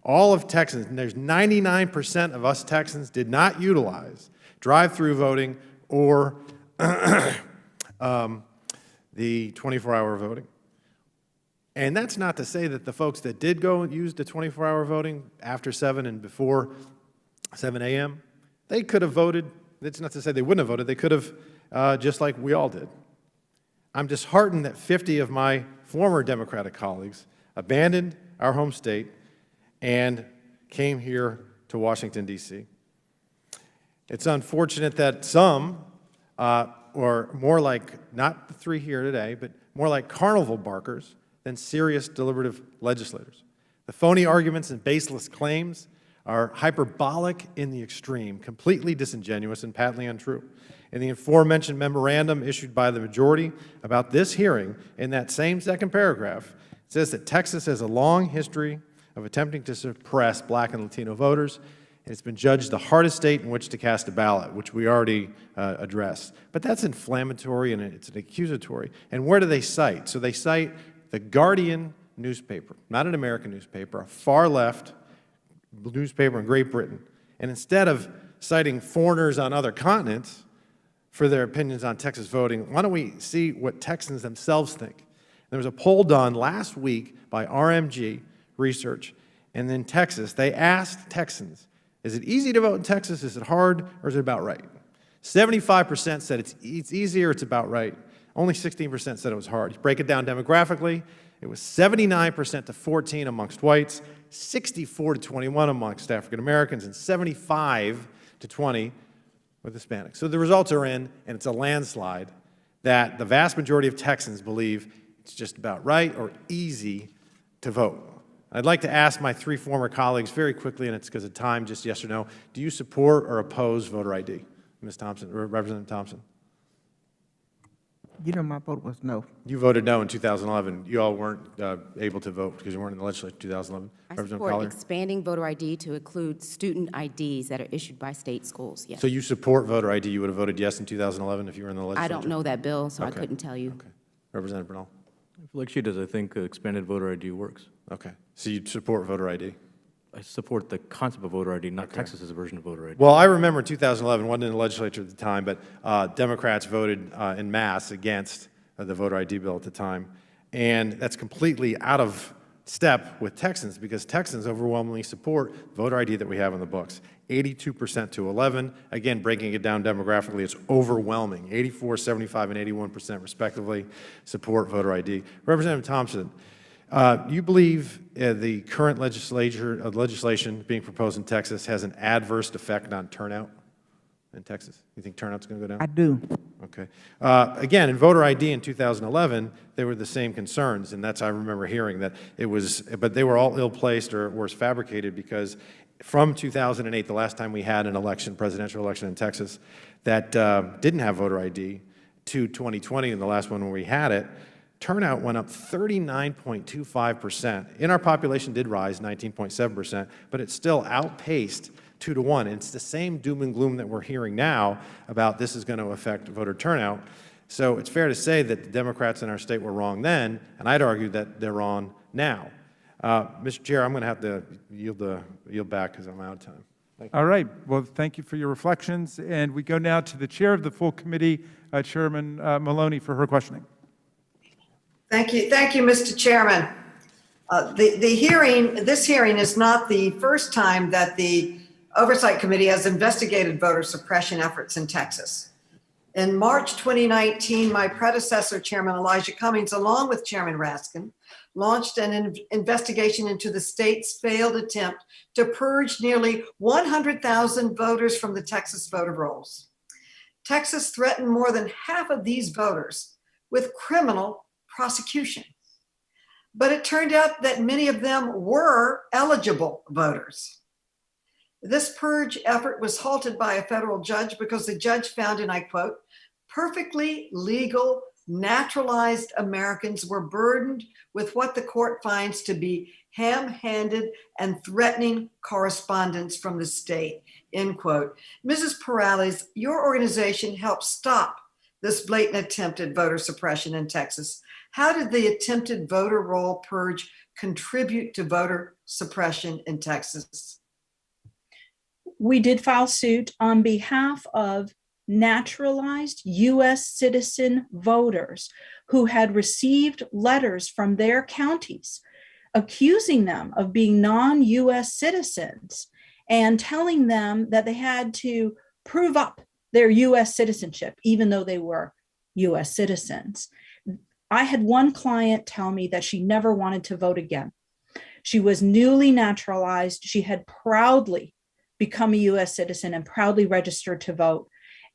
All of Texas, and there's 99% of us Texans did not utilize drive-through voting or the 24-hour voting. And that's not to say that the folks that did go and use the 24-hour voting after 7 and before 7 a.m., they could have voted. That's not to say they wouldn't have voted. They could have, just like we all did. I'm disheartened that 50 of my former Democratic colleagues abandoned our home state and came here to Washington, D.C. It's unfortunate that some, or more like, not the 3 here today, but more like carnival barkers than serious deliberative legislators. The phony arguments and baseless claims are hyperbolic in the extreme, completely disingenuous and patently untrue. In the aforementioned memorandum issued by the majority about this hearing, in that same second paragraph, it says that Texas has a long history of attempting to suppress Black and Latino voters, and it's been judged the hardest state in which to cast a ballot, which we already addressed. But that's inflammatory and it's an accusatory. And where do they cite? So they cite the Guardian newspaper, not an American newspaper, a far-left newspaper in Great Britain. And instead of citing foreigners on other continents for their opinions on Texas voting, why don't we see what Texans themselves think? There was a poll done last week by RMG Research, and in Texas, they asked Texans, is it easy to vote in Texas, is it hard, or is it about right? 75% said it's easy or it's about right. Only 16% said it was hard. You break it down demographically, it was 79% to 14 amongst whites, 64 to 21 amongst African Americans, and 75 to 20 with Hispanics. So the results are in, and it's a landslide that the vast majority of Texans believe it's just about right or easy to vote. I'd like to ask my 3 former colleagues very quickly, and it's because of time, just yes or no, do you support or oppose voter ID? Ms. Thompson, or Representative Thompson?
You know, my vote was no.
You voted no in 2011. You all weren't able to vote because you weren't in the legislature in 2011.
I
Representative
support
Collier?
expanding voter ID to include student IDs that are issued by state schools, yes.
So you support voter ID. You would have voted yes in 2011 if you were in the legislature?
I don't know that bill, so
Okay.
I couldn't tell you.
Okay. Representative Bernal?
I feel like she does. I think expanded voter ID works.
Okay. So you support voter ID?
I support the concept of voter ID, not Texas's version of voter ID.
Well, I remember 2011, wasn't in the legislature at the time, but Democrats voted en masse against the voter ID bill at the time. And that's completely out of step with Texans because Texans overwhelmingly support voter ID that we have in the books. 82% to 11. Again, breaking it down demographically, it's overwhelming. 84, 75, and 81% respectively support voter ID. Representative Thompson, you believe the current legislation being proposed in Texas has an adverse effect on turnout? in Texas? You think turnout's going to go down?
I do.
Okay. Again, in voter ID in 2011, there were the same concerns, and I remember hearing that it was, but they were all ill-placed or worse, fabricated, because from 2008, the last time we had an election, presidential election in Texas, that didn't have voter ID, to 2020, and the last one when we had it, turnout went up 39.25%. In our population did rise 19.7%, but it still outpaced 2-to-1. And it's the same doom and gloom that we're hearing now about this is going to affect voter turnout. So it's fair to say that the Democrats in our state were wrong then, and I'd argue that they're wrong now. Mr. Chair, I'm going to have to yield back because I'm out of time. Thank you.
All right. Well, thank you for your reflections. And we go now to the chair of the full committee, Chairman Maloney, for her questioning.
Thank you, Mr. Chairman. This hearing is not the first time that the Oversight Committee has investigated voter suppression efforts in Texas. In March 2019, my predecessor, Chairman Elijah Cummings, along with Chairman Raskin, launched an investigation into the state's failed attempt to purge nearly 100,000 voters from the Texas voter rolls. Texas threatened more than half of these voters with criminal prosecution. But it turned out that many of them were eligible voters. This purge effort was halted by a federal judge because the judge found, and I quote, perfectly legal, naturalized Americans were burdened with what the court finds to be ham-handed and threatening correspondence from the state, end quote. Mrs. Perales, your organization helped stop this blatant attempt at voter suppression in Texas. How did the attempted voter roll purge contribute to voter suppression in Texas?
We did file suit on behalf of naturalized U.S. citizen voters who had received letters from their counties accusing them of being non-U.S. citizens and telling them that they had to prove up their U.S. citizenship, even though they were U.S. citizens. I had one client tell me that she never wanted to vote again. She was newly naturalized. She had proudly become a U.S. citizen and proudly registered to vote.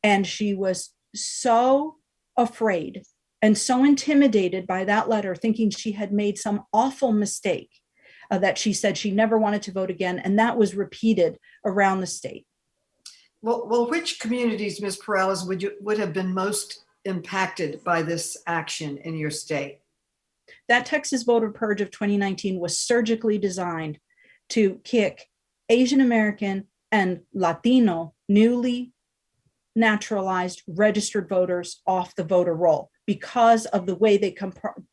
And she was so afraid and so intimidated by that letter, thinking she had made some awful mistake, that she said she never wanted to vote again. And that was repeated around the state.
Well, which communities, Ms. Perales, would have been most impacted by this action in your state?
That Texas voter purge of 2019 was surgically designed to kick Asian American and Latino newly naturalized registered voters off the voter roll because of the way they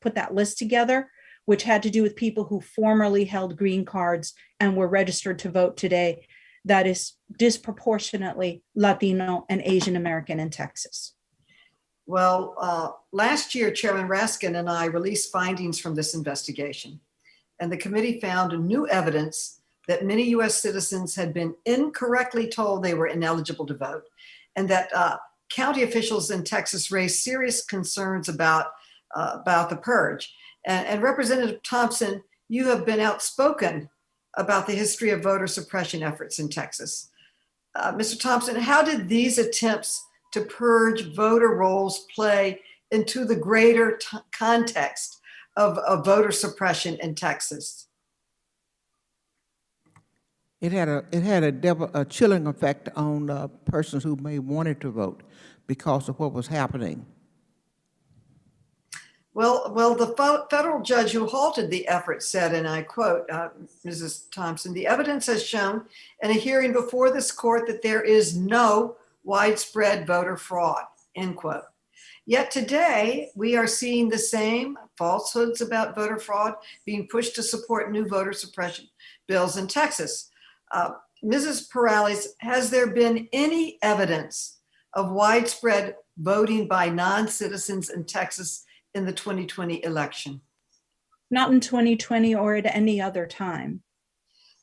put that list together, which had to do with people who formerly held green cards and were registered to vote today. That is disproportionately Latino and Asian American in Texas.
Well, last year, Chairman Raskin and I released findings from this investigation, and the committee found new evidence that many U.S. citizens had been incorrectly told they were ineligible to vote, and that county officials in Texas raised serious concerns about the purge. And Representative Thompson, you have been outspoken about the history of voter suppression efforts in Texas. Mr. Thompson, how did these attempts to purge voter rolls play into the greater context of voter suppression in Texas?
It had a chilling effect on persons who may wanted to vote because of what was happening.
Well, the federal judge who halted the effort said, and I quote, Mrs. Thompson, the evidence has shown in a hearing before this court that there is no widespread voter fraud, end quote. Yet today, we are seeing the same falsehoods about voter fraud being pushed to support new voter suppression bills in Texas. Mrs. Perales, has there been any evidence of widespread voting by non-citizens in Texas in the 2020 election?
Not in 2020 or at any other time.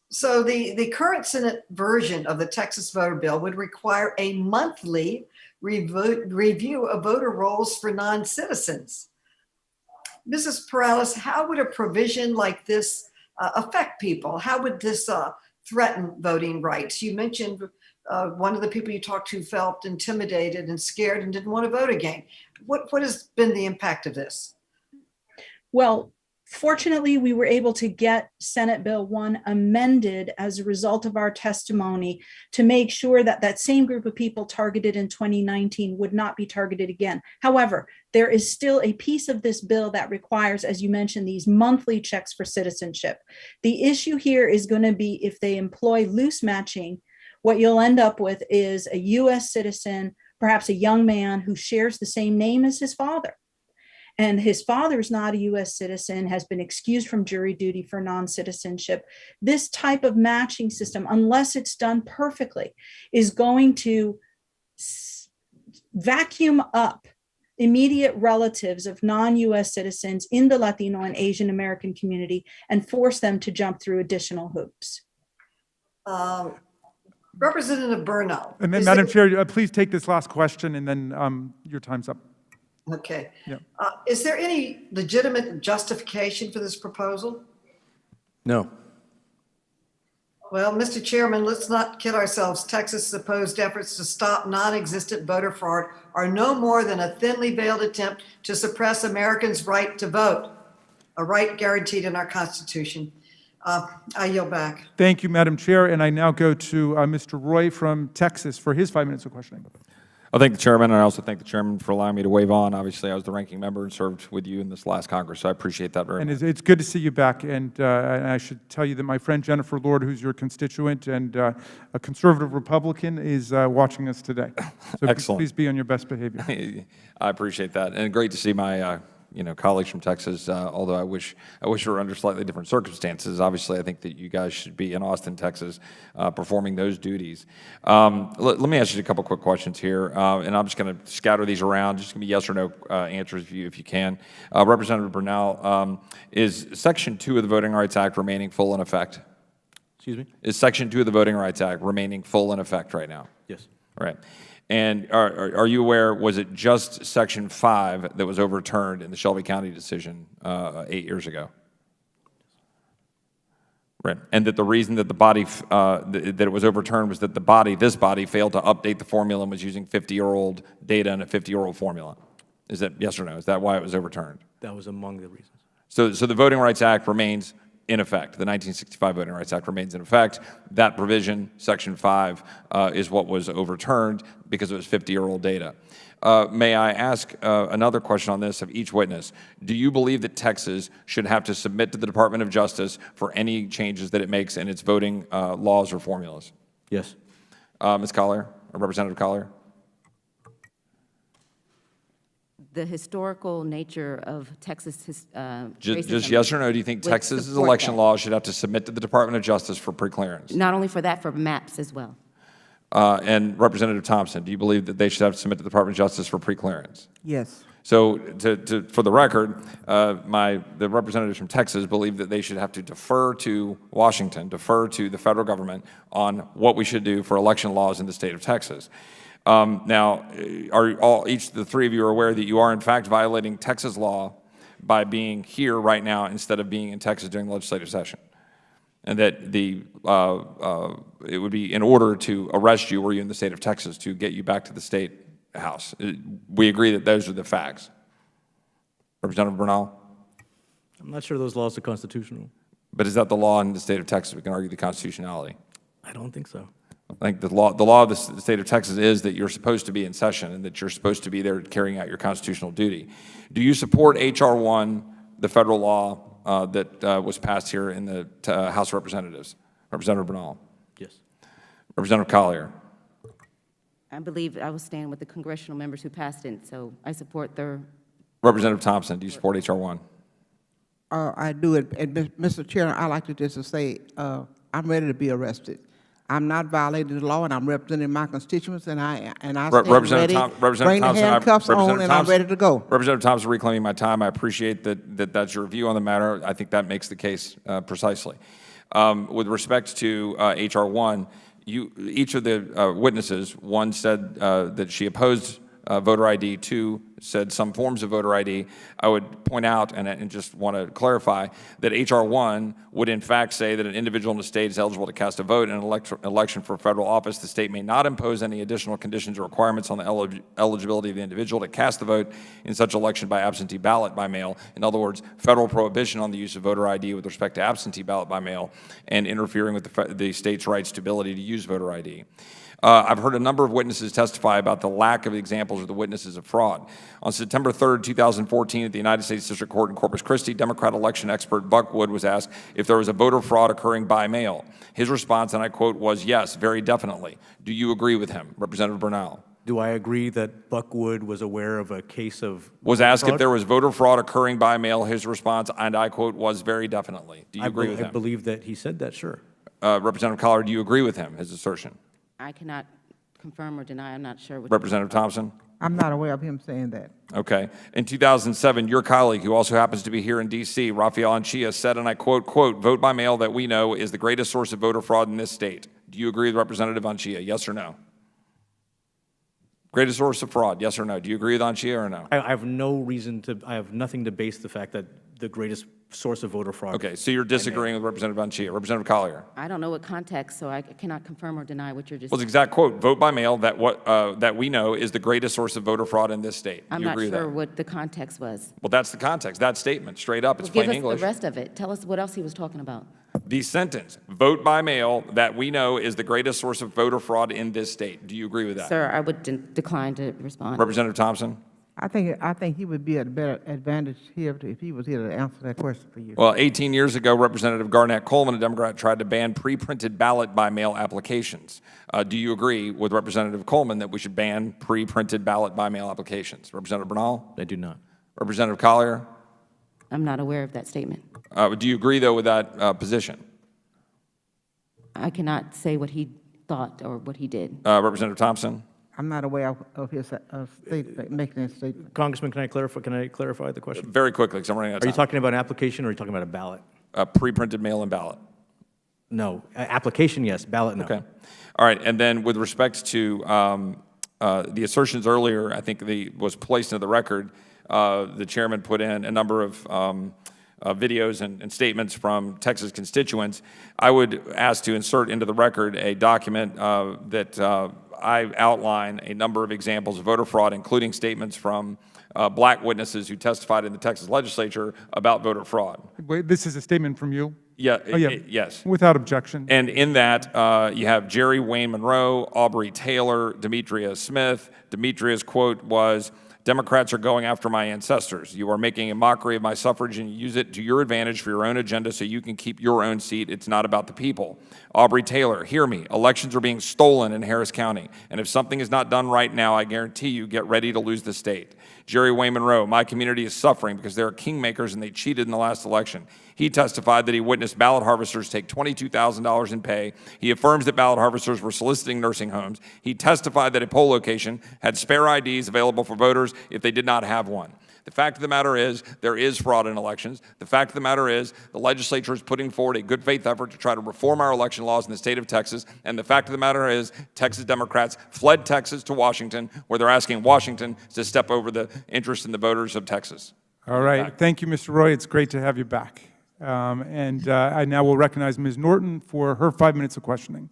So the current Senate version of the Texas voter bill would require a monthly review of voter rolls for non-citizens. Mrs. Perales, how would a provision like this affect people? How would this threaten voting rights? You mentioned One of the people you talked to felt intimidated and scared and didn't want to vote again. What has been the impact of this?
Well, fortunately, we were able to get Senate Bill 1 amended as a result of our testimony to make sure that that same group of people targeted in 2019 would not be targeted again. However, there is still a piece of this bill that requires, as you mentioned, these monthly checks for citizenship. The issue here is going to be if they employ loose matching, what you'll end up with is a US citizen, perhaps a young man who shares the same name as his father. And his father is not a US citizen, has been excused from jury duty for non-citizenship. This type of matching system, unless it's done perfectly, is going to vacuum up immediate relatives of non-US citizens in the Latino and Asian American community and force them to jump through additional hoops.
Representative Bernal.
And then, Madam Chair, please take this last question, and then your time's up.
Okay.
Yeah.
Is there any legitimate justification for this proposal?
No.
Well, Mr. Chairman, let's not kid ourselves. Texas' supposed efforts to stop non-existent voter fraud are no more than a thinly veiled attempt to suppress Americans' right to vote, a right guaranteed in our Constitution. I yield back.
Thank you, Madam Chair, and I now go to Mr. Roy from Texas for his 5 minutes of questioning.
I thank the chairman, and I also thank the chairman for allowing me to wave on. Obviously, I was the ranking member and served with you in this last Congress, so I appreciate that very much.
And it's good to see you back, and I should tell you that my friend Jennifer Lord, who's your constituent and a conservative Republican, is watching us today. So
Excellent.
Please be on your best behavior.
I appreciate that, and great to see my colleagues from Texas, although I wish we were under slightly different circumstances. Obviously, I think that you guys should be in Austin, Texas, performing those duties. Let me ask you a couple quick questions here, and I'm just going to scatter these around. Just give me yes or no answers if you can. Representative Bernal, is Section 2 of the Voting Rights Act remaining full in effect?
Excuse me?
Is Section 2 of the Voting Rights Act remaining full in effect right now?
Yes.
Right. And are you aware, was it just Section 5 that was overturned in the Shelby County decision 8 years ago? Right. And that the reason that the body, that it was overturned was that this body failed to update the formula and was using 50-year-old data and a 50-year-old formula. Is that yes or no? Is that why it was overturned?
That was among the reasons.
So the Voting Rights Act remains in effect. The 1965 Voting Rights Act remains in effect. That provision, Section 5, is what was overturned because it was 50-year-old data. May I ask another question on this of each witness? Do you believe that Texas should have to submit to the Department of Justice for any changes that it makes in its voting laws or formulas?
Yes.
Ms. Collier, or Representative Collier?
The historical nature of Texas
Just yes or no, do you think
would
Texas's
support
election
that.
laws should have to submit to the Department of Justice for preclearance?
Not only for that, for maps as well.
And Representative Thompson, do you believe that they should have to submit to the Department of Justice for preclearance?
Yes.
So, for the record, the representatives from Texas believe that they should have to defer to Washington, defer to the federal government on what we should do for election laws in the state of Texas. Now, each of the three of you are aware that you are in fact violating Texas law by being here right now instead of being in Texas during the legislative session, and that it would be in order to arrest you were you in the state of Texas to get you back to the state house. We agree that those are the facts. Representative Bernal?
I'm not sure those laws are constitutional.
But is that the law in the state of Texas? We can argue the constitutionality.
I don't think so.
I think the law of the state of Texas is that you're supposed to be in session and that you're supposed to be there carrying out your constitutional duty. Do you support H.R. 1, the federal law that was passed here in the House of Representatives? Representative Bernal?
Yes.
Representative Collier?
I believe I will stand with the congressional members who passed it, so I support their.
Representative Thompson, do you support H.R. 1?
I do. And Mr. Chairman, I'd like to just say I'm ready to be arrested. I'm not violating the law, and I'm representing my constituents, and I stand ready. Bring the handcuffs on, and I'm ready to go.
Representative Thompson, reclaiming my time. I appreciate that's your view on the matter. I think that makes the case precisely. With respect to H.R. 1, each of the witnesses, one said that she opposed voter ID, 2 said some forms of voter ID, I would point out and just want to clarify that H.R. 1 would in fact say that an individual in the state is eligible to cast a vote in an election for federal office. The state may not impose any additional conditions or requirements on the eligibility of the individual to cast the vote in such election by absentee ballot by mail. In other words, federal prohibition on the use of voter ID with respect to absentee ballot by mail and interfering with the state's rights to ability to use voter ID. I've heard a number of witnesses testify about the lack of examples of the witnesses of fraud. On September 3rd, 2014, at the United States District Court in Corpus Christi, Democrat election expert Buck Wood was asked if there was a voter fraud occurring by mail. His response, and I quote, was yes, very definitely. Do you agree with him, Representative Bernal?
Do I agree that Buck Wood was aware of a case of
Was asked
fraud?
if there was voter fraud occurring by mail. His response, and I quote, was very definitely. Do you agree with him?
I believe that he said that, sure.
Representative Collier, do you agree with him, his assertion?
I cannot confirm or deny. I'm not sure.
Representative Thompson?
I'm not aware of him saying that.
Okay. In 2007, your colleague, who also happens to be here in D.C., Rafael Anchia, said, and I quote, vote by mail that we know is the greatest source of voter fraud in this state. Do you agree with Representative Anchia, yes or no? Greatest source of fraud, yes or no? Do you agree with Anchia or no?
I have no reason to, I have nothing to base the fact that the greatest source of voter fraud.
Okay, so you're disagreeing with Representative Anchia. Representative Collier?
I don't know what context, so I cannot confirm or deny what you're just
Well, the exact quote, vote by mail that we know is the greatest source of voter fraud in this state. Do
I'm
you
not
agree with
sure
that?
what the context was.
Well, that's the context, that statement, straight up, it's
Well, give
plain
us
English.
the rest of it. Tell us what else he was talking about.
The sentence, vote by mail that we know is the greatest source of voter fraud in this state. Do you agree with that?
Sir, I would decline to respond.
Representative Thompson?
I think he would be at a better advantage here if he was here to answer that question for you.
Well, 18 years ago, Representative Garnett Coleman, a Democrat, tried to ban pre-printed ballot by mail applications. Do you agree with Representative Coleman that we should ban pre-printed ballot by mail applications? Representative Bernal?
I do not.
Representative Collier?
I'm not aware of that statement.
Do you agree, though, with that position?
I cannot say what he thought or what he did.
Representative Thompson?
I'm not aware of his making that statement.
Congressman, can I clarify the question?
Very quickly, because I'm running out of
Are
time.
you talking about an application or are you talking about a ballot?
Pre-printed mail and ballot.
No. Application, yes. Ballot, no.
Okay. All right. And then with respect to the assertions earlier, I think was placed into the record, the chairman put in a number of videos and statements from Texas constituents. I would ask to insert into the record a document that I outline a number of examples of voter fraud, including statements from black witnesses who testified in the Texas legislature about voter fraud.
Wait, this is a statement from you?
Yeah,
Oh, yeah.
Yes.
Without objection.
And in that, you have Jerry Wayne Monroe, Aubrey Taylor, Demetria Smith. Demetria's quote was, Democrats are going after my ancestors. You are making a mockery of my suffrage and you use it to your advantage for your own agenda so you can keep your own seat. It's not about the people. Aubrey Taylor, hear me. Elections are being stolen in Harris County. And if something is not done right now, I guarantee you get ready to lose the state. Jerry Wayne Monroe, my community is suffering because there are kingmakers and they cheated in the last election. He testified that he witnessed ballot harvesters take $22,000 in pay. He affirms that ballot harvesters were soliciting nursing homes. He testified that a poll location had spare IDs available for voters if they did not have one. The fact of the matter is, there is fraud in elections. The fact of the matter is, the legislature is putting forward a good faith effort to try to reform our election laws in the state of Texas. And the fact of the matter is, Texas Democrats fled Texas to Washington, where they're asking Washington to step over the interest in the voters of Texas.
All right. Thank you, Mr. Roy. It's great to have you back. I now will recognize Ms. Norton for her 5 minutes of questioning.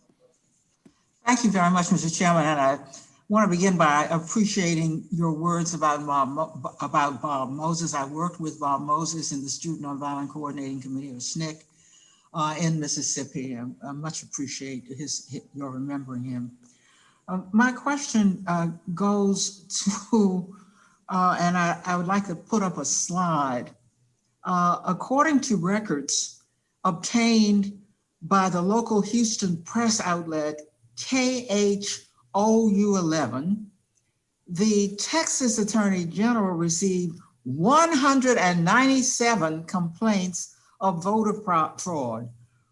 Thank you very much, Mr. Chairman. And I want to begin by appreciating your words about Bob Moses. I worked with Bob Moses in the Student Nonviolent Coordinating Committee, or SNCC, in Mississippi. I much appreciate your remembering him. My question goes to, and I would like to put up a slide. According to records obtained by the local Houston press outlet KHOU11, the Texas Attorney General received 197 complaints of voter fraud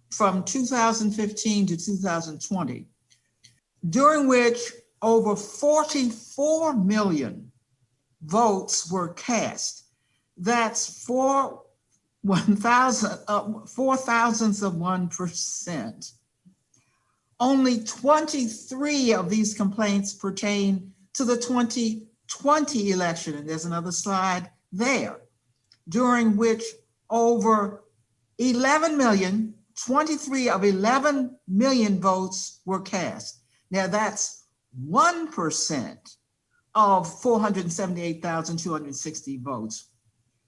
from 2015 to 2020, during which over 44 million votes were cast. That's 0.004% Only 23 of these complaints pertain to the 20 2020 election, and there's another slide there, during which over 11 million, 23 of 11 million votes were cast. Now that's 1% of 478,260 votes.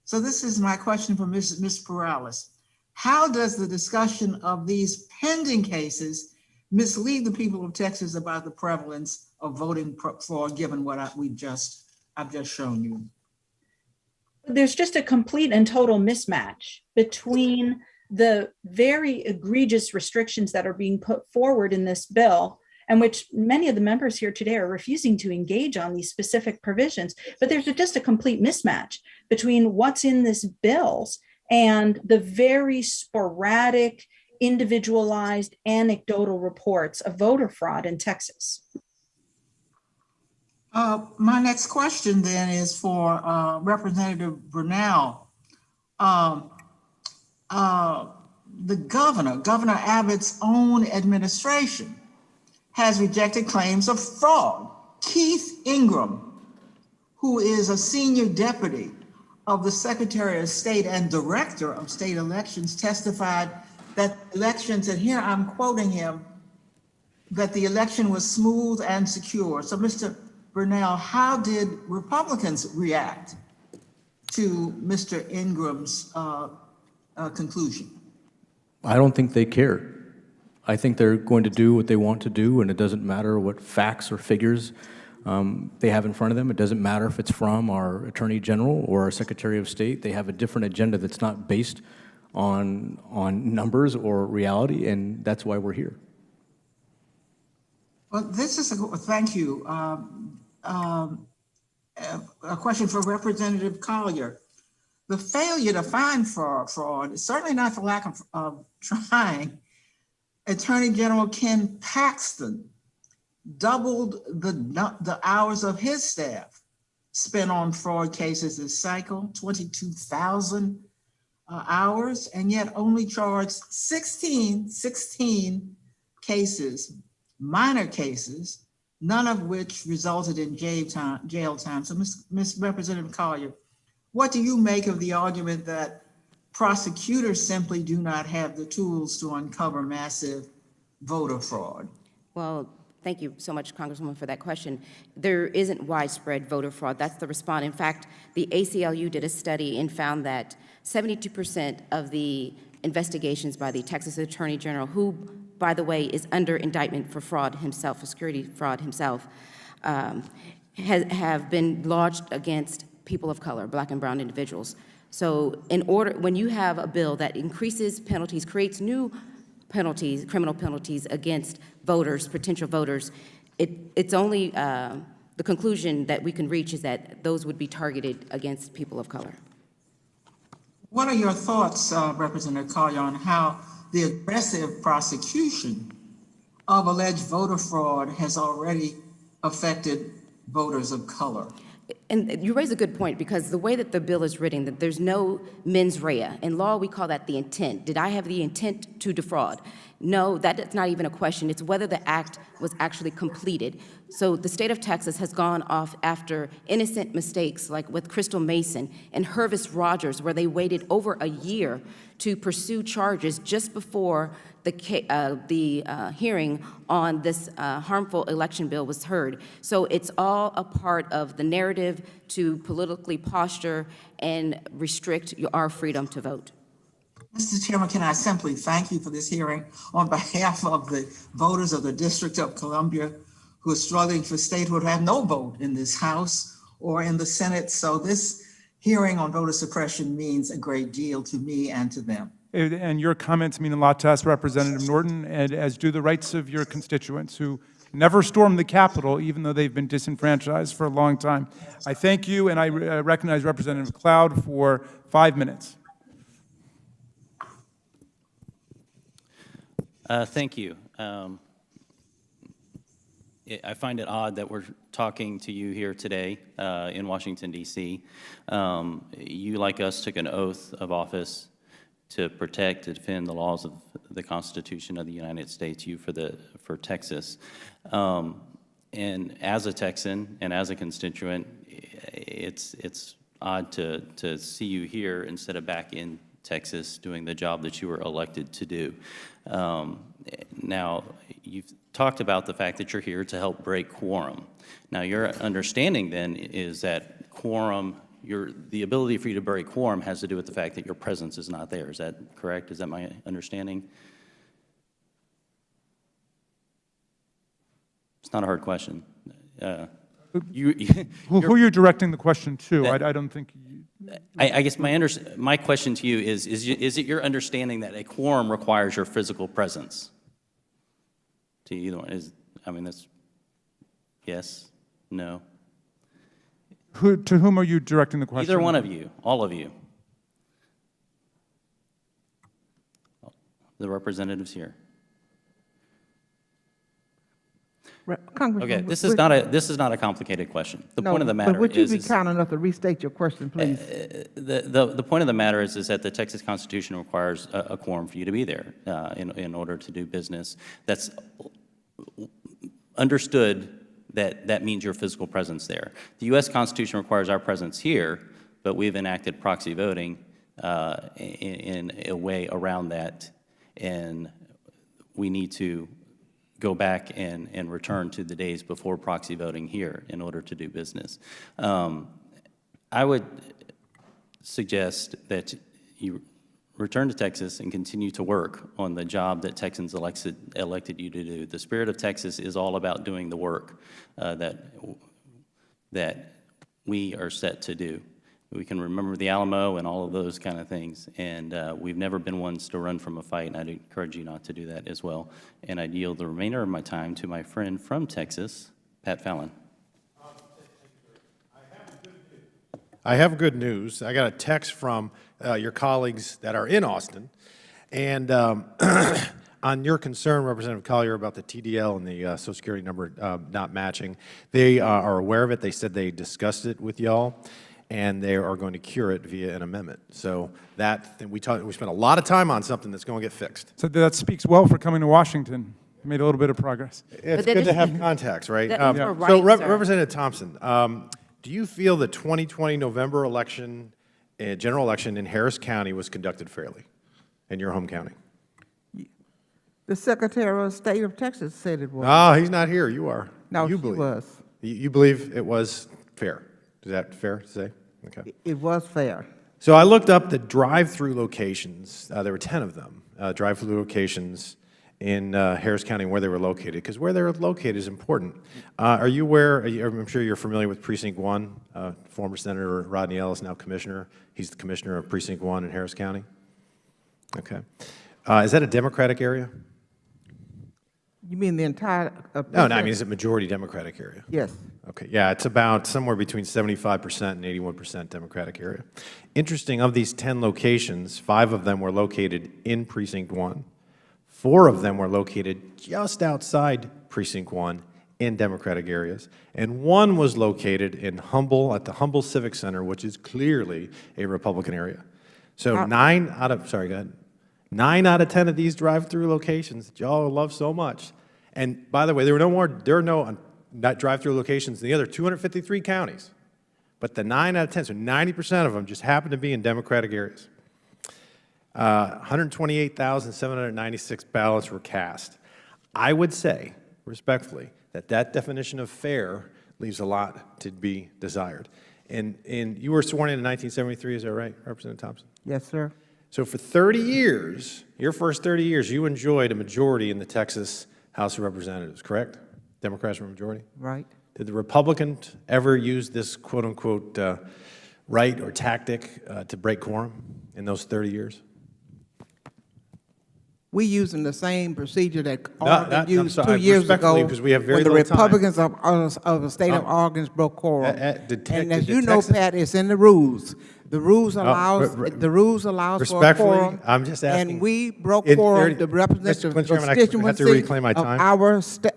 So this is my question for Ms. Perales. How does the discussion of these pending cases mislead the people of Texas about the prevalence of voting fraud, given what I've just shown you?
There's just a complete and total mismatch between the very egregious restrictions that are being put forward in this bill, and which many of the members here today are refusing to engage on these specific provisions. But there's just a complete mismatch between what's in this bills and the very sporadic, individualized, anecdotal reports of voter fraud in Texas.
My next question then is for Representative Bernal. The Governor Abbott's own administration has rejected claims of fraud. Keith Ingram, who is a senior deputy of the Secretary of State and Director of State Elections, testified that elections, and here I'm quoting him, that the election was smooth and secure. So Mr. Bernal, how did Republicans react to Mr. Ingram's conclusion?
I don't think they care. I think they're going to do what they want to do, and it doesn't matter what facts or figures they have in front of them. It doesn't matter if it's from our Attorney General or our Secretary of State. They have a different agenda that's not based on numbers or reality, and that's why we're here.
Well, this is thank you. A question for Representative Collier. The failure to find fraud is certainly not for lack of trying. Attorney General Ken Paxton doubled the hours of his staff spent on fraud cases this cycle, 22,000 hours, and yet only charged 16 cases, minor cases, none of which resulted in jail time. So Ms. Representative Collier, what do you make of the argument that prosecutors simply do not have the tools to uncover massive voter fraud?
Well, thank you so much, Congresswoman, for that question. There isn't widespread voter fraud. That's the response. In fact, the ACLU did a study and found that 72% of the investigations by the Texas Attorney General, who, by the way, is under indictment for fraud himself, for security fraud himself, have been lodged against people of color, Black and brown individuals. So when you have a bill that increases penalties, creates new penalties, criminal penalties against voters, potential voters, it's only the conclusion that we can reach is that those would be targeted against people of color.
What are your thoughts, Representative Collier, on how the aggressive prosecution of alleged voter fraud has already affected voters of color?
And you raise a good point, because the way that the bill is written, that there's no mens rea. In law, we call that the intent. Did I have the intent to defraud? No, that's not even a question. It's whether the act was actually completed. So the state of Texas has gone off after innocent mistakes, like with Crystal Mason and Hervis Rogers, where they waited over a year to pursue charges just before the hearing on this harmful election bill was heard. So it's all a part of the narrative to politically posture and restrict our freedom to vote.
Mr. Chairman, can I simply thank you for this hearing on behalf of the voters of the District of Columbia who are struggling for statehood, who have no vote in this House or in the Senate. So this hearing on voter suppression means a great deal to me and to them.
And your comments mean a lot to us, Representative Norton, and as do the rights of your constituents who never stormed the Capitol, even though they've been disenfranchised for a long time. I thank you, and I recognize Representative Cloud for 5 minutes.
Thank you. I find it odd that we're talking to you here today in Washington, D.C. You, like us, took an oath of office to protect and defend the laws of the Constitution of the United States, you for Texas. And as a Texan and as a constituent, it's odd to see you here instead of back in Texas doing the job that you were elected to do. Now, you've talked about the fact that you're here to help break quorum. Now, your understanding then is that quorum, the ability for you to break quorum has to do with the fact that your presence is not there. Is that correct? Is that my understanding? It's not a hard question.
Who you're directing the question to? I don't think.
I guess my question to you is it your understanding that a quorum requires your physical presence? To either one, that's yes, no.
To whom are you directing the question?
Either one of you, all of you. The representatives here.
Congressman,
Okay, this is not a complicated question. The point of the matter
but would you
is
be kind enough to restate your question, please?
The point of the matter is that the Texas Constitution requires a quorum for you to be there in order to do business. That's understood that means your physical presence there. The U.S. Constitution requires our presence here, but we've enacted proxy voting in a way around that, and we need to go back and return to the days before proxy voting here in order to do business. I would suggest that you return to Texas and continue to work on the job that Texans elected you to do. The spirit of Texas is all about doing the work that we are set to do. We can remember the Alamo and all of those kind of things, and we've never been ones to run from a fight, and I'd encourage you not to do that as well. And I'd yield the remainder of my time to my friend from Texas, Pat Fallon.
I have good news. I got a text from your colleagues that are in Austin, and on your concern, Representative Collier, about the TDL and the Social Security number not matching, they are aware of it. They said they discussed it with y'all, and they are going to cure it via an amendment. So we spent a lot of time on something that's going to get fixed.
So that speaks well for coming to Washington. Made a little bit of progress.
It's good to have contacts, right?
Right,
so,
sir.
Representative Thompson, do you feel the 2020 November election, general election in Harris County was conducted fairly in your home county?
The Secretary of State of Texas said it was.
Oh, he's not here. You are.
No,
you
she
believe.
was.
You believe it was fair. Is that fair to say? Okay.
It was fair.
So I looked up the drive-through locations. There were 10 of them, drive-through locations in Harris County and where they were located, because where they were located is important. Are you aware, I'm sure you're familiar with Precinct 1, former Senator Rodney Ellis, now Commissioner. He's the Commissioner of Precinct 1 in Harris County. Okay. Is that a Democratic area?
You mean the entire?
No, I mean, is it majority Democratic area?
Yes.
Okay, yeah, it's about somewhere between 75% and 81% Democratic area. Interesting, of these 10 locations, 5 of them were located in Precinct 1. 4 of them were located just outside Precinct 1 in Democratic areas. And 1 was located in at the Humble Civic Center, which is clearly a Republican area. So 9 out of 10 of these drive-through locations that y'all love so much. And by the way, there are no drive-through locations in the other 253 counties. But the 9 out of 10, so 90% of them just happen to be in Democratic areas. 128,796 ballots were cast. I would say, respectfully, that definition of fair leaves a lot to be desired. And you were sworn in 1973, is that right, Representative Thompson?
Yes, sir.
So for 30 years, your first 30 years, you enjoyed a majority in the Texas House of Representatives, correct? Democrats were a majority?
Right.
Did the Republicans ever use this quote-unquote right or tactic to break quorum in those 30 years?
We using the same procedure that Oregon used
I'm
2 years
respectfully,
ago
because we have very
when the
little time.
Republicans of the state of Oregon broke quorum.
Did
And as
did
you know,
Texas-
Pat, it's in the rules. The rules allows for a
respectfully,
quorum.
I'm just asking.
And we broke
In
quorum
30
to represent
Mr.
the
Chairman, I have to
constituency
reclaim my
of
time.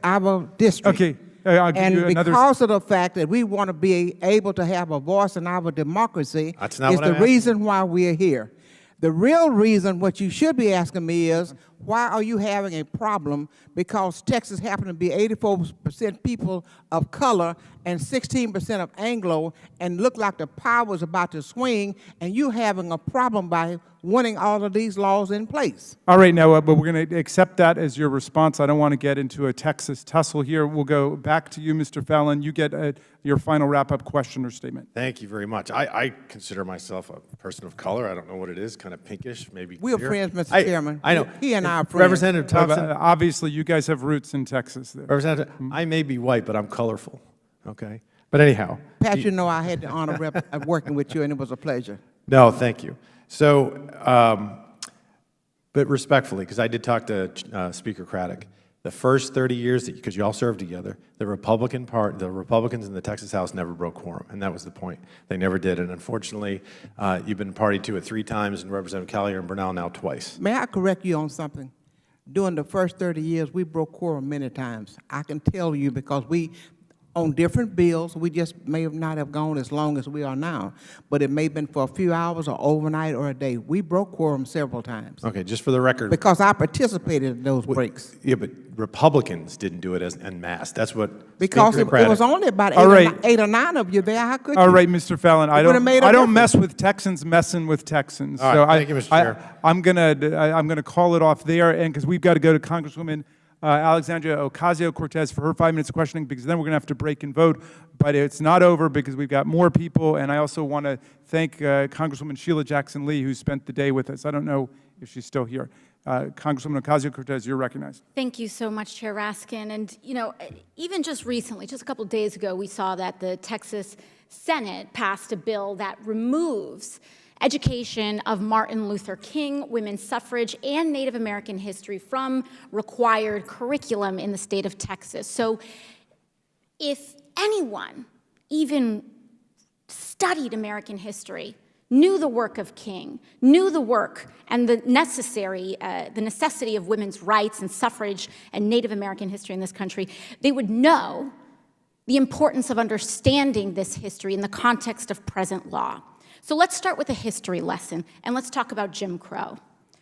our district.
Okay, I'll give
And
you another.
because of the fact that we want to be able to have a voice in our democracy
That's not
is
what
the
I'm asking.
reason why we're here. The real reason, what you should be asking me is, why are you having a problem because Texas happened to be 84% people of color and 16% of Anglo, and looked like the power was about to swing, and you having a problem by wanting all of these laws in place?
All right, now, but we're going to accept that as your response. I don't want to get into a Texas tussle here. We'll go back to you, Mr. Fallon. You get your final wrap-up question or statement.
Thank you very much. I consider myself a person of color. I don't know what it is, kind of pinkish, maybe.
We're
clear.
friends, Mr. Chairman.
I know.
He and I are friends.
Representative Thompson.
Obviously, you guys have roots in Texas there.
Representative, I may be white, but I'm colorful, okay? But anyhow.
Pat, you know I had the honor of working with you, and it was a pleasure.
No, thank you. So, but respectfully, because I did talk to Speaker Craddock, the first 30 years, because you all served together, the Republicans in the Texas House never broke quorum, and that was the point. They never did, and unfortunately, you've been party to it 3 times, and Representative Collier and Bernal now twice.
May I correct you on something? During the first 30 years, we broke quorum many times. I can tell you because on different bills, we just may not have gone as long as we are now, but it may have been for a few hours or overnight or a day. We broke quorum several times.
Okay, just for the record.
Because I participated in those breaks.
Yeah, but Republicans didn't do it en masse. That's what
Because
Speaker
it
Craddock.
was only about
All right.
8 or 9 of you there. How could you?
All right, Mr. Fallon, I
would've made a
don't mess
difference.
with Texans messing with Texans.
All right,
so
thank you, Mr. Chair.
I'm gonna call it off there, and because we've got to go to Congresswoman Alexandria Ocasio-Cortez for her 5 minutes of questioning, because then we're gonna have to break and vote. But it's not over because we've got more people, and I also want to thank Congresswoman Sheila Jackson-Lee, who spent the day with us. I don't know if she's still here. Congresswoman Ocasio-Cortez, you're recognized.
Thank you so much, Chair Raskin. And, you know, even just recently, just a couple days ago, we saw that the Texas Senate passed a bill that removes education of Martin Luther King, women's suffrage, and Native American history from required curriculum in the state of Texas. So if anyone even studied American history, knew the work of King, knew the work and the necessity of women's rights and suffrage and Native American history in this country, they would know the importance of understanding this history in the context of present law. So let's start with a history lesson, and let's talk about Jim Crow.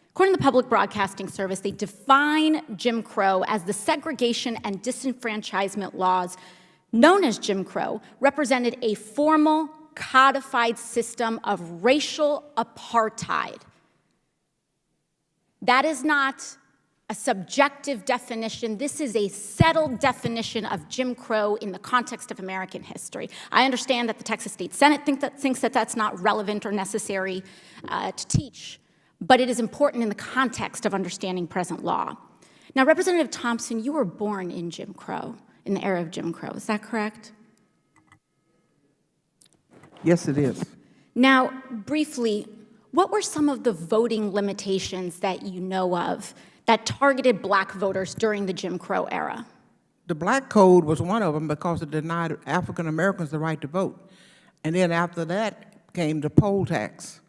According to the Public Broadcasting Service, they define Jim Crow as the segregation and disenfranchisement laws known as Jim Crow represented a formal, codified system of racial apartheid. That is not a subjective definition. This is a settled definition of Jim Crow in the context of American history. I understand that the Texas State Senate thinks that that's not relevant or necessary to teach, but it is important in the context of understanding present law. Now, Representative Thompson, you were born in Jim Crow, in the era of Jim Crow. Is that correct?
Yes, it is.
Now, briefly, what were some of the voting limitations that you know of that targeted black voters during the Jim Crow era?
The black code was one of them because it denied African Americans the right to vote. And then after that came the poll tax.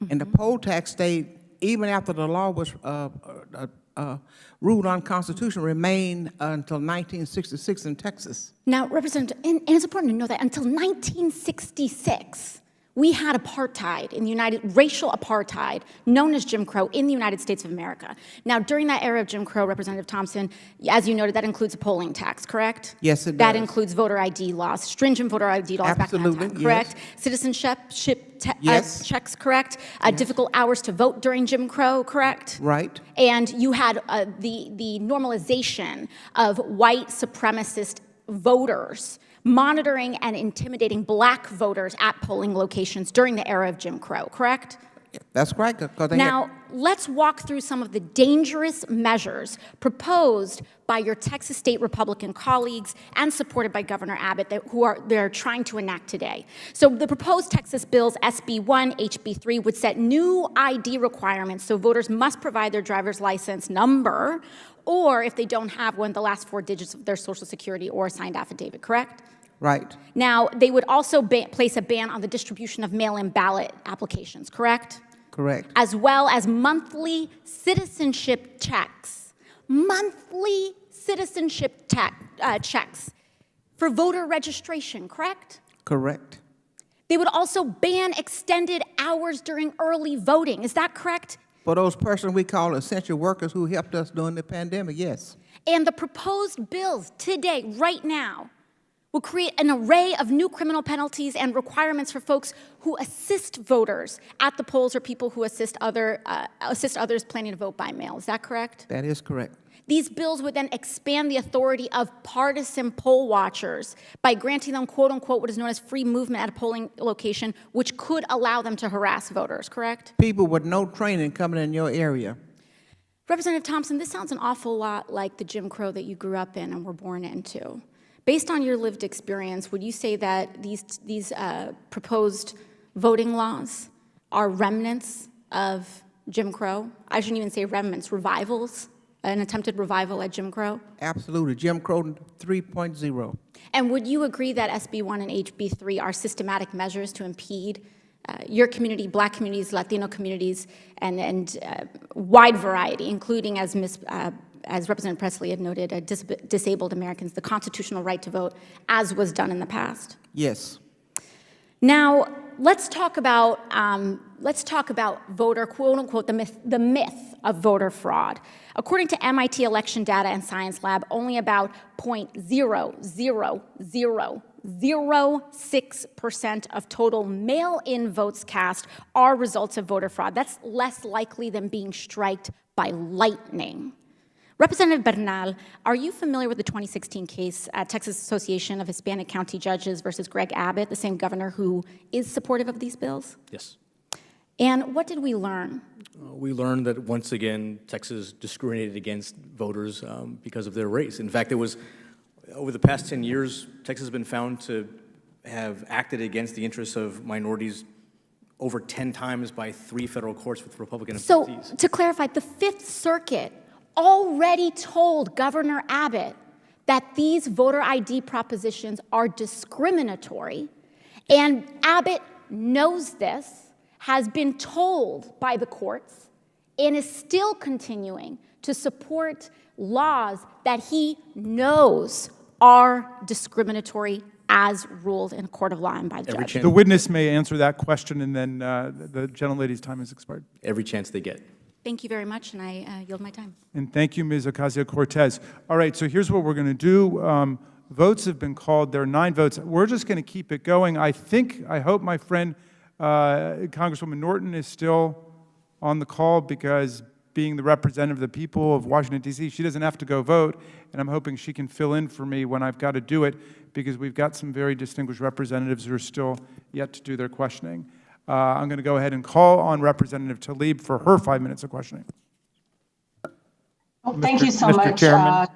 And the poll tax stayed, even after the law was ruled unconstitutional, remained until 1966 in Texas.
Now, Representative, and it's important to know that until 1966, we had apartheid in the racial apartheid, known as Jim Crow, in the United States of America. Now, during that era of Jim Crow, Representative Thompson, as you noted, that includes a polling tax, correct?
Yes, it does.
That includes voter ID laws, stringent voter ID laws back in that time, correct?
Yes.
Citizenship
Yes.
checks, correct? Difficult hours to vote during Jim Crow, correct?
Right.
And you had the normalization of white supremacist voters monitoring and intimidating black voters at polling locations during the era of Jim Crow, correct?
That's correct.
Now, let's walk through some of the dangerous measures proposed by your Texas State Republican colleagues and supported by Governor Abbott they're trying to enact today. So the proposed Texas bills, SB 1, HB 3, would set new ID requirements, so voters must provide their driver's license number, or if they don't have one, the last 4 digits of their Social Security or a signed affidavit, correct?
Right.
Now, they would also place a ban on the distribution of mail-in ballot applications, correct?
Correct.
As well as monthly citizenship checks. Monthly citizenship checks for voter registration, correct?
Correct.
They would also ban extended hours during early voting. Is that correct?
For those persons we call essential workers who helped us during the pandemic, yes.
And the proposed bills today, right now, will create an array of new criminal penalties and requirements for folks who assist voters at the polls or people who assist others planning to vote by mail. Is that correct?
That is correct.
These bills would then expand the authority of partisan poll watchers by granting them, quote unquote, what is known as free movement at a polling location, which could allow them to harass voters, correct?
People with no training coming in your area.
Representative Thompson, this sounds an awful lot like the Jim Crow that you grew up in and were born into. Based on your lived experience, would you say that these proposed voting laws are remnants of Jim Crow? I shouldn't even say remnants, revivals, an attempted revival at Jim Crow?
Absolutely, Jim Crow 3.0.
And would you agree that SB 1 and HB 3 are systematic measures to impede your community, Black communities, Latino communities, and wide variety, including, as Representative Presley had noted, disabled Americans, the constitutional right to vote, as was done in the past?
Yes.
Now, let's talk about voter, quote unquote, the myth of voter fraud. According to MIT Election Data and Science Lab, only about 0.00006% of total mail-in votes cast are results of voter fraud. That's less likely than being striked by lightning. Representative Bernal, are you familiar with the 2016 case at Texas Association of Hispanic County Judges versus Greg Abbott, the same governor who is supportive of these bills?
Yes.
And what did we learn?
We learned that, once again, Texas discriminated against voters because of their race. In fact, it was, over the past 10 years, Texas has been found to have acted against the interests of minorities over 10 times by 3 federal courts with Republican appointees.
So, to clarify, the Fifth Circuit already told Governor Abbott that these voter ID propositions are discriminatory, and Abbott knows this, has been told by the courts, and is still continuing to support laws that he knows are discriminatory as ruled in a court of law and by the judge.
The witness may answer that question, and then the gentlelady's time has expired.
Every chance they get.
Thank you very much, and I yield my time.
And thank you, Ms. Ocasio-Cortez. All right, so here's what we're going to do. Votes have been called. There are 9 votes. We're just going to keep it going. I hope my friend Congresswoman Norton is still on the call, because being the representative of the people of Washington, D.C., she doesn't have to go vote, and I'm hoping she can fill in for me when I've got to do it, because we've got some very distinguished representatives who are still yet to do their questioning. I'm going to go ahead and call on Representative Tlaib for her 5 minutes of questioning.
Well, thank you so much, Chair.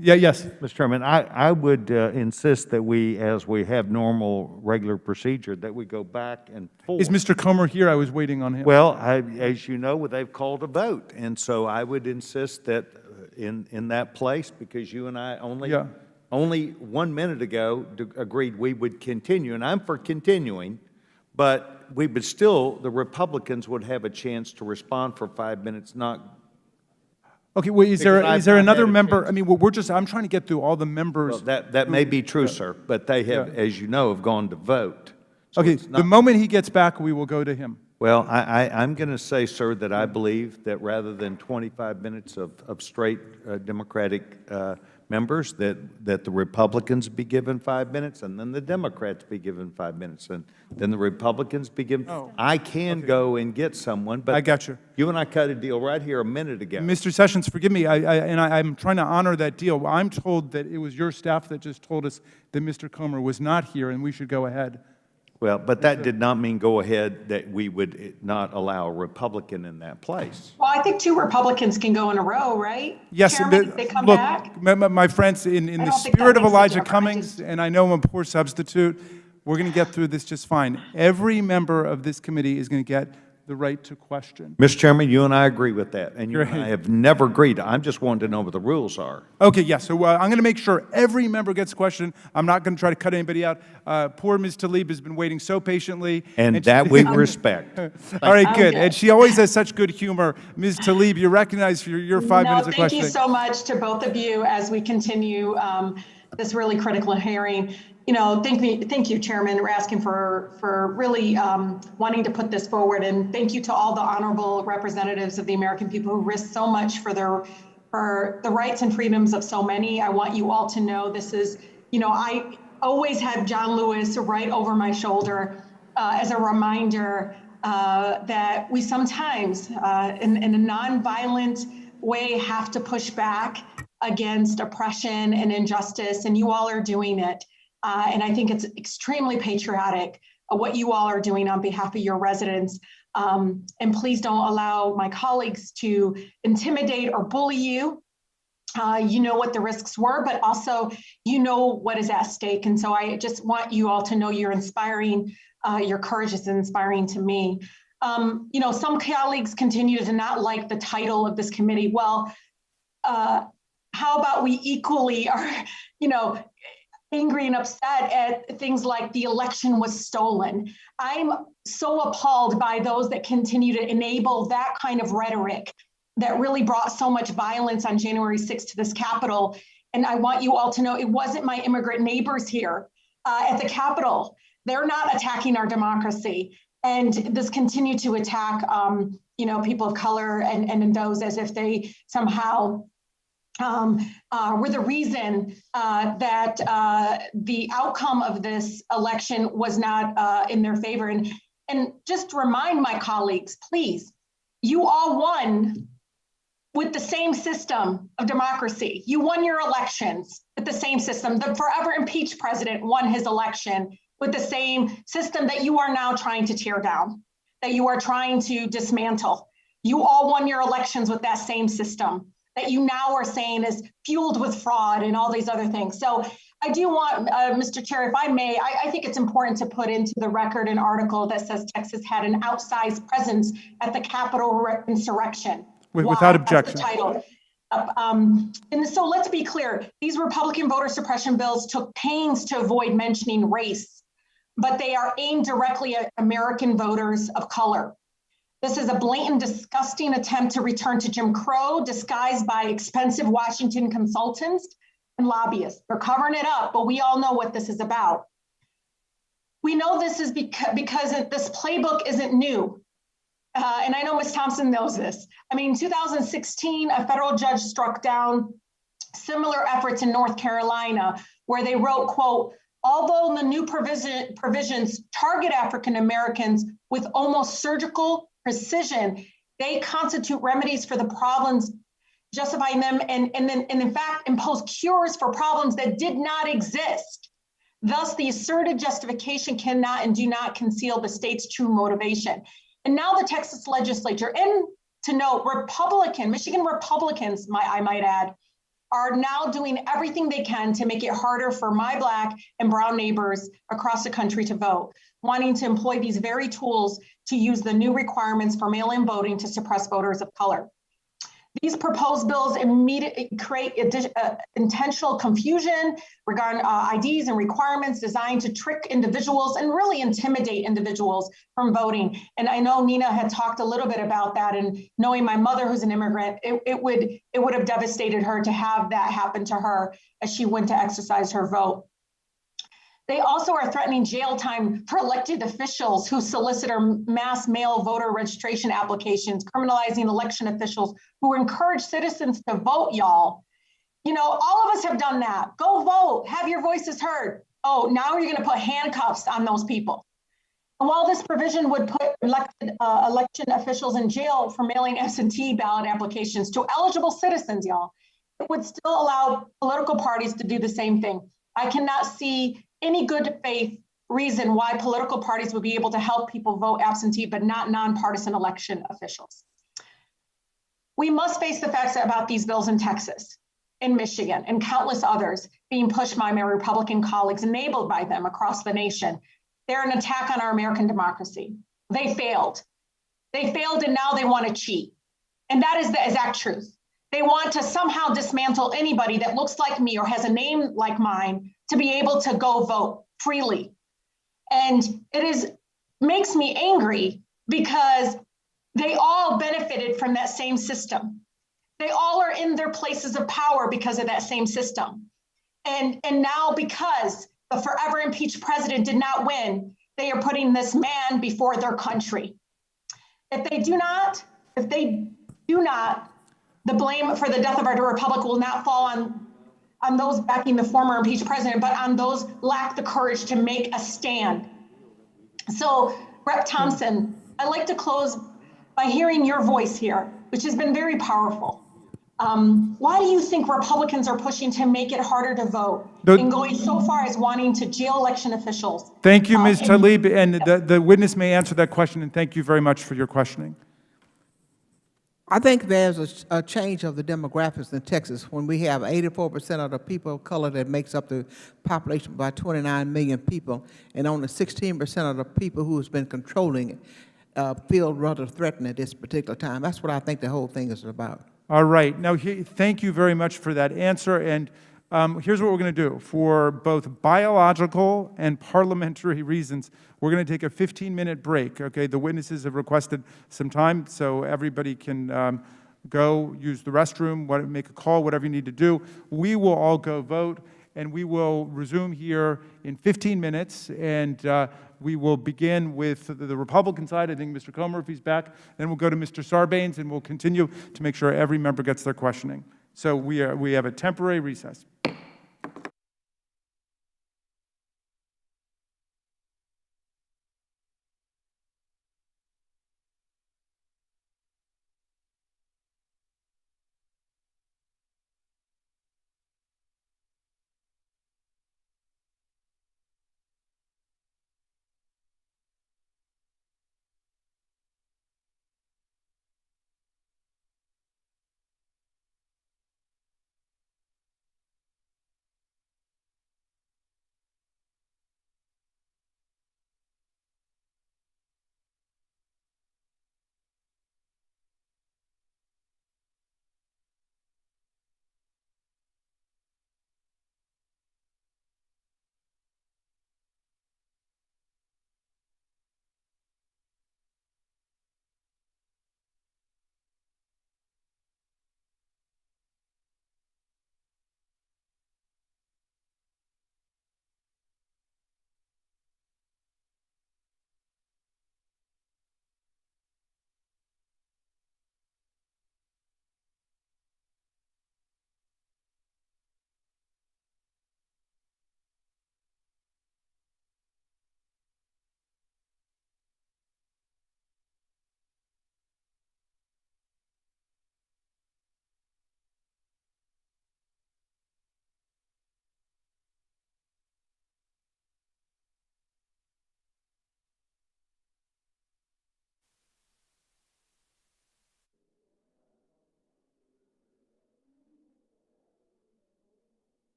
Yes.
Mr. Chairman, I would insist that we, as we have normal, regular procedure, that we go back and forth.
Is Mr. Comer here? I was waiting on him.
Well, as you know, they've called a vote, and so I would insist that in that place, because you and I only 1 minute ago agreed we would continue, and I'm for continuing, but we would still, the Republicans would have a chance to respond for 5 minutes, not.
Okay, well, is there another member? I mean, I'm trying to get through all the members.
Well, that may be true, sir, but they have, as you know, have gone to vote. So
okay, the moment he gets back, we will go to him.
Well, I'm going to say, sir, that I believe that rather than 25 minutes of straight Democratic members, that the Republicans be given 5 minutes, and then the Democrats be given 5 minutes, and then the Republicans be given.
Oh,
I can go and get someone, but
I got you.
You and I cut a deal right here a minute ago.
Mr. Sessions, forgive me, I'm trying to honor that deal. I'm told that it was your staff that just told us that Mr. Comer was not here and we should go ahead.
Well, but that did not mean go ahead that we would not allow a Republican in that place.
Well, I think 2 Republicans can go in a row, right?
Yes,
Chairman, they come
look,
back.
my friends, in the spirit of Elijah Cummings, and I know I'm a poor substitute, we're going to get through this just fine. Every member of this committee is going to get the right to question.
Mr. Chairman, you and I agree with that, and you and I have never agreed. I'm just wanting to know what the rules are.
Okay, yes, so I'm going to make sure every member gets a question. I'm not going to try to cut anybody out. Poor Ms. Tlaib has been waiting so patiently.
And that we respect.
All right, good. And she always has such good humor. Ms. Tlaib, you're recognized for your 5 minutes of questioning.
Thank you so much to both of you as we continue this really critical hearing. thank you, Chairman Raskin, for really wanting to put this forward. And thank you to all the honorable representatives of the American people who risked so much for the rights and freedoms of so many. I want you all to know this is, I always had John Lewis right over my shoulder as a reminder that we sometimes, in a nonviolent way, have to push back against oppression and injustice, and you all are doing it. And I think it's extremely patriotic what you all are doing on behalf of your residents. And please don't allow my colleagues to intimidate or bully you. You know what the risks were, but also you know what is at stake. And so I just want you all to know you're inspiring, your courage is inspiring to me. Some colleagues continue to not like the title of this committee. Well, how about we equally are, angry and upset at things like the election was stolen. I'm so appalled by those that continue to enable that kind of rhetoric that really brought so much violence on January 6th to this Capitol. And I want you all to know it wasn't my immigrant neighbors here at the Capitol. They're not attacking our democracy. And this continue to attack, people of color and those as if they somehow were the reason that the outcome of this election was not in their favor. And just remind my colleagues, please, you all won with the same system of democracy. You won your elections with the same system. The forever impeached president won his election with the same system that you are now trying to tear down, that you are trying to dismantle. You all won your elections with that same system that you now are saying is fueled with fraud and all these other things. So I do want, Mr. Chair, if I may, I think it's important to put into the record an article that says Texas had an outsized presence at the Capitol insurrection.
Without objection.
That's the title. And so let's be clear, these Republican voter suppression bills took pains to avoid mentioning race, but they are aimed directly at American voters of color. This is a blatant, disgusting attempt to return to Jim Crow disguised by expensive Washington consultants and lobbyists. They're covering it up, but we all know what this is about. We know this is because this playbook isn't new. And I know Ms. Thompson knows this. I mean, 2016, a federal judge struck down similar efforts in North Carolina where they wrote, quote, although the new provisions target African Americans with almost surgical precision, they constitute remedies for the problems, justifying them and in fact impose cures for problems that did not exist. Thus, the asserted justification cannot and do not conceal the state's true motivation. And now the Texas legislature, and to note, Michigan Republicans, I might add, are now doing everything they can to make it harder for my Black and brown neighbors across the country to vote, wanting to employ these very tools to use the new requirements for mail-in voting to suppress voters of color. These proposed bills immediately create intentional confusion regarding IDs and requirements designed to trick individuals and really intimidate individuals from voting. And I know Nina had talked a little bit about that, and knowing my mother who's an immigrant, it would have devastated her to have that happen to her as she went to exercise her vote. They also are threatening jail time for elected officials who solicit mass mail voter registration applications, criminalizing election officials who encourage citizens to vote, y'all. You know, all of us have done that. Go vote, have your voices heard. Oh, now you're gonna put handcuffs on those people. And while this provision would put elected election officials in jail for mailing absentee ballot applications to eligible citizens, y'all, it would still allow political parties to do the same thing. I cannot see any good faith reason why political parties would be able to help people vote absentee, but not nonpartisan election officials. We must face the facts about these bills in Texas, in Michigan, and countless others being pushed by my Republican colleagues, enabled by them across the nation. They're an attack on our American democracy. They failed. They failed, and now they want to cheat. And that is the exact truth. They want to somehow dismantle anybody that looks like me or has a name like mine to be able to go vote freely. And it makes me angry because they all benefited from that same system. They all are in their places of power because of that same system. And now because the forever impeached president did not win. They are putting this man before their country. If they do not, the blame for the death of our republic will not fall on those backing the former impeached president, but on those lack the courage to make a stand. So, Rep. Thompson, I'd like to close by hearing your voice here, which has been very powerful. Why do you think Republicans are pushing to make it harder to vote and going so far as wanting to jail election officials?
Thank you, Ms. Tlaib, and the witness may answer that question, and thank you very much for your questioning.
I think there's a change of the demographics in Texas when we have 84% of the people of color that makes up the population by 29 million people, and only 16% of the people who has been controlling it feel rather threatened at this particular time. That's what I think the whole thing is about.
All right. Now, thank you very much for that answer. And here's what we're going to do. For both biological and parliamentary reasons, we're going to take a 15-minute break. Okay. The witnesses have requested some time, so everybody can go use the restroom, make a call, whatever you need to do. We will all go vote, and we will resume here in 15 minutes. And we will begin with the Republican side. I think Mr. Comer, if he's back. Then we'll go to Mr. Sarbanes, and we'll continue to make sure every member gets their questioning. So we have a temporary recess.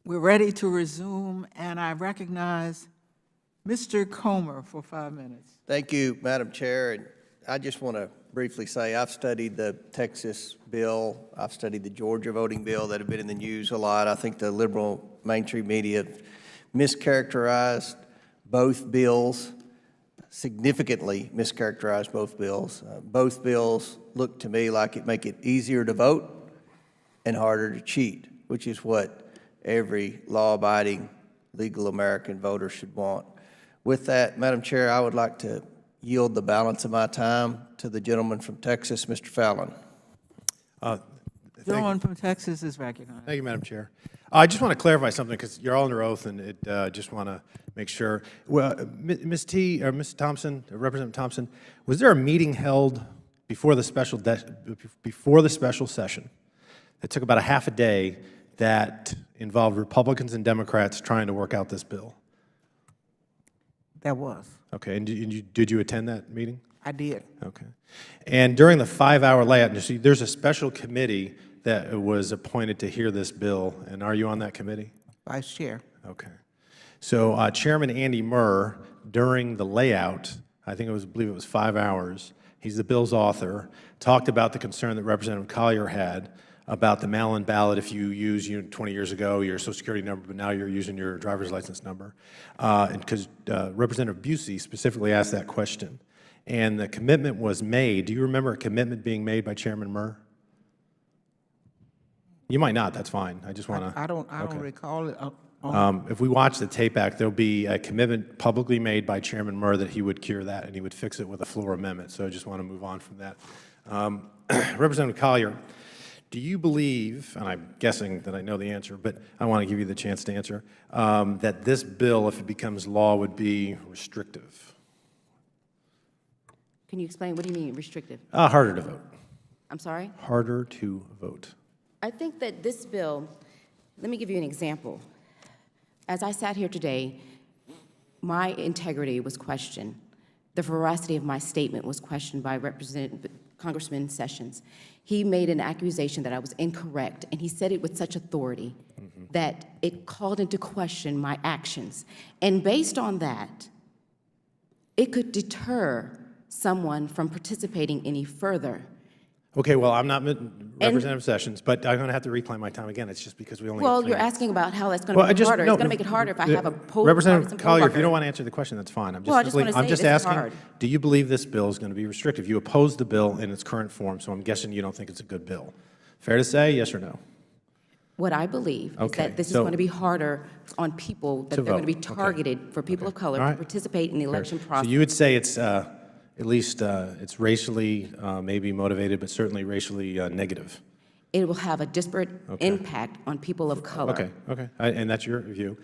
We're ready to resume, and I recognize Mr. Comer for 5 minutes.
Thank you, Madam Chair. And I just want to briefly say I've studied the Texas bill. I've studied the Georgia voting bill that have been in the news a lot. I think the liberal mainstream media have mischaracterized both bills, significantly mischaracterized both bills. Both bills look to me like it make it easier to vote and harder to cheat, which is what every law-abiding, legal American voter should want. With that, Madam Chair, I would like to yield the balance of my time to the gentleman from Texas, Mr. Fallon.
Gentleman from Texas is recognized.
Thank you, Madam Chair. I just want to clarify something because you're all under oath, and just want to make sure. Well, Ms. Thompson, Representative Thompson, was there a meeting held before the special session that took about a half a day that involved Republicans and Democrats trying to work out this bill?
There was.
Okay, and did you attend that meeting?
I did.
Okay. And during the 5-hour layout, you see, there's a special committee that was appointed to hear this bill, and are you on that committee?
Vice Chair.
Okay. So Chairman Andy Murr, during the layout, I believe it was 5 hours, he's the bill's author, talked about the concern that Representative Collier had about the mail-in ballot. If you use 20 years ago your Social Security number, but now you're using your driver's license number. And because Representative Busey specifically asked that question. And the commitment was made. Do you remember a commitment being made by Chairman Murr? You might not, that's fine. I just want to.
I don't recall it.
If we watch the tape back, there'll be a commitment publicly made by Chairman Murr that he would cure that and he would fix it with a floor amendment. So I just want to move on from that. Representative Collier, do you believe, and I'm guessing that I know the answer, but I want to give you the chance to answer, that this bill, if it becomes law, would be restrictive?
Can you explain, what do you mean restrictive?
Harder to vote.
I'm sorry?
Harder to vote.
I think that this bill, let me give you an example. As I sat here today, my integrity was questioned. The veracity of my statement was questioned by Congressman Sessions. He made an accusation that I was incorrect, and he said it with such authority that it called into question my actions. And based on that, it could deter someone from participating any further.
Okay, well, I'm not Representative Sessions, but I'm going to have to reclaim my time again. It's just because we only have 3
You're
minutes.
asking about how that's going to make it harder. It's going to make it harder if I have a
Representative Collier, if you don't want to answer the question, that's fine. I'm just asking,
hard.
do you believe this bill is going to be restrictive? You oppose the bill in its current form, so I'm guessing you don't think it's a good bill. Fair to say, yes or no?
What I believe is that this is going to be harder on people, that they're going to be targeted for people of color to participate in the election process.
So you would say it's at least it's racially maybe motivated, but certainly racially negative.
It will have a disparate impact on people of color.
Okay, and that's your view.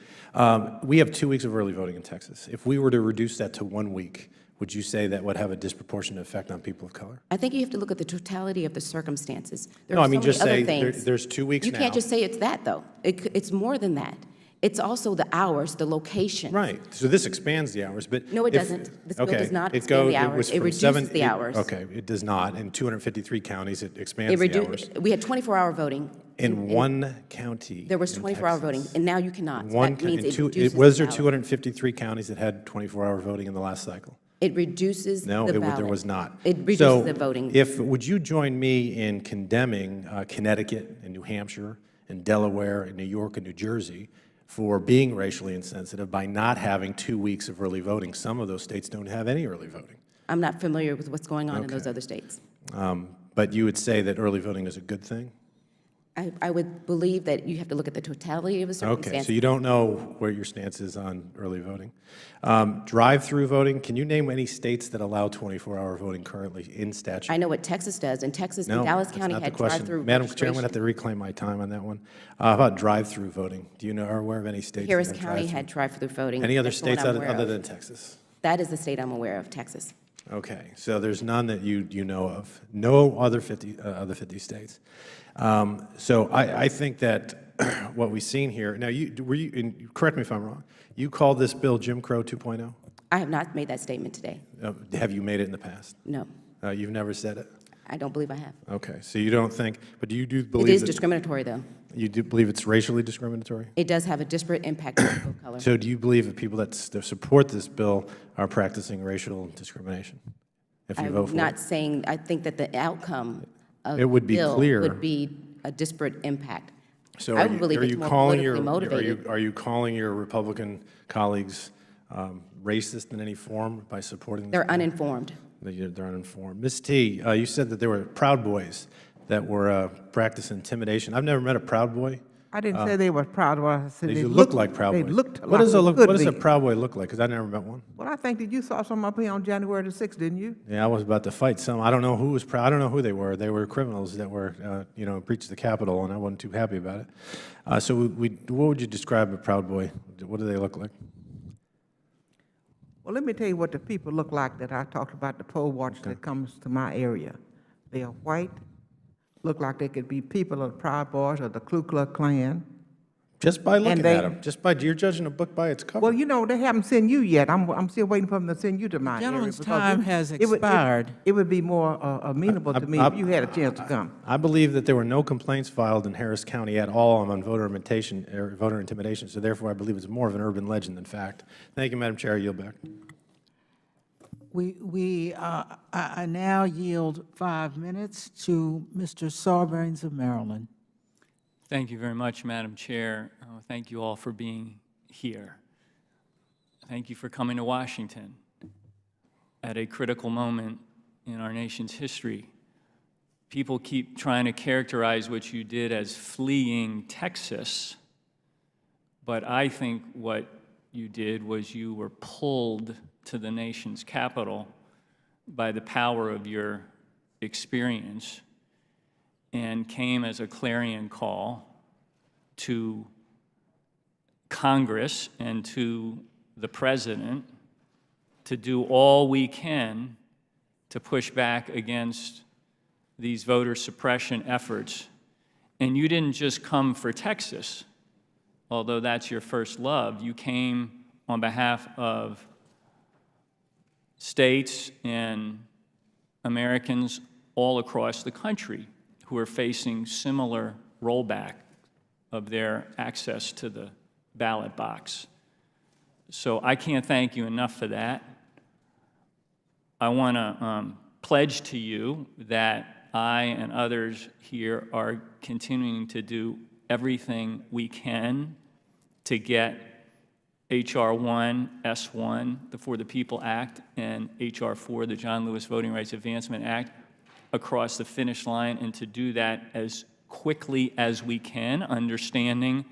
We have 2 weeks of early voting in Texas. If we were to reduce that to 1 week, would you say that would have a disproportionate effect on people of color?
I think you have to look at the totality of the circumstances.
No, I mean, just say there's 2 weeks now.
You can't just say it's that, though. It's more than that. It's also the hours, the location.
Right. So this expands the hours, but
no, it doesn't. This bill does not expand the hours. It reduces the hours.
Okay, it does not. In 253 counties, it expands the hours.
We had 24-hour voting.
In one county.
There was 24-hour voting, and now you cannot.
That means it reduces was there 253 counties that had 24-hour voting in the last cycle?
It reduces the ballot.
No, there was not.
It reduces the voting.
Would you join me in condemning Connecticut and New Hampshire and Delaware and New York and New Jersey for being racially insensitive by not having 2 weeks of early voting? Some of those states don't have any early voting.
I'm not familiar with what's going on in those other states.
But you would say that early voting is a good thing?
I would believe that you have to look at the totality of the circumstances.
Okay, so you don't know where your stance is on early voting. Drive-through voting, can you name any states that allow 24-hour voting currently in statute?
I know what Texas does, and Texas and Dallas County had drive-through
Madam Chair, I'm going to have to reclaim my time on that one. How about drive-through voting? Do you know, are aware of any states?
Harris County had drive-through voting.
Any other
That's the one
states
I'm aware
other
of.
than Texas?
That is the state I'm aware of, Texas.
Okay, so there's none that you know of. No other 50 states. So I think that what we've seen here, now and correct me if I'm wrong, you called this bill Jim Crow 2.0?
I have not made that statement today.
Have you made it in the past?
No.
You've never said it?
I don't believe I have.
Okay, so you don't think, but do you believe
It is
that-
discriminatory, though.
You do believe it's racially discriminatory?
It does have a disparate impact on people of color.
So do you believe that people that support this bill are practicing racial discrimination? If you vote for
I'm not
it?
saying, I think that the outcome of
It would be
the bill
clear.
would be a disparate impact.
So
I
are you,
believe
are
it's
you
more
calling
politically motivated.
are you calling your Republican colleagues racist in any form by supporting this?
They're
bill?
uninformed.
They're uninformed. Ms. T, you said that there were Proud Boys that were practicing intimidation. I've never met a Proud Boy.
I didn't say they were Proud Boys. I said
They
they
look like Proud
they
Boys.
looked
What
like
does
they
what
could
does a
be.
Proud Boy look like? Because I never met one.
Well, I think that you saw some up here on January the 6th, didn't you?
Yeah, I was about to fight some. I don't know who was proud. I don't know who they were. They were criminals that were, breached the Capitol, and I wasn't too happy about it. So what would you describe a Proud Boy? What do they look like?
Well, let me tell you what the people look like that I talked about, the poll watchers that comes to my area. They are white, look like they could be people of the Proud Boys or the Ku Klux Klan.
Just by looking
they-
at them. You're judging a book by its cover.
Well, they haven't sent you yet. I'm still waiting for them to send you to my area.
Gentleman's
because
time has
it would-
expired.
It would be more amenable to me if you had a chance to come.
I believe that there were no complaints filed in Harris County at all on voter intimidation, so therefore I believe it's more of an urban legend than fact. Thank you, Madam Chair. I yield back.
I now yield 5 minutes to Mr. Sarbanes of Maryland.
Thank you very much, Madam Chair. Thank you all for being here. Thank you for coming to Washington at a critical moment in our nation's history. People keep trying to characterize what you did as fleeing Texas, but I think what you did was you were pulled to the nation's capital by the power of your experience and came as a clarion call to Congress and to the President to do all we can to push back against these voter suppression efforts. And you didn't just come for Texas, although that's your first love. You came on behalf of states and Americans all across the country who are facing similar rollback of their access to the ballot box. So I can't thank you enough for that. I want to pledge to you that I and others here are continuing to do everything we can to get H.R. 1, S1, the For the People Act, and H.R. 4, the John Lewis Voting Rights Advancement Act, across the finish line, and to do that as quickly as we can, understanding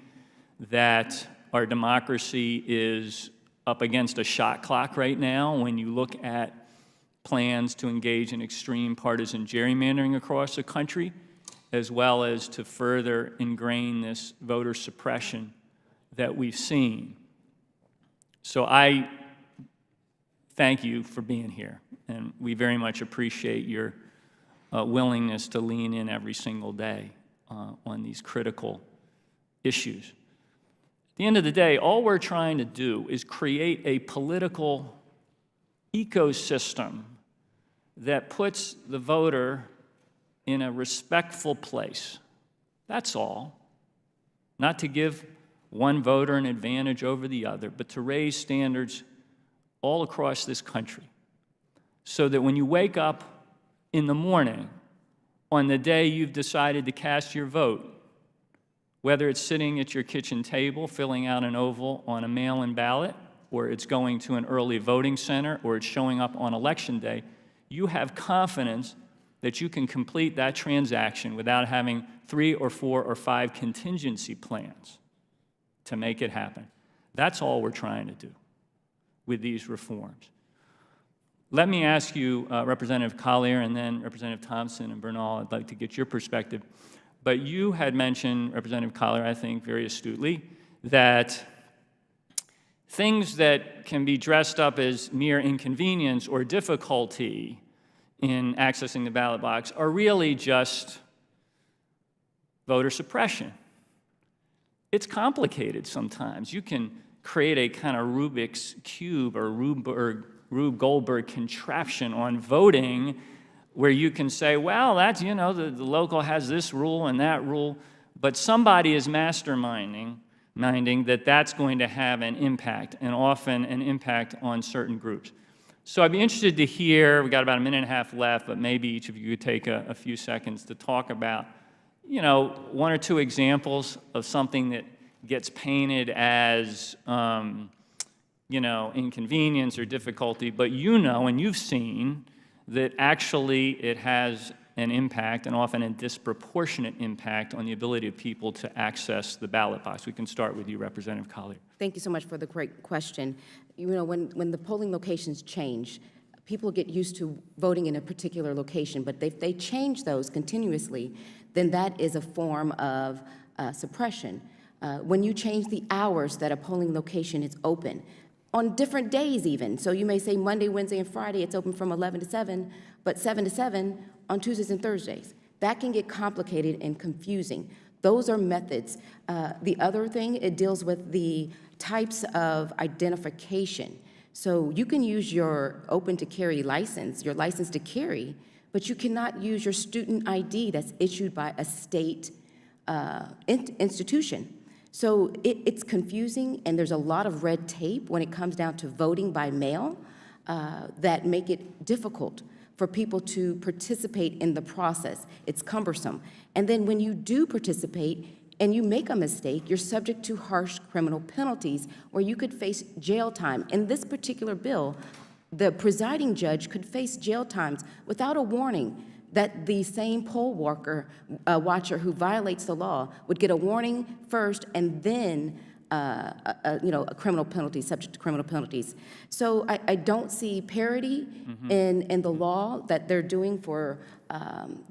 that our democracy is up against a shot clock right now when you look at plans to engage in extreme partisan gerrymandering across the country, as well as to further ingrain this voter suppression that we've seen. So I thank you for being here, and we very much appreciate your willingness to lean in every single day on these critical issues. At the end of the day, all we're trying to do is create a political ecosystem that puts the voter in a respectful place. That's all. Not to give one voter an advantage over the other, but to raise standards all across this country so that when you wake up in the morning on the day you've decided to cast your vote, whether it's sitting at your kitchen table filling out an oval on a mail-in ballot, or it's going to an early voting center, or it's showing up on election day, you have confidence that you can complete that transaction without having 3 or 4 or 5 contingency plans to make it happen. That's all we're trying to do with these reforms. Let me ask you, Representative Collier, and then Representative Thompson and Bernal, I'd like to get your perspective. But you had mentioned, Representative Collier, I think very astutely, that things that can be dressed up as mere inconvenience or difficulty in accessing the ballot box are really just voter suppression. It's complicated sometimes. You can create a kind of Rubik's Cube or Rube Goldberg contraption on voting where you can say, well, that's, you know, the local has this rule and that rule, but somebody is masterminding that that's going to have an impact, and often an impact on certain groups. So I'd be interested to hear, we got about a minute and a half left, but maybe each of you could take a few seconds to talk about, you know, one or two examples of something that gets painted as, you know, inconvenience or difficulty, but you know and you've seen that actually it has an impact, and often a disproportionate impact, on the ability of people to access the ballot box. We can start with you, Representative Collier.
Thank you so much for the great question. You know, when the polling locations change, people get used to voting in a particular location, but if they change those continuously, then that is a form of suppression. When you change the hours that a polling location is open, on different days even, so you may say Monday, Wednesday, and Friday, it's open from 11 to 7, but 7 to 7 on Tuesdays and Thursdays. That can get complicated and confusing. Those are methods. The other thing, it deals with the types of identification. So you can use your open to carry license, your license to carry, but you cannot use your student ID that's issued by a state institution. So it's confusing, and there's a lot of red tape when it comes down to voting by mail that make it difficult for people to participate in the process. It's cumbersome. And then when you do participate and you make a mistake, you're subject to harsh criminal penalties where you could face jail time. In this particular bill, the presiding judge could face jail times without a warning that the same poll watcher who violates the law would get a warning first and then a criminal penalty, subject to criminal penalties. So I don't see parity in the law that they're doing for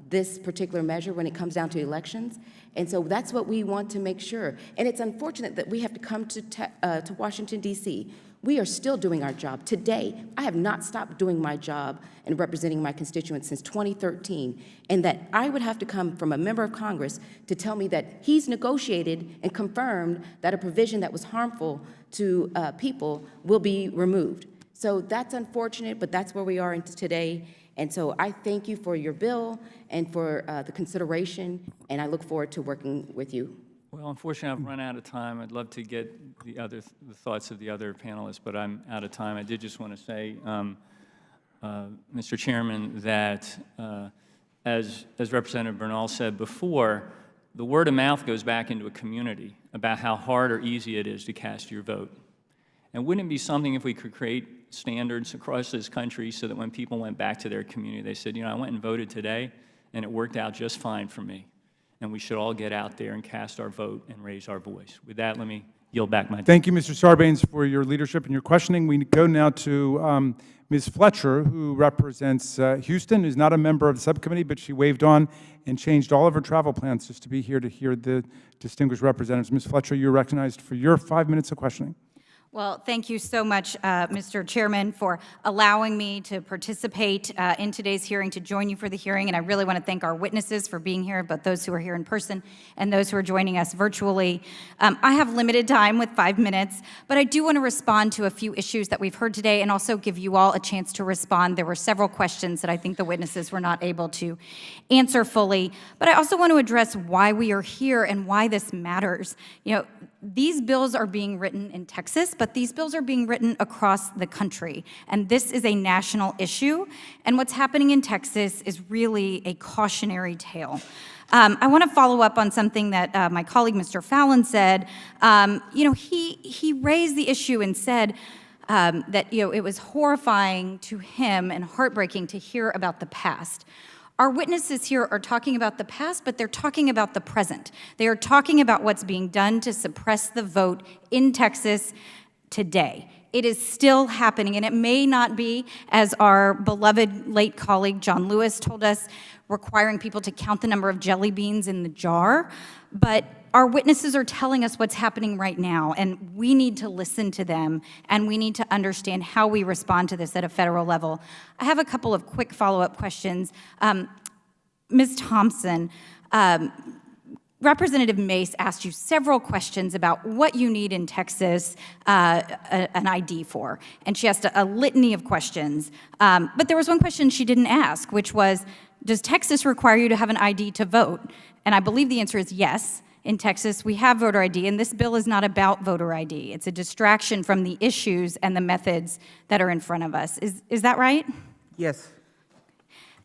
this particular measure when it comes down to elections. And so that's what we want to make sure. And it's unfortunate that we have to come to Washington, D.C. We are still doing our job. Today, I have not stopped doing my job and representing my constituents since 2013, and that I would have to come from a member of Congress to tell me that he's negotiated and confirmed that a provision that was harmful to people will be removed. So that's unfortunate, but that's where we are today. And so I thank you for your bill and for the consideration, and I look forward to working with you.
Well, unfortunately, I've run out of time. I'd love to get the thoughts of the other panelists, but I'm out of time. I did just want to say, Mr. Chairman, that as Representative Bernal said before, the word of mouth goes back into a community about how hard or easy it is to cast your vote. And wouldn't it be something if we could create standards across this country so that when people went back to their community, they said, you know, I went and voted today, and it worked out just fine for me. And we should all get out there and cast our vote and raise our voice. With that, let me yield back my time.
Thank you, Mr. Sarbanes, for your leadership and your questioning. We go now to Ms. Fletcher, who represents Houston, who's not a member of the subcommittee, but she waved on and changed all of her travel plans just to be here to hear the distinguished representatives. Ms. Fletcher, you're recognized for your 5 minutes of questioning.
Well, thank you so much, Mr. Chairman, for allowing me to participate in today's hearing, to join you for the hearing. And I really want to thank our witnesses for being here, both those who are here in person and those who are joining us virtually. I have limited time with 5 minutes, but I do want to respond to a few issues that we've heard today and also give you all a chance to respond. There were several questions that I think the witnesses were not able to answer fully. But I also want to address why we are here and why this matters. You know, these bills are being written in Texas, but these bills are being written across the country. And this is a national issue. And what's happening in Texas is really a cautionary tale. I want to follow up on something that my colleague, Mr. Fallon, said. You know, he raised the issue and said that, you know, it was horrifying to him and heartbreaking to hear about the past. Our witnesses here are talking about the past, but they're talking about the present. They are talking about what's being done to suppress the vote in Texas today. It is still happening, and it may not be, as our beloved late colleague John Lewis told us, requiring people to count the number of jelly beans in the jar, but our witnesses are telling us what's happening right now, and we need to listen to them, and we need to understand how we respond to this at a federal level. I have a couple of quick follow-up questions. Ms. Thompson, Representative Mace asked you several questions about what you need in Texas an ID for, and she asked a litany of questions. But there was one question she didn't ask, which was, does Texas require you to have an ID to vote? And I believe the answer is yes. In Texas, we have voter ID, and this bill is not about voter ID. It's a distraction from the issues and the methods that are in front of us. Is that right?
Yes.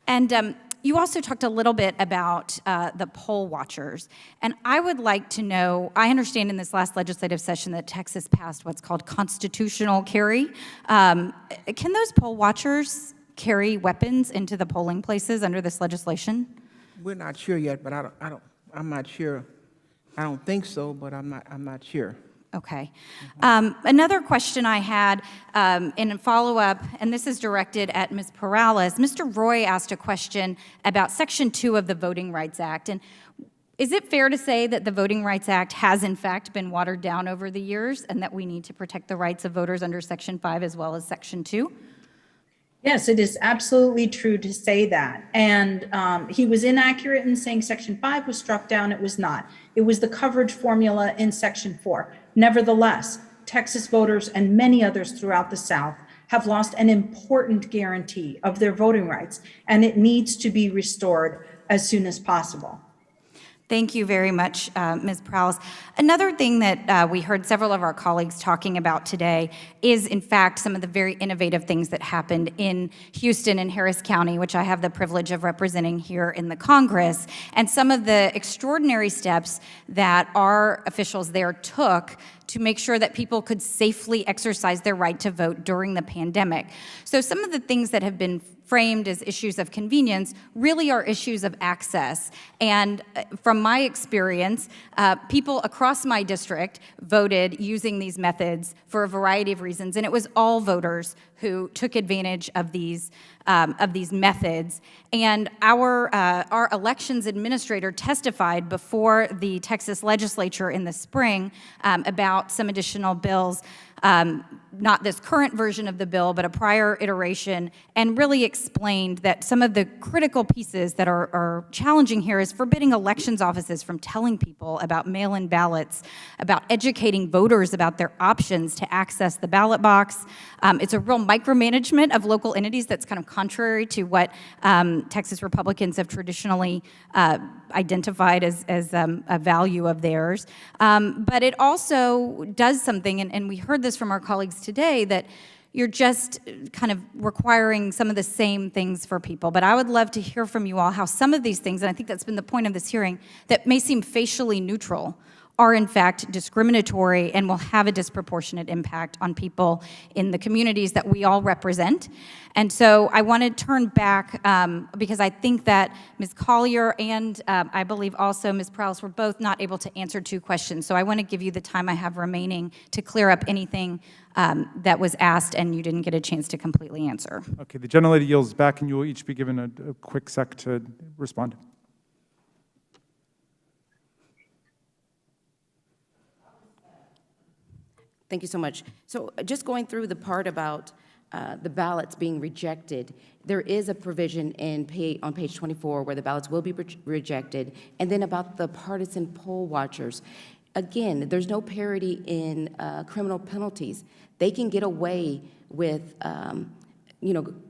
And you also talked a little bit about the poll watchers. And I would like to know, I understand in this last legislative session that Texas passed what's called constitutional carry. Can those poll watchers carry weapons into the polling places under this legislation?
We're not sure yet, but I'm not sure. I don't think so, but I'm not sure.
Okay. Another question I had in a follow-up, and this is directed at Ms. Perales. Mr. Roy asked a question about Section 2 of the Voting Rights Act. And is it fair to say that the Voting Rights Act has, in fact, been watered down over the years and that we need to protect the rights of voters under Section 5 as well as Section 2?
Yes, it is absolutely true to say that. And he was inaccurate in saying Section 5 was struck down. It was not. It was the coverage formula in Section 4. Nevertheless, Texas voters and many others throughout the South have lost an important guarantee of their voting rights, and it needs to be restored as soon as possible.
Thank you very much, Ms. Prowse. Another thing that we heard several of our colleagues talking about today is, in fact, some of the very innovative things that happened in Houston and Harris County, which I have the privilege of representing here in the Congress, and some of the extraordinary steps that our officials there took to make sure that people could safely exercise their right to vote during the pandemic. So some of the things that have been framed as issues of convenience really are issues of access. And from my experience, people across my district voted using these methods for a variety of reasons, and it was all voters who took advantage of these methods. And our elections administrator testified before the Texas legislature in the spring about some additional bills, not this current version of the bill, but a prior iteration, and really explained that some of the critical pieces that are challenging here is forbidding elections offices from telling people about mail-in ballots, about educating voters about their options to access the ballot box. It's a real micromanagement of local entities that's kind of contrary to what Texas Republicans have traditionally identified as a value of theirs. But it also does something, and we heard this from our colleagues today, that you're just kind of requiring some of the same things for people. But I would love to hear from you all how some of these things, and I think that's been the point of this hearing, that may seem facially neutral, are in fact discriminatory and will have a disproportionate impact on people in the communities that we all represent. And so I want to turn back because I think that Ms. Collier and I believe also Ms. Prowse were both not able to answer two questions. So I want to give you the time I have remaining to clear up anything that was asked and you didn't get a chance to completely answer.
Okay, the gentlelady yields back, and you will each be given a quick sec to respond.
Thank you so much. So just going through the part about the ballots being rejected, there is a provision on page 24 where the ballots will be rejected, and then about the partisan poll watchers. Again, there's no parity in criminal penalties. They can get away with,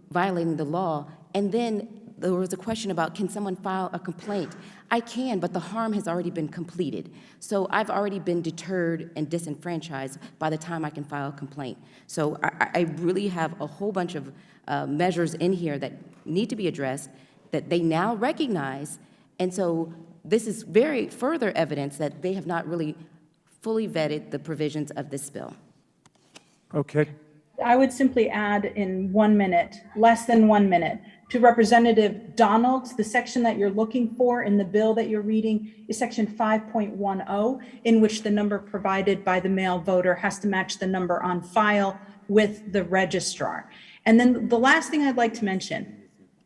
violating the law. And then there was a question about, can someone file a complaint? I can, but the harm has already been completed. So I've already been deterred and disenfranchised by the time I can file a complaint. So I really have a whole bunch of measures in here that need to be addressed that they now recognize. And so this is very further evidence that they have not really fully vetted the provisions of this bill.
Okay.
I would simply add in 1 minute, less than 1 minute, to Representative Donalds, the section that you're looking for in the bill that you're reading is section 5.10, in which the number provided by the male voter has to match the number on file with the registrar. And then the last thing I'd like to mention,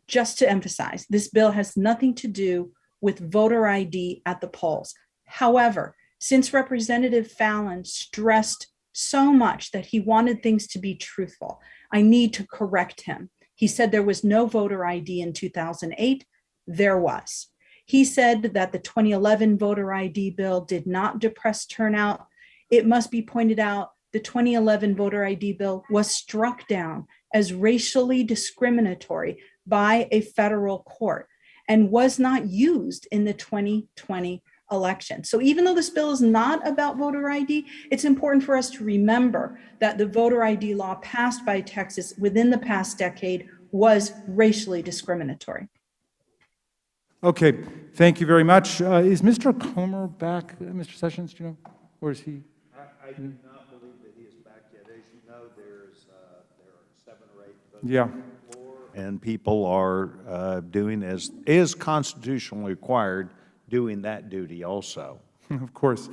just to emphasize, this bill has nothing to do with voter ID at the polls. However, since Representative Fallon stressed so much that he wanted things to be truthful, I need to correct him. He said there was no voter ID in 2008. There was. He said that the 2011 voter ID bill did not depress turnout. It must be pointed out the 2011 voter ID bill was struck down as racially discriminatory by a federal court and was not used in the 2020 election. So even though this bill is not about voter ID, it's important for us to remember that the voter ID law passed by Texas within the past decade was racially discriminatory.
Okay, thank you very much. Is Mr. Comer back, Mr. Sessions, do you know? Or is he?
I do not believe that he is back yet. As you know, there are 7 or 8 votes
Yeah.
on the floor, and people are doing, as is constitutionally required, doing that duty also.
Of course.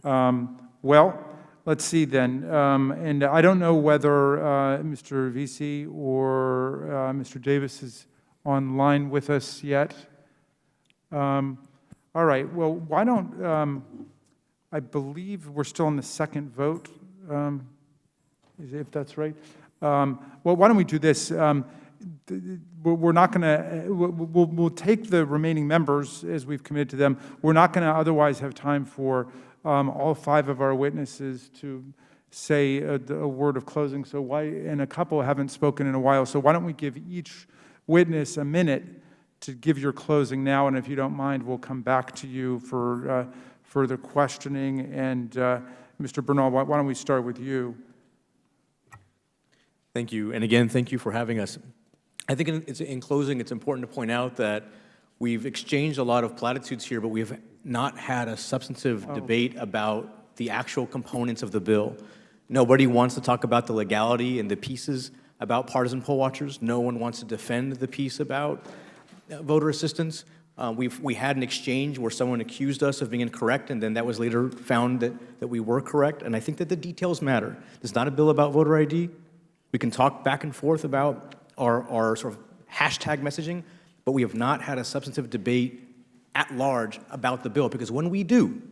Well, let's see then. And I don't know whether Mr. Vesey or Mr. Davis is online with us yet. All right, well, why don't, I believe we're still on the second vote, if that's right. Well, why don't we do this? We're not going to, we'll take the remaining members as we've committed to them. We're not going to otherwise have time for all 5 of our witnesses to say a word of closing. So why, and a couple haven't spoken in a while, so why don't we give each witness a minute to give your closing now, and if you don't mind, we'll come back to you for further questioning. And Mr. Bernal, why don't we start with you?
Thank you. And again, thank you for having us. I think in closing, it's important to point out that we've exchanged a lot of platitudes here, but we've not had a substantive debate about the actual components of the bill. Nobody wants to talk about the legality and the pieces about partisan poll watchers. No one wants to defend the piece about voter assistance. We had an exchange where someone accused us of being incorrect, and then that was later found that we were correct. And I think that the details matter. It's not a bill about voter ID. We can talk back and forth about our sort of hashtag messaging, but we have not had a substantive debate at large about the bill, because when we do,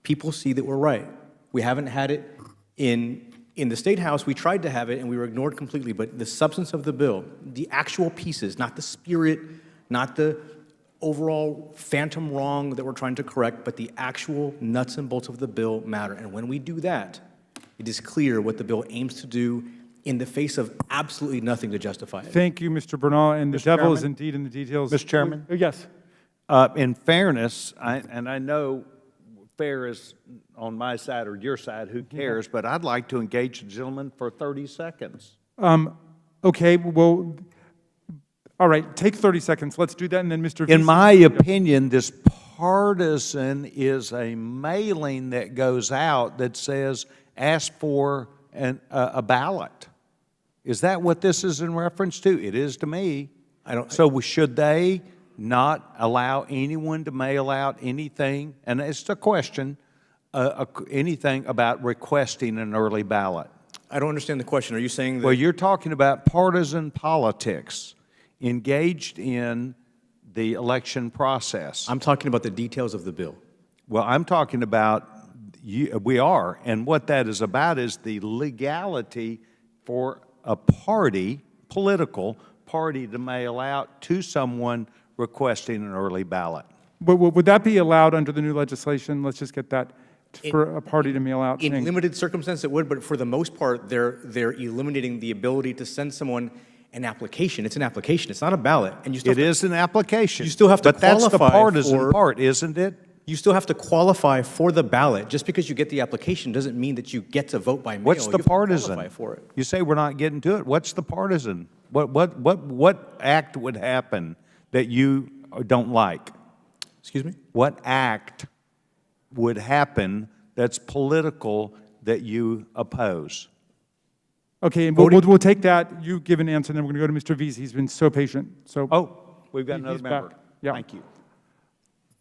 people see that we're right. We haven't had it in the State House. We tried to have it, and we were ignored completely, but the substance of the bill, the actual pieces, not the spirit, not the overall phantom wrong that we're trying to correct, but the actual nuts and bolts of the bill matter. And when we do that, it is clear what the bill aims to do in the face of absolutely nothing to justify it.
Thank you, Mr. Bernal, and the
Mr.
devil is
Chairman?
indeed in the details.
Mr. Chairman?
Yes.
In fairness, and I know fair is on my side or your side, who cares, but I'd like to engage the gentleman for 30 seconds.
Okay, well, all right, take 30 seconds. Let's do that, and then Mr.
In
Vesey.
my opinion, this partisan is a mailing that goes out that says, ask for a ballot. Is that what this is in reference to? It is to me. So should they not allow anyone to mail out anything? And it's a question, anything about requesting an early ballot.
I don't understand the question. Are you saying that?
Well, you're talking about partisan politics engaged in the election process.
I'm talking about the details of the bill.
Well, I'm talking about, we are, and what that is about is the legality for a party, political party, to mail out to someone requesting an early ballot.
But would that be allowed under the new legislation? Let's just get that, for a party to mail out.
In limited circumstance, it would, but for the most part, they're eliminating the ability to send someone an application. It's an application. It's not a ballot. And you still
It is an application.
You still have to
but that's the
qualify
partisan part, isn't it?
You still have to qualify for the ballot. Just because you get the application doesn't mean that you get to vote by mail.
What's the
You have to
partisan?
qualify for it.
You say we're not getting to it. What's the partisan? What act would happen that you don't like?
Excuse me?
What act would happen that's political that you oppose?
Okay, and we'll take that. You give an answer, and then we're going to go to Mr. Vesey. He's been so patient. So
We've got another
he's
member.
back. Yeah.
Thank you.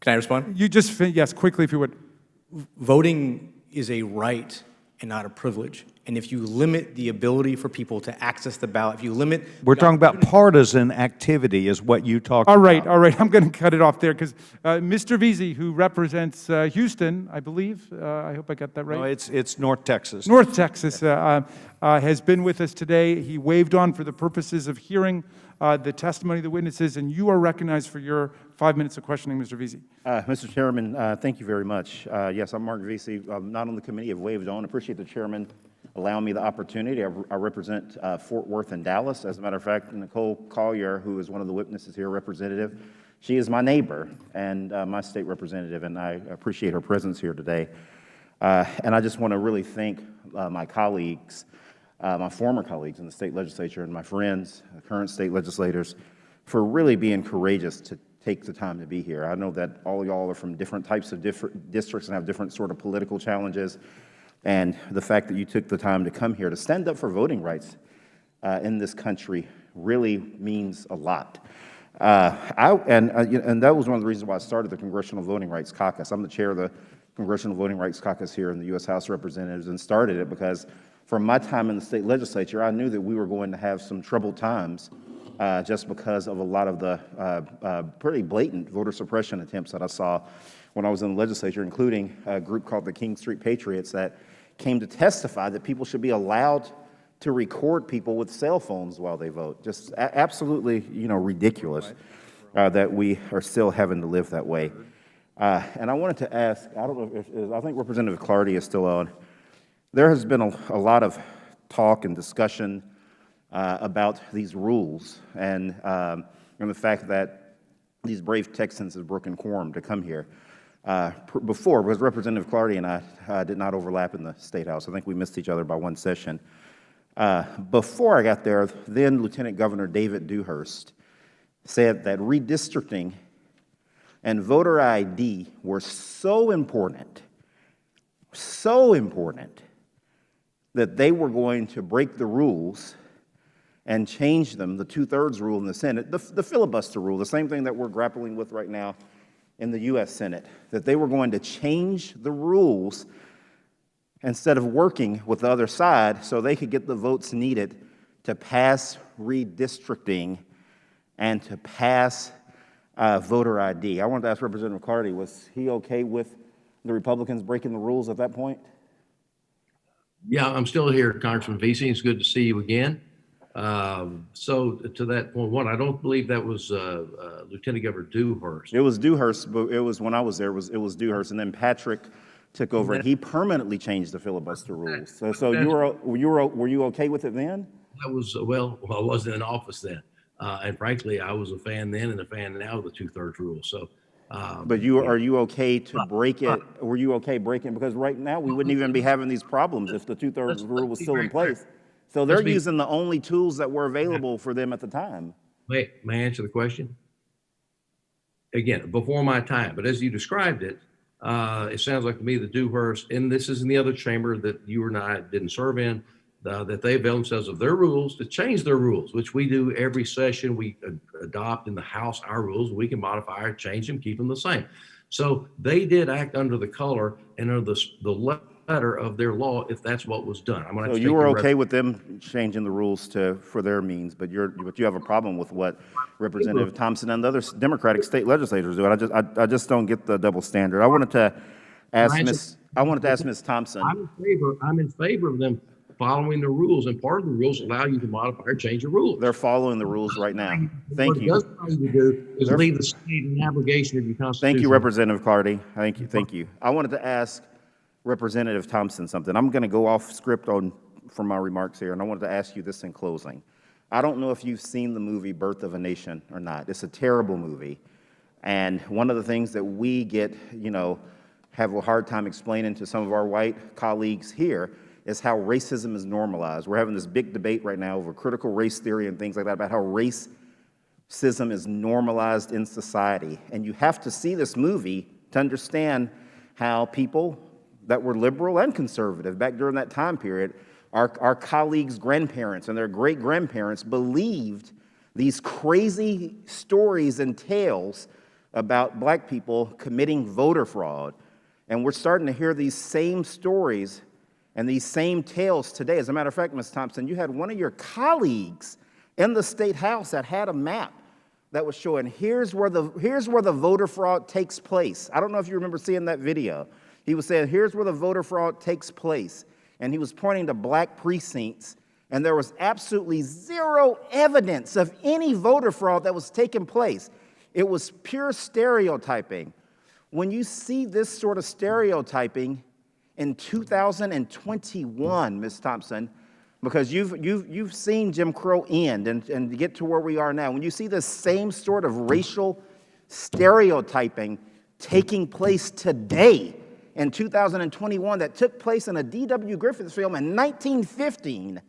Can I respond?
You just, yes, quickly if you would.
Voting is a right and not a privilege. And if you limit the ability for people to access the ballot, if you limit...
We're talking about partisan activity is what you talked
All
about.
right, I'm going to cut it off there because Mr. Vesey, who represents Houston, I believe, I hope I got that right.
No, it's North Texas.
North Texas has been with us today. He waved on for the purposes of hearing the testimony of the witnesses, and you are recognized for your 5 minutes of questioning, Mr. Vesey.
Mr. Chairman, thank you very much. Yes, I'm Mark Vesey. I'm not on the committee, I've waved on. Appreciate the chairman allowing me the opportunity. I represent Fort Worth and Dallas. As a matter of fact, Nicole Collier, who is one of the witnesses here, representative, she is my neighbor and my state representative, and I appreciate her presence here today. And I just want to really thank my colleagues, my former colleagues in the state legislature and my friends, current state legislators, for really being courageous to take the time to be here. I know that all y'all are from different types of different districts and have different sort of political challenges. And the fact that you took the time to come here to stand up for voting rights in this country really means a lot. And that was one of the reasons why I started the Congressional Voting Rights Caucus. I'm the chair of the Congressional Voting Rights Caucus here in the U.S. House of Representatives, and started it because from my time in the state legislature, I knew that we were going to have some troubled times just because of a lot of the pretty blatant voter suppression attempts that I saw when I was in the legislature, including a group called the King Street Patriots that came to testify that people should be allowed to record people with cell phones while they vote. Just absolutely, ridiculous that we are still having to live that way. And I wanted to ask, I don't know if I think Representative Clardy is still on. There has been a lot of talk and discussion about these rules and the fact that these brave Texans have broken quorum to come here. Before, because Representative Clardy and I did not overlap in the State House. I think we missed each other by one session. Before I got there, then Lieutenant Governor David Dewhurst said that redistricting and voter ID were so important, that they were going to break the rules and change them, the two-thirds rule in the Senate, the filibuster rule, the same thing that we're grappling with right now in the U.S. Senate, that they were going to change the rules instead of working with the other side so they could get the votes needed to pass redistricting and to pass voter ID. I wanted to ask Representative Clardy, was he okay with the Republicans breaking the rules at that point?
Yeah, I'm still here, Congressman Vesey. It's good to see you again. So to that point, one, I don't believe that was Lieutenant Governor Dewhurst.
It was Dewhurst, but it was when I was there. It was Dewhurst, and then Patrick took over, and he permanently changed the filibuster rules. So were you okay with it then?
I was I wasn't in office then, and frankly, I was a fan then and a fan now of the two-thirds rule. So.
But are you okay to break it? Were you okay breaking it? Because right now we wouldn't even be having these problems if the two-thirds rule was still in place. So they're using the only tools that were available for them at the time.
May I answer the question? Again, before my time, but as you described it, it sounds like to me the Dewhurst, and this is in the other chamber that you and I didn't serve in, that they avail themselves of their rules to change their rules, which we do every session. We adopt in the House our rules. We can modify or change them, keep them the same. So they did act under the color and under the letter of their law, if that's what was done. I'm
So you were okay with them changing the rules for their means, but you have a problem with what Representative Thompson and the other Democratic state legislators do. And I just don't get the double standard. I wanted to ask Ms. Thompson.
I'm in favor of them following the rules, and part of the rules allow you to modify or change the rules.
They're following the rules right now. Thank you.
What it does allow you to do is leave the state in abrogation of your Constitution.
Thank you, Representative Clardy. Thank you. I wanted to ask Representative Thompson something. I'm going to go off script from my remarks here, and I wanted to ask you this in closing. I don't know if you've seen the movie Birth of a Nation or not. It's a terrible movie, and one of the things that we have a hard time explaining to some of our white colleagues here is how racism is normalized. We're having this big debate right now over critical race theory and things like that about how racism is normalized in society. And you have to see this movie to understand how people that were liberal and conservative back during that time period, our colleagues' grandparents and their great-grandparents believed these crazy stories and tales about black people committing voter fraud. And we're starting to hear these same stories and these same tales today. As a matter of fact, Ms. Thompson, you had one of your colleagues in the State House that had a map that was showing here's where the voter fraud takes place. I don't know if you remember seeing that video. He was saying, here's where the voter fraud takes place. And he was pointing to black precincts, and there was absolutely zero evidence of any voter fraud that was taking place.
It was pure stereotyping. When you see this sort of stereotyping in 2021, Ms. Thompson, because you've seen Jim Crow end and get to where we are now. When you see the same sort of racial stereotyping taking place today in 2021 that took place in a D.W. Griffith film in 1915,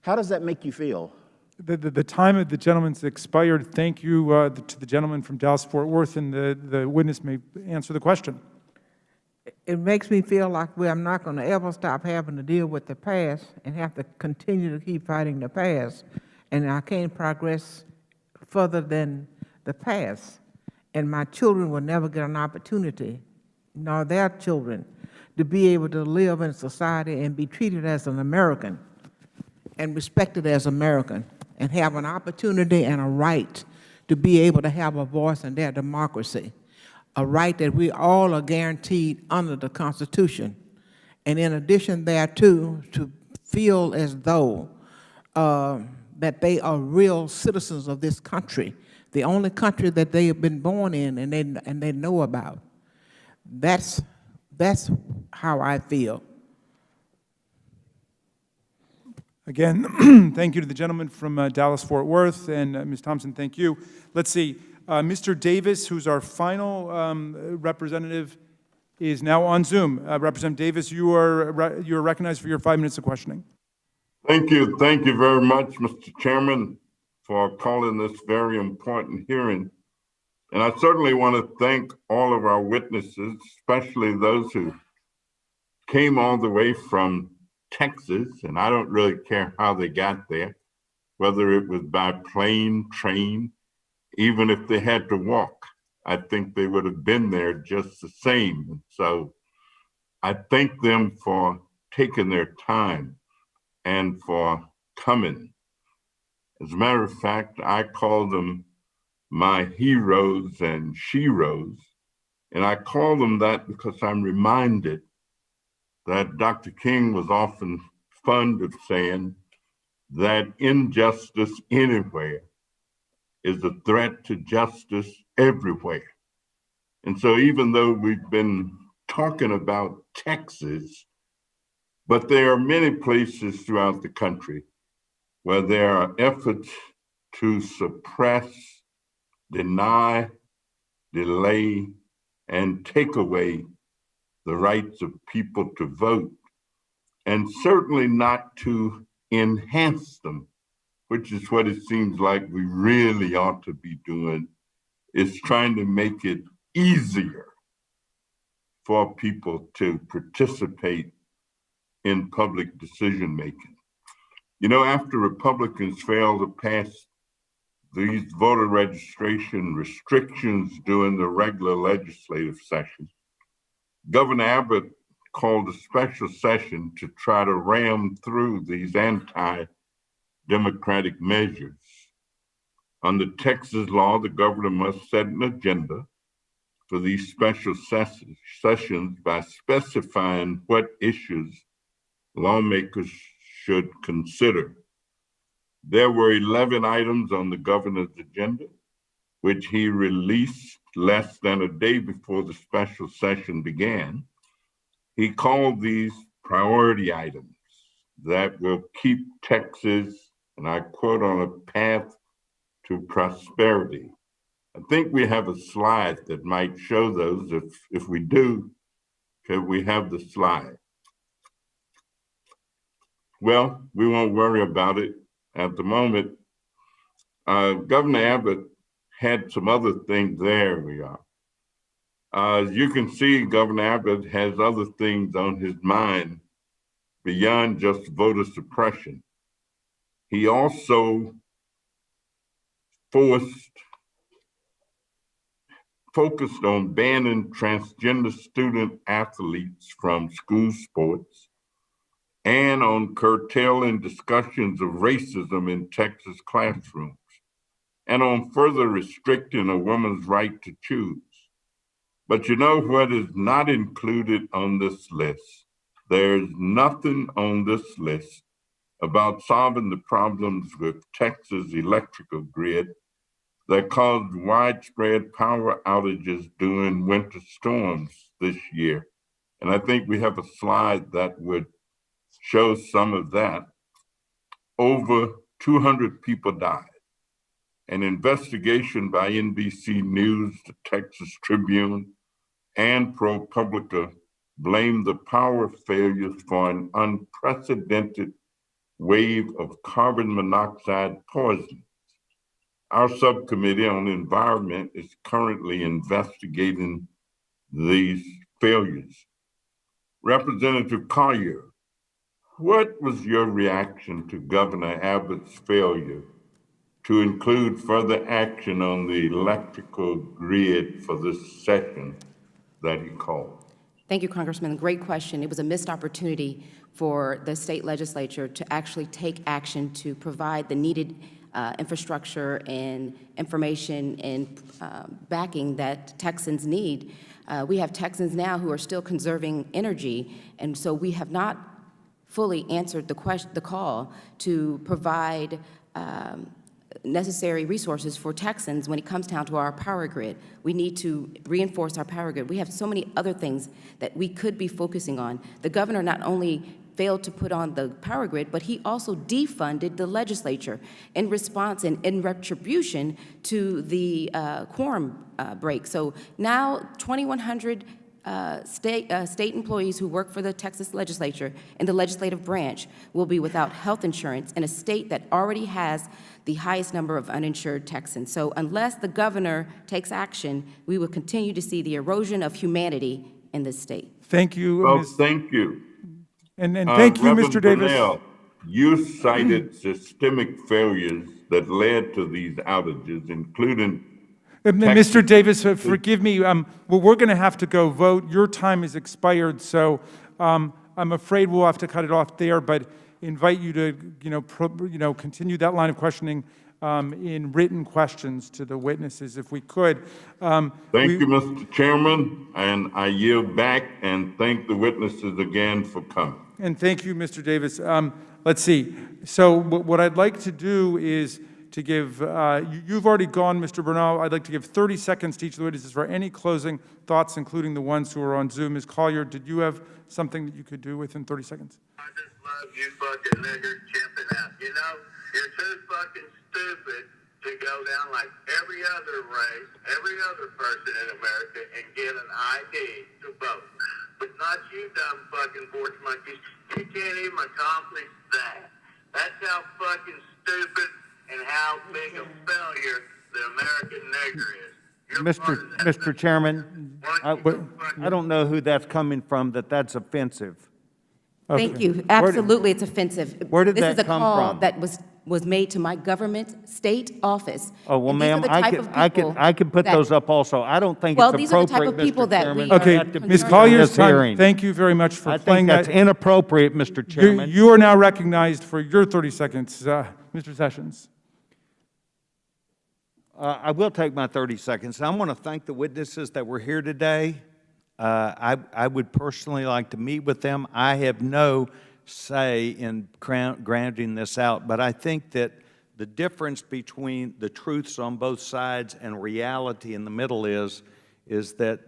how does that make you feel?
The time of the gentleman's expired. Thank you to the gentleman from Dallas-Fort Worth, and the witness may answer the question.
It makes me feel like I'm not going to ever stop having to deal with the past and have to continue to keep fighting the past. And I can't progress further than the past. And my children will never get an opportunity, nor their children, to be able to live in society and be treated as an American and respected as American and have an opportunity and a right to be able to have a voice in their democracy. A right that we all are guaranteed under the Constitution. And in addition thereto, to feel as though that they are real citizens of this country, the only country that they have been born in and they know about. That's how I feel.
Again, thank you to the gentleman from Dallas-Fort Worth, and Ms. Thompson, thank you. Let's see. Mr. Davis, who's our final representative, is now on Zoom. Representative Davis, you are recognized for your 5 minutes of questioning.
Thank you. Thank you very much, Mr. Chairman, for calling this very important hearing. And I certainly want to thank all of our witnesses, especially those who came all the way from Texas, and I don't really care how they got there, whether it was by plane, train, even if they had to walk, I think they would have been there just the same. So I thank them for taking their time and for coming. As a matter of fact, I call them my heroes and sheroes, and I call them that because I'm reminded that Dr. King was often fond of saying that injustice anywhere is a threat to justice everywhere. And so even though we've been talking about Texas, but there are many places throughout the country where there are efforts to suppress, deny, delay, and take away the rights of people to vote, and certainly not to enhance them, which is what it seems like we really ought to be doing, is trying to make it easier for people to participate in public decision-making. You know, after Republicans failed to pass these voter registration restrictions during the regular legislative session, Governor Abbott called a special session to try to ram through these anti-democratic measures. Under Texas law, the governor must set an agenda for these special sessions by specifying what issues lawmakers should consider. There were 11 items on the governor's agenda, which he released less than a day before the special session began. He called these priority items that will keep Texas, and I quote, on a path to prosperity. I think we have a slide that might show those. If we do, can we have the slide? Well, we won't worry about it at the moment. Governor Abbott had some other things. There we are. As you can see, Governor Abbott has other things on his mind beyond just voter suppression. He also focused on banning transgender student athletes from school sports and on curtailing discussions of racism in Texas classrooms, and on further restricting a woman's right to choose. But you know what is not included on this list? There's nothing on this list about solving the problems with Texas electrical grid that caused widespread power outages during winter storms this year. And I think we have a slide that would show some of that. Over 200 people died. An investigation by NBC News, the Texas Tribune, and ProPublica blamed the power failures for an unprecedented wave of carbon monoxide poisoning. Our subcommittee on environment is currently investigating these failures. Representative Collier, what was your reaction to Governor Abbott's failure to include further action on the electrical grid for this session that he called?
Thank you, Congressman. Great question. It was a missed opportunity for the state legislature to actually take action to provide the needed infrastructure and information and backing that Texans need. We have Texans now who are still conserving energy, and so we have not fully answered the call to provide necessary resources for Texans when it comes down to our power grid. We need to reinforce our power grid. We have so many other things that we could be focusing on. The governor not only failed to put on the power grid, but he also defunded the legislature in response and in retribution to the quorum break. So now 2,100 state employees who work for the Texas legislature in the legislative branch will be without health insurance in a state that already has the highest number of uninsured Texans. So unless the governor takes action, we will continue to see the erosion of humanity in this state.
Thank you.
Well, thank you.
And thank you,
Reverend
Mr. Davis.
Bernal, you cited systemic failures that led to these outages, including
Mr. Davis, forgive me, well, we're going to have to go vote. Your time is expired, so I'm afraid we'll have to cut it off there, but invite you to, continue that line of questioning in written questions to the witnesses, if we could.
Thank you, Mr. Chairman, and I yield back and thank the witnesses again for coming.
And thank you, Mr. Davis. Let's see. So what I'd like to do is to give, you've already gone, Mr. Bernal. I'd like to give 30 seconds to each of the witnesses for any closing thoughts, including the ones who are on Zoom. Ms. Collier, did you have something that you could do within 30 seconds?
I just love you fucking niggers chimping out. You know, you're too fucking stupid to go down like every other race, every other person in America and get an ID to vote. But not you dumb fucking porch monkeys. You can't even accomplish that. That's how fucking stupid and how big a failure the American nigger is.
Mr. Chairman, I don't know who that's coming from, that's offensive.
Thank you. Absolutely, it's offensive.
Where did that come
This is a call
from?
that was made to my government state office.
Oh, well,
And these are
ma'am,
the type of people
I could put
that-
those up also. I don't think
Well,
it's
these are the type
appropriate,
of people
Mr.
that
Chairman.
we
Okay,
are
Ms.
concerned
Collier's
this
time.
hearing.
Thank you very much for
I
playing
think that's
that.
inappropriate, Mr. Chairman.
You are now recognized for your 30 seconds, Mr. Sessions.
I will take my 30 seconds. I want to thank the witnesses that were here today. I would personally like to meet with them. I have no say in grounding this out, but I think that the difference between the truths on both sides and reality in the middle is that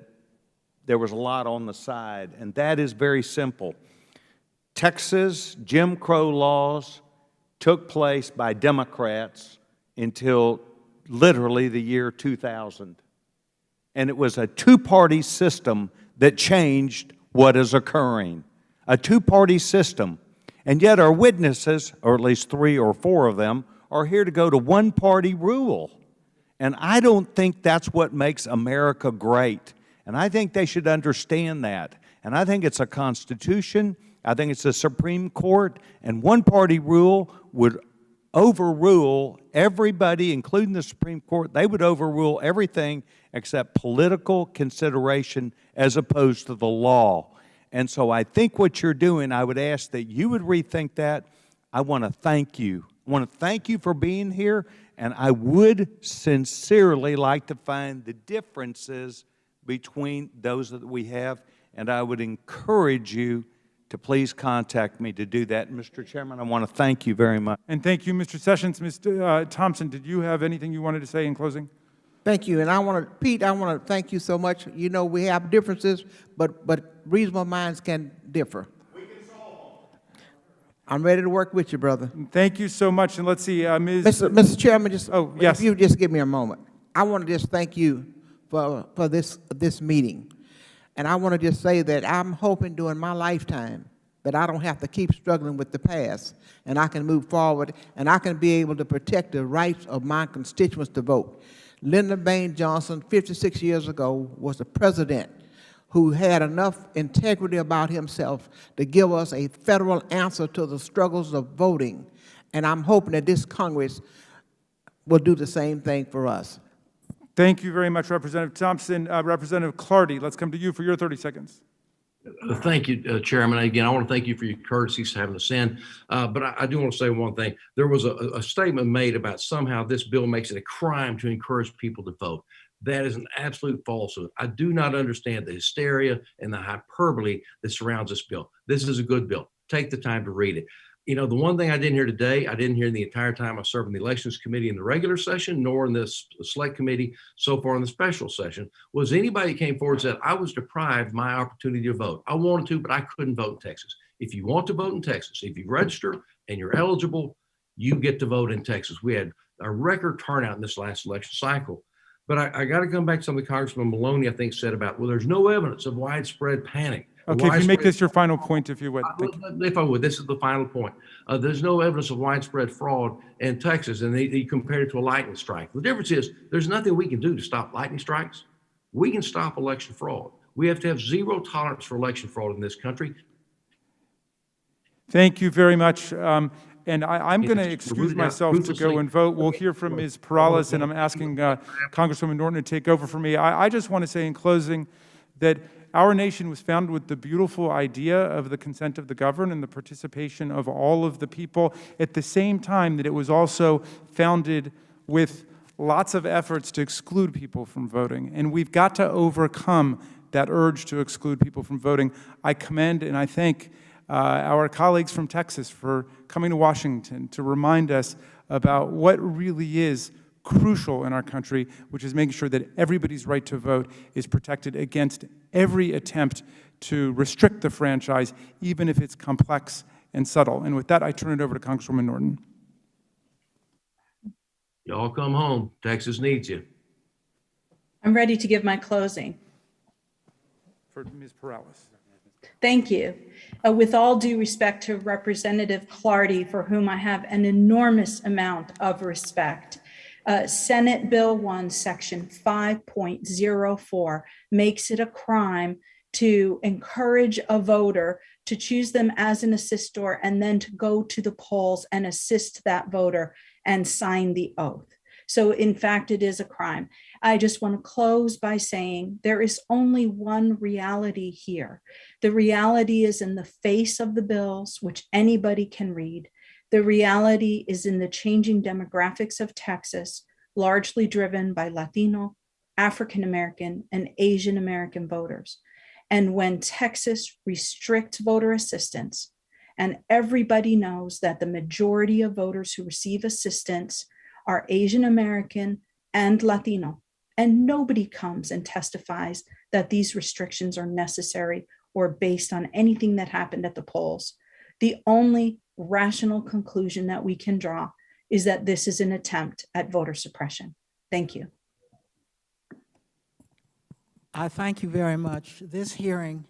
there was a lot on the side, and that is very simple. Texas Jim Crow laws took place by Democrats until literally the year 2000. And it was a two-party system that changed what is occurring. A two-party system. And yet our witnesses, or at least 3 or 4 of them, are here to go to one-party rule. And I don't think that's what makes America great. And I think they should understand that. And I think it's a Constitution, I think it's a Supreme Court, and one-party rule would overrule everybody, including the Supreme Court. They would overrule everything except political consideration as opposed to the law. And so I think what you're doing, I would ask that you would rethink that. I want to thank you. I want to thank you for being here, and I would sincerely like to find the differences between those that we have, and I would encourage you to please contact me to do that. Mr. Chairman, I want to thank you very much.
And thank you, Mr. Sessions. Ms. Thompson, did you have anything you wanted to say in closing?
Thank you, and Pete, I want to thank you so much. You know, we have differences, but reasonable minds can differ. We can solve them. I'm ready to work with you, brother.
Thank you so much, and let's see, Ms.
Mr. Chairman,
yes.
if you just give me a moment. I want to just thank you for this meeting. And I want to just say that I'm hoping during my lifetime that I don't have to keep struggling with the past, and I can move forward, and I can be able to protect the rights of my constituents to vote. Lyndon Baines Johnson, 56 years ago, was the president who had enough integrity about himself to give us a federal answer to the struggles of voting. And I'm hoping that this Congress will do the same thing for us.
Thank you very much, Representative Thompson. Representative Clardy, let's come to you for your 30 seconds.
Thank you, Chairman. Again, I want to thank you for your courtesy for having us in. But I do want to say one thing. There was a statement made about somehow this bill makes it a crime to encourage people to vote. That is an absolute falsehood. I do not understand the hysteria and the hyperbole that surrounds this bill. This is a good bill. Take the time to read it. You know, the one thing I didn't hear today, I didn't hear the entire time I served in the Elections Committee in the regular session, nor in this Select Committee so far in the special session, was anybody that came forward and said, I was deprived my opportunity to vote. I wanted to, but I couldn't vote in Texas. If you want to vote in Texas, if you register and you're eligible, you get to vote in Texas. We had a record turnout in this last election cycle. But I got to come back to something Congressman Maloney, I think, said about, well, there's no evidence of widespread panic.
Okay, if you make this your final point, if you would.
If I would, this is the final point. There's no evidence of widespread fraud in Texas, and he compared it to a lightning strike. The difference is there's nothing we can do to stop lightning strikes. We can stop election fraud. We have to have zero tolerance for election fraud in this country.
Thank you very much. And I'm going to excuse myself to go and vote. We'll hear from Ms. Perales, and I'm asking Congresswoman Norton to take over for me. I just want to say in closing that our nation was founded with the beautiful idea of the consent of the governed and the participation of all of the people, at the same time that it was also founded with lots of efforts to exclude people from voting. And we've got to overcome that urge to exclude people from voting. I commend and I thank our colleagues from Texas for coming to Washington to remind us about what really is crucial in our country, which is making sure that everybody's right to vote is protected against every attempt to restrict the franchise, even if it's complex and subtle. And with that, I turn it over to Congresswoman Norton.
Y'all come home. Texas needs you.
I'm ready to give my closing.
For Ms. Perales.
Thank you. With all due respect to Representative Clardy, for whom I have an enormous amount of respect, Senate Bill 1, Section 5.04 makes it a crime to encourage a voter to choose them as an assistor and then to go to the polls and assist that voter and sign the oath. So in fact, it is a crime. I just want to close by saying there is only one reality here. The reality is in the face of the bills, which anybody can read. The reality is in the changing demographics of Texas, largely driven by Latino, African American, and Asian American voters. And when Texas restricts voter assistance, and everybody knows that the majority of voters who receive assistance are Asian American and Latino, and nobody comes and testifies that these restrictions are necessary or based on anything that happened at the polls, the only rational conclusion that we can draw is that this is an attempt at voter suppression. Thank you.
I thank you very much. This hearing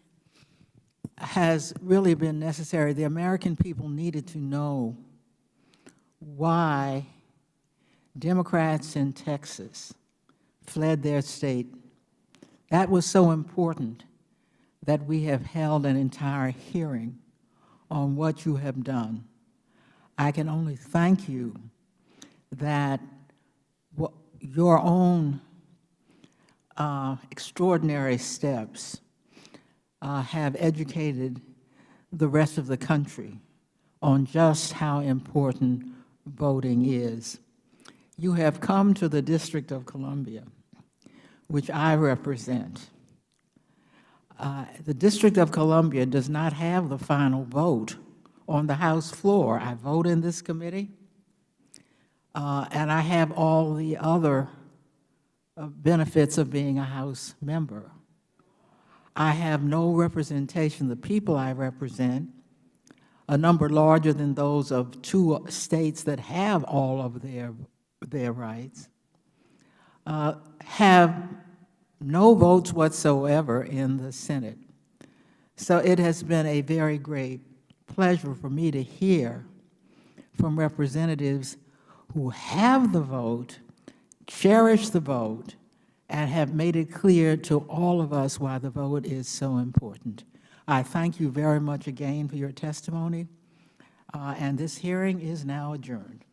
has really been necessary. The American people needed to know why Democrats in Texas fled their state. That was so important that we have held an entire hearing on what you have done. I can only thank you that your own extraordinary steps have educated the rest of the country on just how important voting is. You have come to the District of Columbia, which I represent, The District of Columbia does not have the final vote on the House floor. I vote in this committee, and I have all the other benefits of being a House member. I have no representation. The people I represent, a number larger than those of 2 states that have all of their rights, have no votes whatsoever in the Senate. So it has been a very great pleasure for me to hear from representatives who have the vote, cherish the vote, and have made it clear to all of us why the vote is so important. I thank you very much again for your testimony, and this hearing is now adjourned.